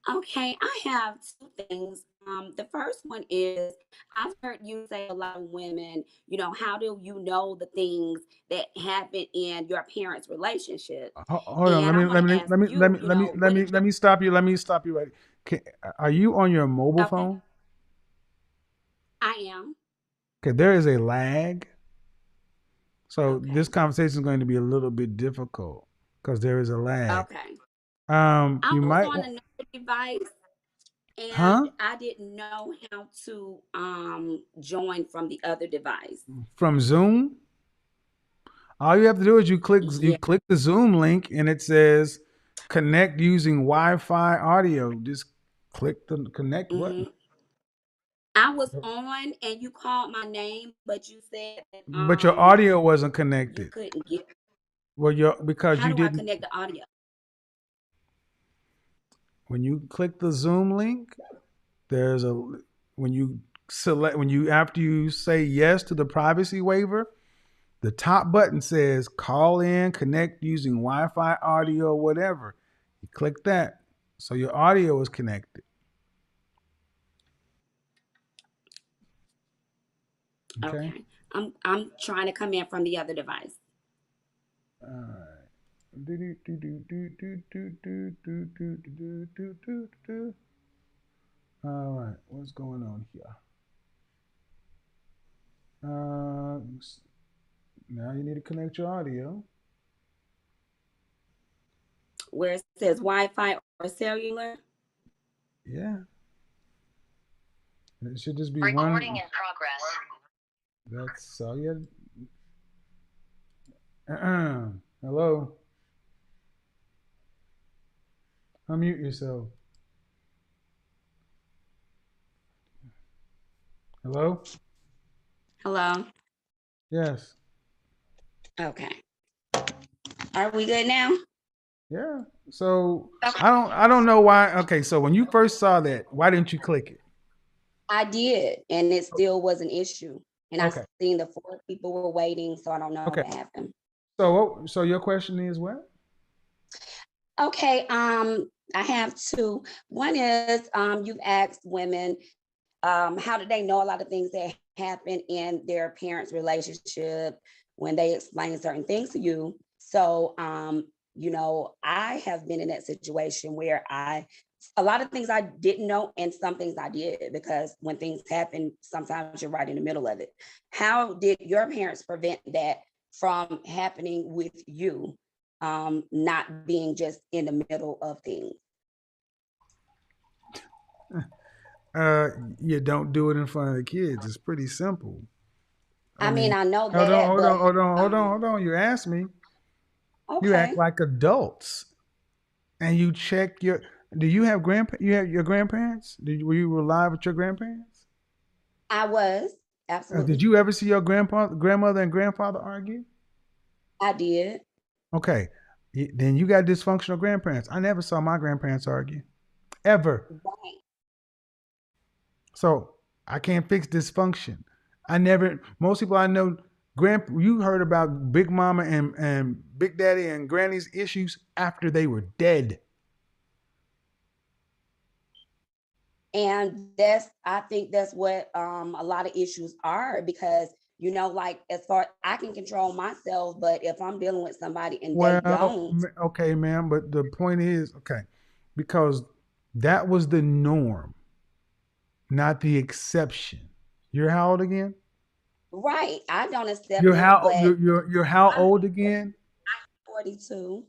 Okay, I have two things. The first one is I've heard you say a lot of women, how do you know the things that happen in your parents' relationship? Hold on. And I want to ask you, what did your Let me stop you. Let me stop you right. Can, are you on your mobile okay, phone? I am. Okay, there is a lag. So this Okay. conversation is going to be a little bit difficult because there is a lag. Okay. I You was might on want, another device huh? and I didn't know how to join from the other device. From Zoom? All you have to do is you Yeah. click the Zoom link and it says connect using Wi-Fi audio. Just click the connect hmm button. I was on and you called my name, but you said that But your audio wasn't you connected. couldn't get. Well, because How you do I didn't. connect the audio? When you click the Zoom link, there's a when you after you say yes to the privacy waiver, the top button says call in, connect using Wi-Fi audio, whatever. You click that, so your audio is connected. Okay. Okay. I'm trying to come in from the other device. All right. Do, do, do, do, do, do, do, do, do, do, do, do, do, do. All right. What's going on here? Now you need to connect your audio. Where it says Wi-Fi or cellular. Yeah. It should just be Recording one. in progress. That's all you. Hello. Unmute yourself. Hello. Hello. Yes. Okay. Are we good now? Yeah. So Okay. I don't know why. Okay. So when you first saw that, why didn't you click it? I did, and it still was an issue. And I Okay. seen the 4 people were waiting, so I don't know Okay. what happened. So your question is what? Okay, I have 2. One is you've asked women how did they know a lot of things that happen in their parents' relationship when they explain certain things to you. So I have been in that situation where a lot of things I didn't know and some things I did, because when things happen, sometimes you're right in the middle of it. How did your parents prevent that from happening with you, not being just in the middle of things? You don't do it in front of the kids. It's pretty simple. I mean, I know hold on, that, hold on, but hold on, hold on, hold on. You asked me. You act okay. like adults, and you check your. Do you have You have your grandparents? Were you alive with your grandparents? I was, Did absolutely. you ever see your grandmother, and grandfather argue? I did. Okay, then you got dysfunctional grandparents. I never saw my grandparents argue, ever. Right. So I can't fix dysfunction. Most people I know, you heard about Big Mama and Big Daddy and Granny's issues after they were dead. And I think that's what a lot of issues are, because like, as far I can control myself, but if I'm dealing with somebody and they Well, don't. okay, ma'am, but the point is, okay, because that was the norm, not the exception. You're how old again? Right, I don't accept it, but You're how I'm old again? 42.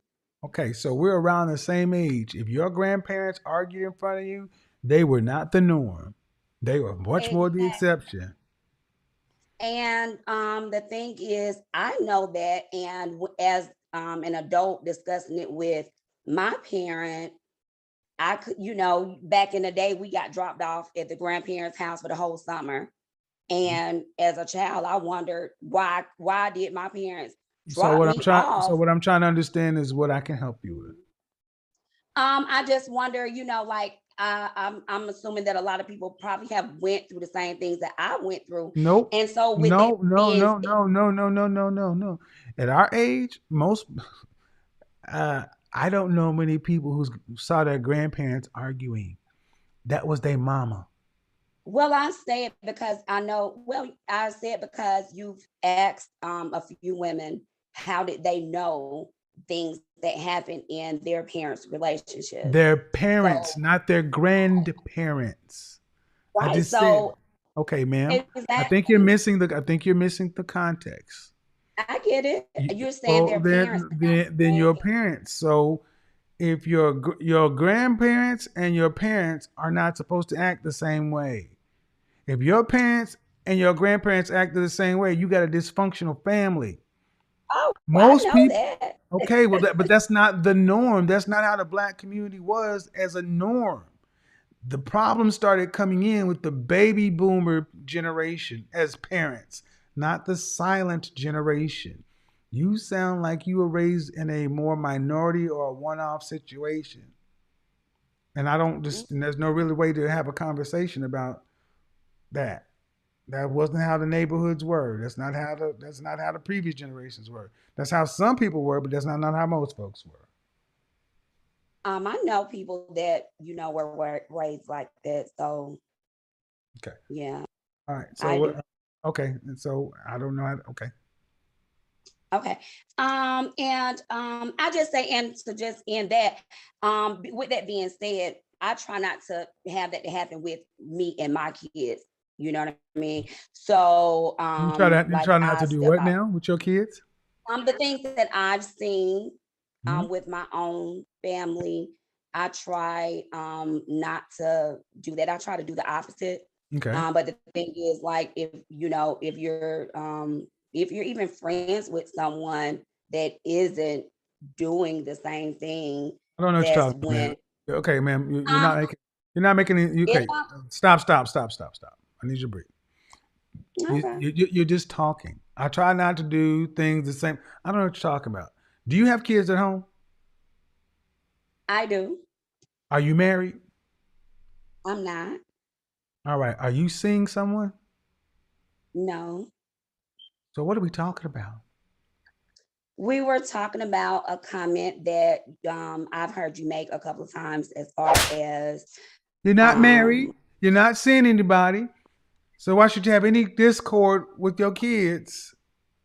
Okay, so we're around the same age. If your grandparents argued in front of you, they were not the norm. They were much more the Exactly. exception. And the thing is, I know that, and as an adult discussing it with my parent, I could, back in the day, we got dropped off at the grandparents' house for the whole summer. And as a child, I wondered why did my parents drop me So off? what I'm trying to understand is what I can help you with. I just wonder, like, I'm assuming that a lot of people probably have went through the same things that I went through. Nope. And so with that No, no, being no, no, no, no, no, no, no, no. At our age, uh, I don't know many people who saw their grandparents arguing. That was their mama. Well, I say it because I say it because you've asked a few women how did they know things that happen in their parents' relationship. Their parents, So, not their grandparents. I right. just said, So okay, ma'am. exactly. I think you're missing the context. I get it. You're saying Well, their parents, but not then their your parents. So if your grandparents and your parents are not supposed to act the same way. If your parents and your grandparents acted the same way, you got a dysfunctional family. Oh, I Most know people. that. Okay, well, but that's not the norm. That's not how the black community was as a norm. The problem started coming in with the baby boomer generation as parents, not the silent generation. You sound like you were raised in a more minority or a one-off situation. And I don't just, and there's no really way to have a conversation about that. That wasn't how the neighborhoods were. That's not how the previous generations were. That's how some people were, but that's not how most folks were. I know people that were raised like that. So Okay. yeah, All right. I So do. okay. And so I don't know how okay. Okay. And I just say, and to just end that, with that being said, I try not to have that to happen with me and my kids. You know what I mean? So, You like try not I to do step what out. now with your kids? The things that I've seen Mhm. with my own family, I try not to do that. I try to do the opposite. Okay. But the thing is, like, if you're even friends with someone that isn't doing the same thing, I don't know what you're that's talking about, ma'am. when Okay, ma'am. um, You're not making any if okay. Stop. I need you to breathe. okay, You're just talking. I try not to do things the same. I don't know what you're talking about. Do you have kids at home? I do. Are you married? I'm not. All right. Are you seeing someone? No. So what are we talking about? We were talking about a comment that I've heard you make a couple of times as far as You're not married. um, You're not seeing anybody. So why should you have any discord with your kids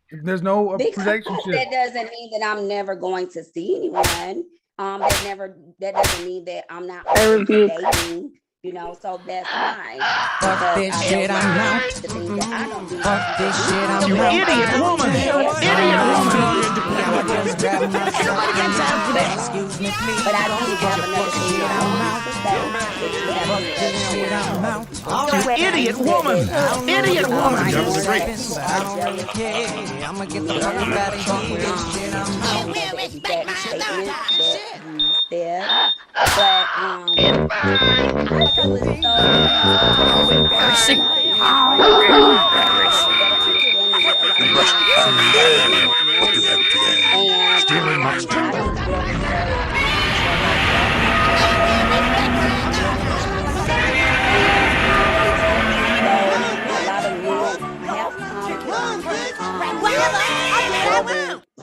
if there's no because relationship? that doesn't mean that I'm never going to see anyone. That doesn't mean that I'm not I open to rebuke. dating. So that's fine. Fuck Because this I know shit, I'm that out. the things that I don't do. Fuck this shit, I'm You out. idiot woman! Idiot woman! I just grab myself and excuse me, please. But I do have another thing that I want to say. Fuck this shit, I'm out. Idiot woman! Idiot woman! That was great. But I don't really care. I'ma get the fuck up out of here. This shit, I'm out. Stealing my stuff.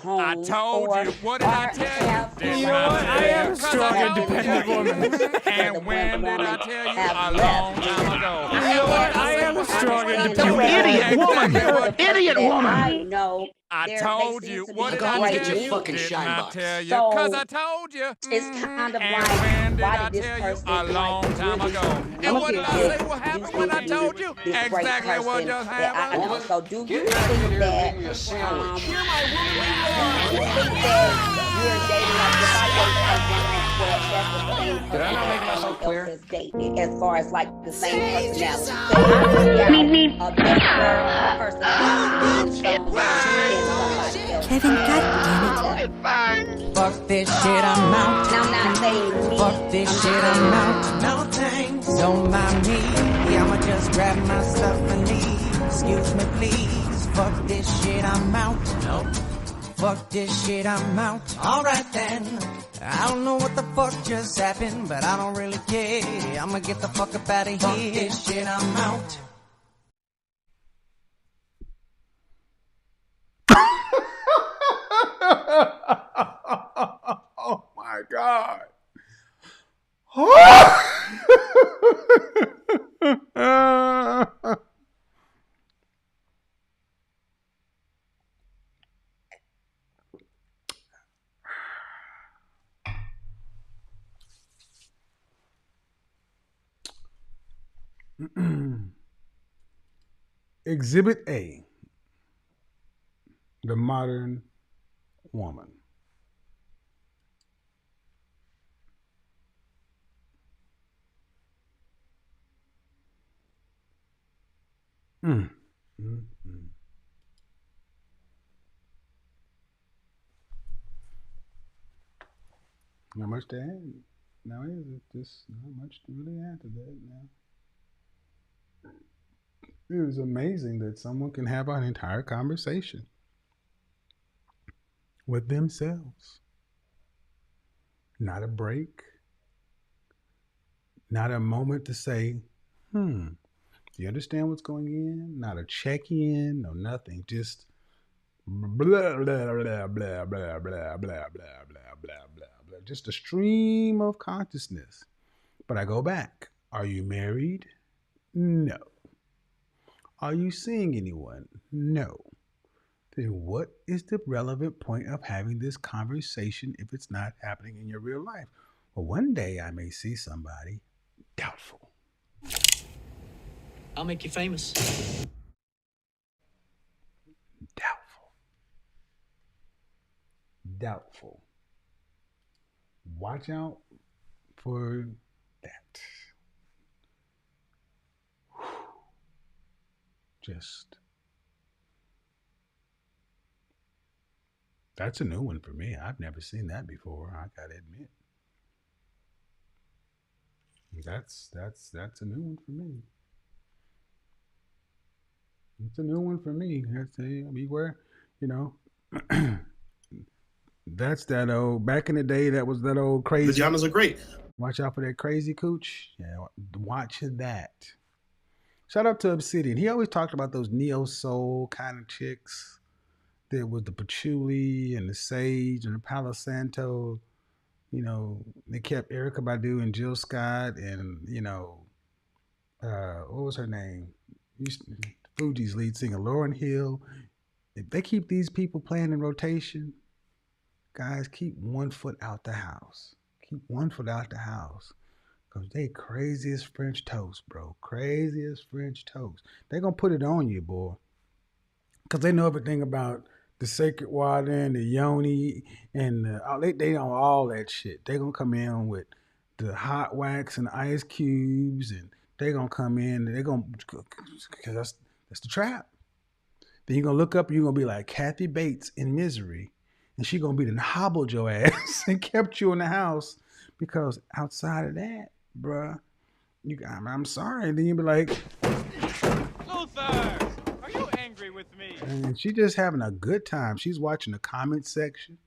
I told you. What did I tell you? You know what? I am a strong, independent woman. And when did I tell you? A long time ago. You know what? I am a strong, independent woman. Idiot woman! Idiot woman! I know. I told you. What did I tell you? Didn't I tell you? Cause I told you. It's kind of And like, when did why I did this tell you? person A long time ago. And what did I say? What happened when I told you? Exactly what just happened. So do you think that you think that you're dating like if I date someone that's the same person that someone else has dated as far as like the same personality? So I a better personality than somebody else. Kevin, goddammit. Fuck this shit, I'm out. And I'm not saying me. Fuck this shit, I'm out. No thanks. Don't mind me. I'ma just grab my stuff and leave. Excuse me, please. Fuck this shit, I'm out. No. Fuck this shit, I'm out. Alright then. I don't know what the fuck just happened, but I don't really care. I'ma get the fuck up out of here. Fuck this shit, I'm out. Oh my God. Exhibit A, the modern woman. Mm. Mm, mm. Not much to add. Now is it just not much to really add to that now. It was amazing that someone can have an entire conversation with themselves. Not a break, not a moment to say, do you understand what's going in? Not a check in, no nothing. Just blah, blah, blah, blah, blah, blah, blah, blah, blah, blah, blah. Just a stream of consciousness. But I go back. Are you married? No. Are you seeing anyone? No. Then what is the relevant point of having this conversation if it's not happening in your real life? Well, one day I may see somebody. Doubtful. I'll make you famous. Doubtful. Doubtful. Watch out for that. Just. That's a new one for me. I've never seen that before, I gotta admit. That's a new one for me. It's a new one for me. That's beware, that's that old back in the day. That was that old crazy. Vaginas are great. Watch out for that crazy cooch. Yeah, watch that. Shout out to Obsidian. He always talked about those neo soul kind of chicks. There was the patchouli and the sage and the Palo Santo. They kept Erykah Badu and Jill Scott and what was her name? Fuji's lead singer Lauryn Hill. If they keep these people playing in rotation, guys, keep 1 foot out the house. Keep 1 foot out the house. Because they crazy as French toast, bro. Crazy as French toast. They going to put it on you, boy. Because they know everything about the sacred water and the yoni and they know all that shit. They going to come in with the hot wax and the ice cubes, and they going to come in and they going to, because that's the trap. Then you're going to look up and you're going to be like Kathy Bates in Misery, and she going to be the hobbled your ass and kept you in the house, because outside of that, bruh, I'm sorry. Then you be like, Luther, are you angry with me? And she's just having a good time. She's watching the comment section.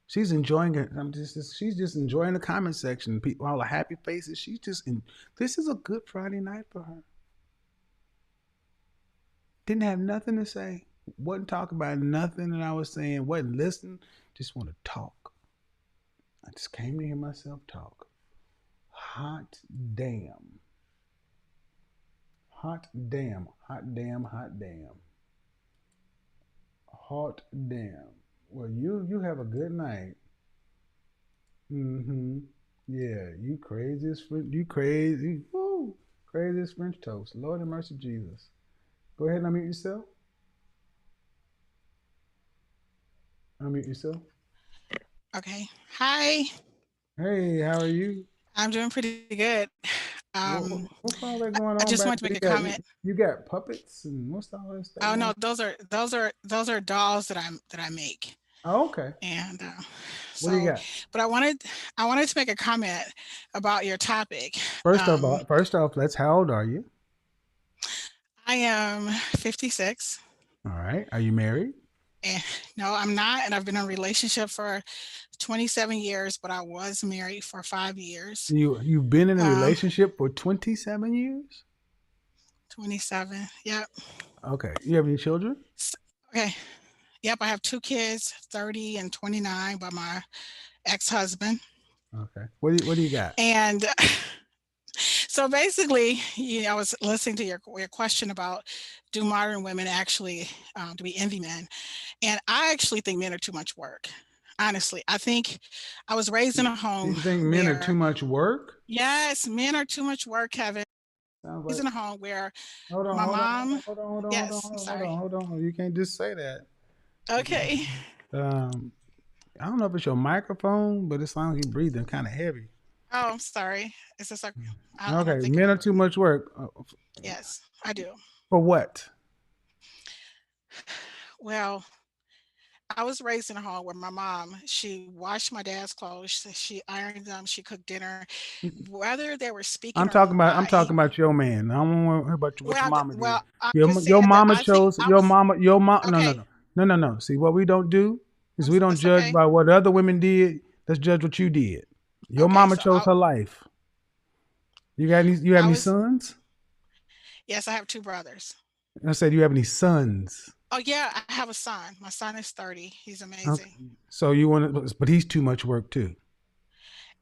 She's enjoying it. She's just enjoying the comment section. People, all the happy faces. This is a good Friday night for her. Didn't have nothing to say. Wasn't talking about nothing that I was saying. Wasn't listening. Just want to talk. I just came to hear myself talk. Hot damn. Hot damn. Hot damn. Hot damn. Hot damn. Well, you have a good night. Mm-hmm. Yeah, you crazy as crazy as French toast. Lord have mercy, Jesus. Go ahead and unmute yourself. Unmute yourself. Okay. Hi. Hey, how are you? I'm doing pretty good. What's all that going on? I just want to make a comment. You got puppets and what's all that stuff? Oh no, those are dolls that I make. Oh, okay. And what do you got? But I wanted to make a comment about your topic. First off, how old are you? I am 56. All right. Are you married? And no, I'm not, and I've been in a relationship for 27 years, but I was married for 5 years. You've been in a relationship for 27 years? 27. Yep. Okay. You have any children? Okay. Yep, I have 2 kids, 30 and 29, by my ex-husband. Okay. What do you got? And so basically, I was listening to your question about, do modern women actually do we envy men? And I actually think men are too much work. Honestly, I think I was raised in a home. You think men are too much work? Yes, men are too much work, Kevin. Raised in a home where hold on. You can't just say that. Okay. I don't know if it's your microphone, but it sounds like you're breathing kind of heavy. Oh, I'm sorry. It's just like okay. Men are too much work. Yes, I do. For what? Well, I was raised in a home where my mom, she washed my dad's clothes, she ironed them, she cooked dinner. Whether they were speaking or I'm not, talking about your man. I don't want to hear about what your mama did. I'm just Your saying that mama I think chose I was your mom. No, no, okay. no, no, no, no. See, what we don't do is we don't That's judge okay. by what other women did. Let's judge what you did. Your Okay, mama so chose her life. You have I any was sons? yes, I have two brothers. I said, you have any sons? Oh yeah, I have a son. My son is 30. He's Okay. amazing. So you want to, but he's too much work too.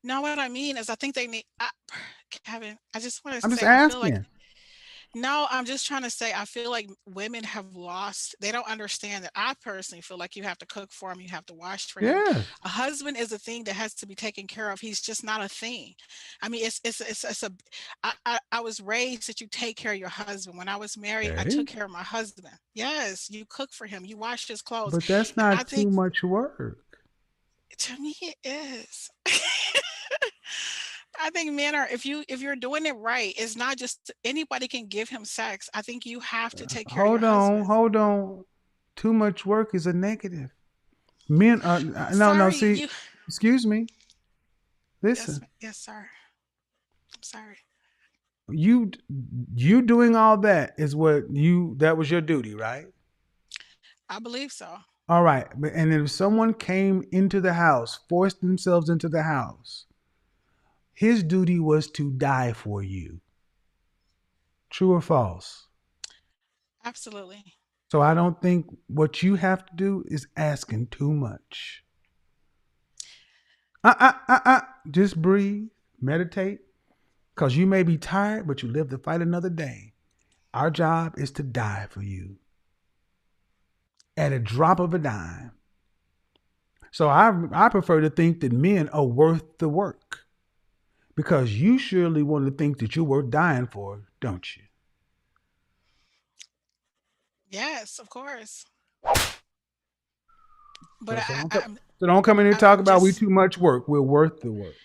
No, what I mean is I think they need Kevin, I just want to I'm just say I feel like asking. no, I'm just trying to say I feel like women have lost. They don't understand that. I personally feel like you have to cook for him, you have to wash for him. Yes. A husband is a thing that has to be taken care of. He's just not a thing. I mean, it's a. I was raised that you take care of your husband. When I was married, I took Okay. care of my husband. Yes, you cook for him, you wash his clothes, But that's and I not too think much work. to me it is. I think men are if you're doing it right, it's not just anybody can give him sex. I think you have to take care of your husband. Hold on. Too much work is a negative. Men are no, no. Sorry, See, you excuse me. yes, Listen, yes, sir. I'm sorry. you you doing all that is what you that was your duty, right? I believe so. All right, and if someone came into the house, forced themselves into the house, his duty was to die for you. True or false? Absolutely. So I don't think what you have to do is asking too much. Just breathe, meditate, because you may be tired, but you live to fight another day. Our job is to die for you at a drop of a dime. So I prefer to think that men are worth the work because you surely want to think that you're worth dying for, don't you? Yes, of course. But So, I, so don't come in here and talk I'm about we just too much work. We're worth the work.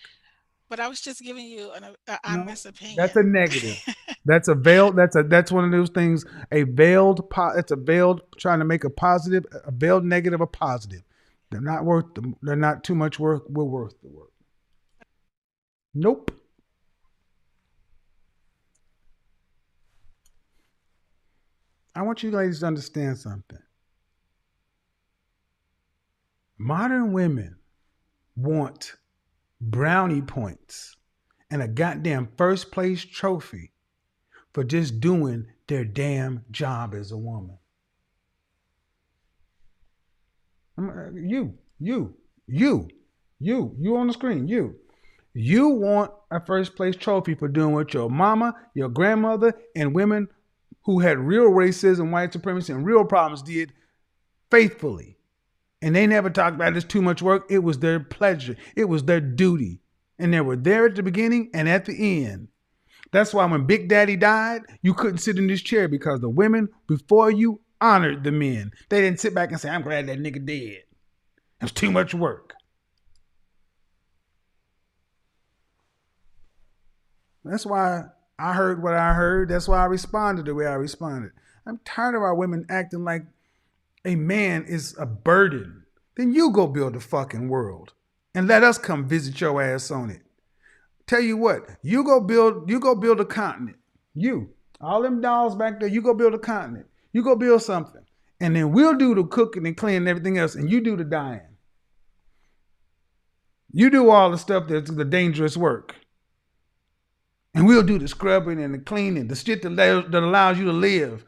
but I was just giving you an No, honest that's a opinion. negative. That's a veiled. That's one of those things. A veiled. It's a veiled trying to make a positive. A veiled negative a positive. They're not worth. They're not too much work. We're worth the work. Nope. I want you ladies to understand something. Modern women want brownie points and a goddamn first place trophy for just doing their damn job as a woman. You on the screen, you. You want a first place trophy for doing what your mama, your grandmother, and women who had real racism, white supremacy, and real problems did faithfully. And they never talked about it as too much work. It was their pleasure. It was their duty. And they were there at the beginning and at the end. That's why when Big Daddy died, you couldn't sit in this chair because the women before you honored the men. They didn't sit back and say, I'm glad that nigga dead. It's too much work. That's why I heard what I heard. That's why I responded the way I responded. I'm tired of our women acting like a man is a burden. Then you go build the fucking world and let us come visit your ass on it. Tell you what, you go build a continent. You, all them dolls back there, you go build a continent. You go build something. And then we'll do the cooking and cleaning and everything else, and you do the dying. You do all the stuff that's the dangerous work. And we'll do the scrubbing and the cleaning, the shit that allows you to live.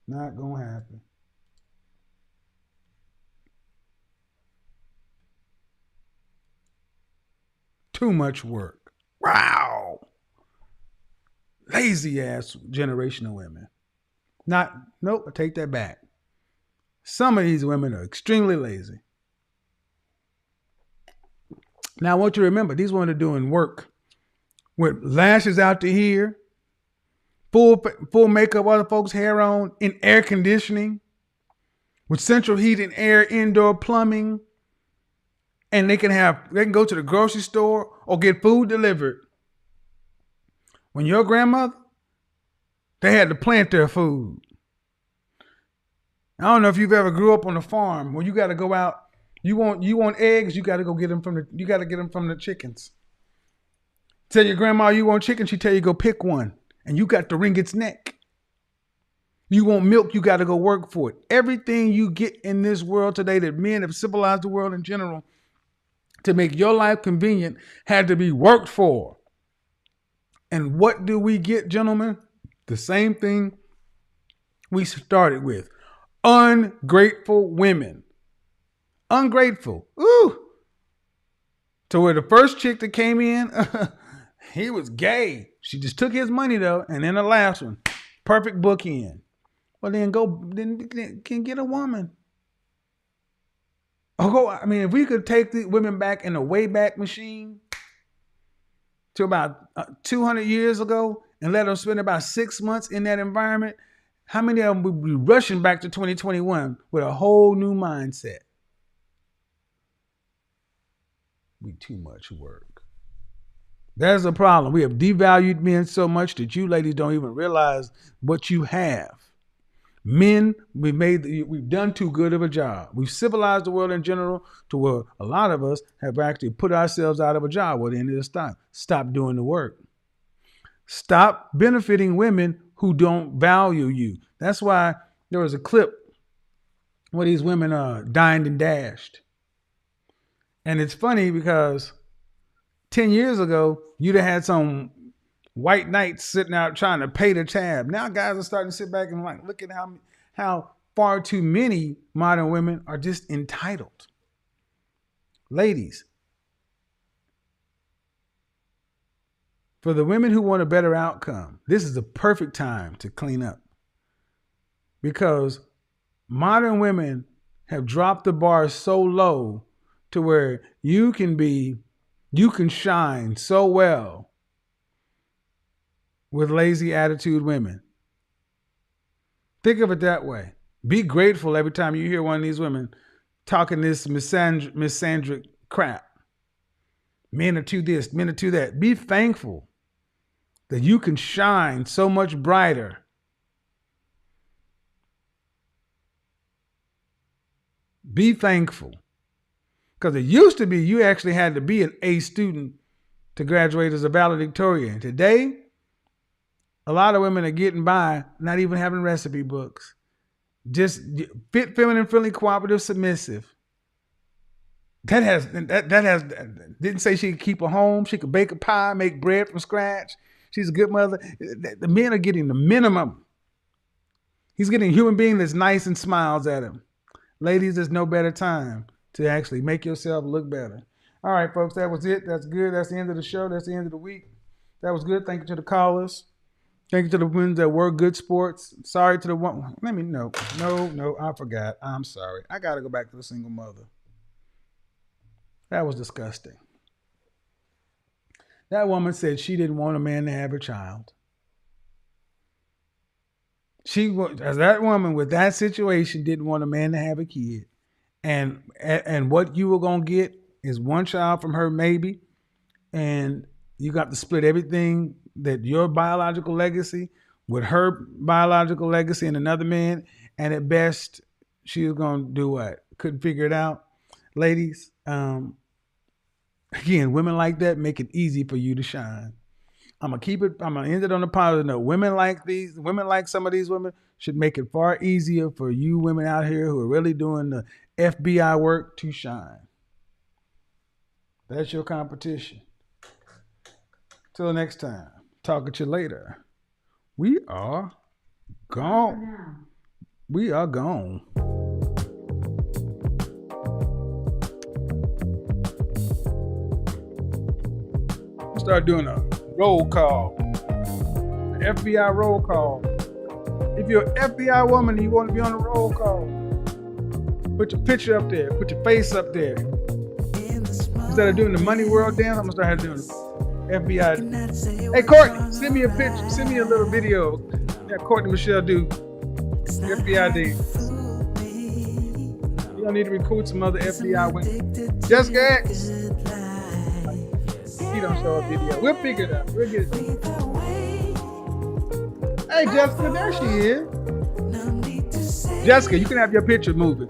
Not gonna happen. Too much work. Wow. Lazy ass generation of women. Nope, I take that back. Some of these women are extremely lazy. Now I want you to remember, these women are doing work with lashes out to here, full makeup, other folks' hair on, in air conditioning, with central heat and air, indoor plumbing, and they can go to the grocery store or get food delivered. When your grandmother They had to plant their food. I don't know if you've ever grew up on a farm where you got to go out. You want eggs, you got to go get them from the chickens. Tell your grandma you want chicken, she tell you go pick one, and you got to wring its neck. You want milk, you got to go work for it. Everything you get in this world today that men have civilized the world in general to make your life convenient had to be worked for. And what do we get, gentlemen? The same thing we started with. Ungrateful women. Ungrateful. Ooh. To where the first chick that came in, he was gay. She just took his money though. And then the last one, perfect bookend. Well, then can get a woman. If we could take the women back in the Wayback Machine to about 200 years ago and let them spend about 6 months in that environment, how many of them would be rushing back to 2021 with a whole new mindset? Be too much work. There's a problem. We have devalued men so much that you ladies don't even realize what you have. Men, we've done too good of a job. We've civilized the world in general to where a lot of us have actually put ourselves out of a job. Well, then it's time. Stop doing the work. Stop benefiting women who don't value you. That's why there was a clip where these women dined and dashed. And it's funny because 10 years ago, you'd have had some white knights sitting out trying to pay the tab. Now guys are starting to sit back and like, look at how far too many modern women are just entitled. Ladies, for the women who want a better outcome, this is the perfect time to clean up. Because modern women have dropped the bar so low to where you can shine so well with lazy attitude women. Think of it that way. Be grateful every time you hear one of these women talking this misandric crap. Men are too this, men are too that. Be thankful that you can shine so much brighter. Be thankful. Because it used to be you actually had to be an A student to graduate as a valedictorian. Today, a lot of women are getting by, not even having recipe books. Just fit, feminine, friendly, cooperative, submissive. Didn't say she could keep a home. She could bake a pie, make bread from scratch. She's a good mother. The men are getting the minimum. He's getting a human being that's nice and smiles at him. Ladies, there's no better time to actually make yourself look better. All right, folks, that was it. That's good. That's the end of the show. That's the end of the week. That was good. Thank you to the callers. Thank you to the women that were good sports. Sorry to the one. No, I forgot. I'm sorry. I got to go back to the single mother. That was disgusting. That woman said she didn't want a man to have a child. That woman with that situation didn't want a man to have a kid. And what you were going to get is one child from her maybe. And you got to split everything that your biological legacy with her biological legacy and another man. And at best, she was going to do what? Couldn't figure it out. Ladies, again, women like that make it easy for you to shine. I'm going to end it on a positive note. Women like some of these women should make it far easier for you women out here who are really doing the FBI work to shine. That's your competition. Till next time. Talk at you later. We are gone. We are gone. Start doing a roll call. An FBI roll call. If you're an FBI woman and you want to be on a roll call, put your picture up there. Put your face up there. Instead of doing the money world dance, I'm going to start doing FBI. Hey, Courtney, send me a picture. Send me a little video. Yeah, Courtney Michelle do FBI dance. You don't need to recruit some other FBI women. Jessica X. He don't show a video. We'll figure it out. We'll get it done. Hey, Jessica, there she is. Jessica, you can have your picture moving.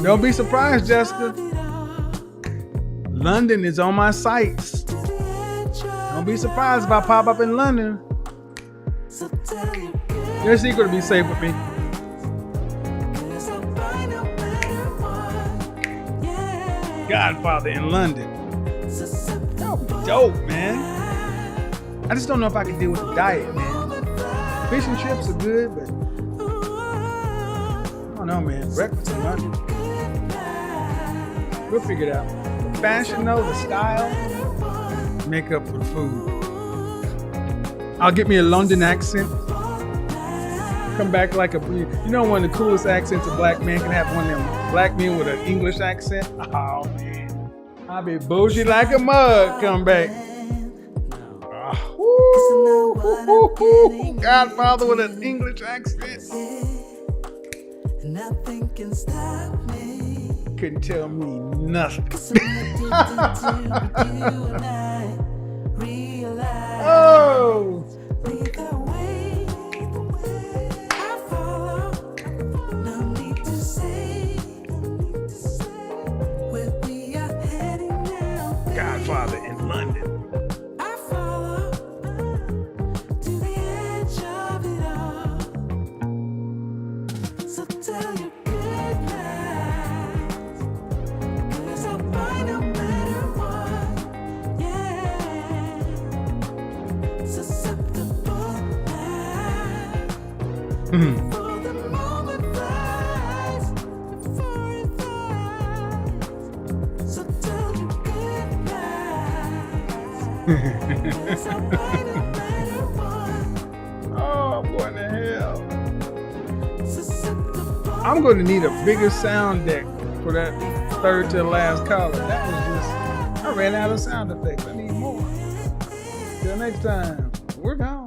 Don't be surprised, Jessica. London is on my sights. Don't be surprised if I pop up in London. Your secret to be safe with me. Godfather in London. That would be dope, man. I just don't know if I can deal with the diet, man. Fish and chips are good, but I don't know, man. Breakfast in London. We'll figure it out. The fashion, though, the style, make up for the food. I'll get me a London accent. Come back like a, you know, one of the coolest accents a black man can have, one of them black men with an English accent. Oh man, I'll be bougie like a mug. Come back. Godfather with an English accent. Nothing can stop me. Couldn't tell me nothing. Oh. Godfather in London. So tell your good lies, 'cause I'll find no matter what, yeah. Susceptible now. For the moment flies before it flies. So tell your good lies. Oh, I'm going to hell. I'm going to need a bigger sound deck for that third to last caller. That was just, I ran out of sound effects. I need more. Till next time, we're gone.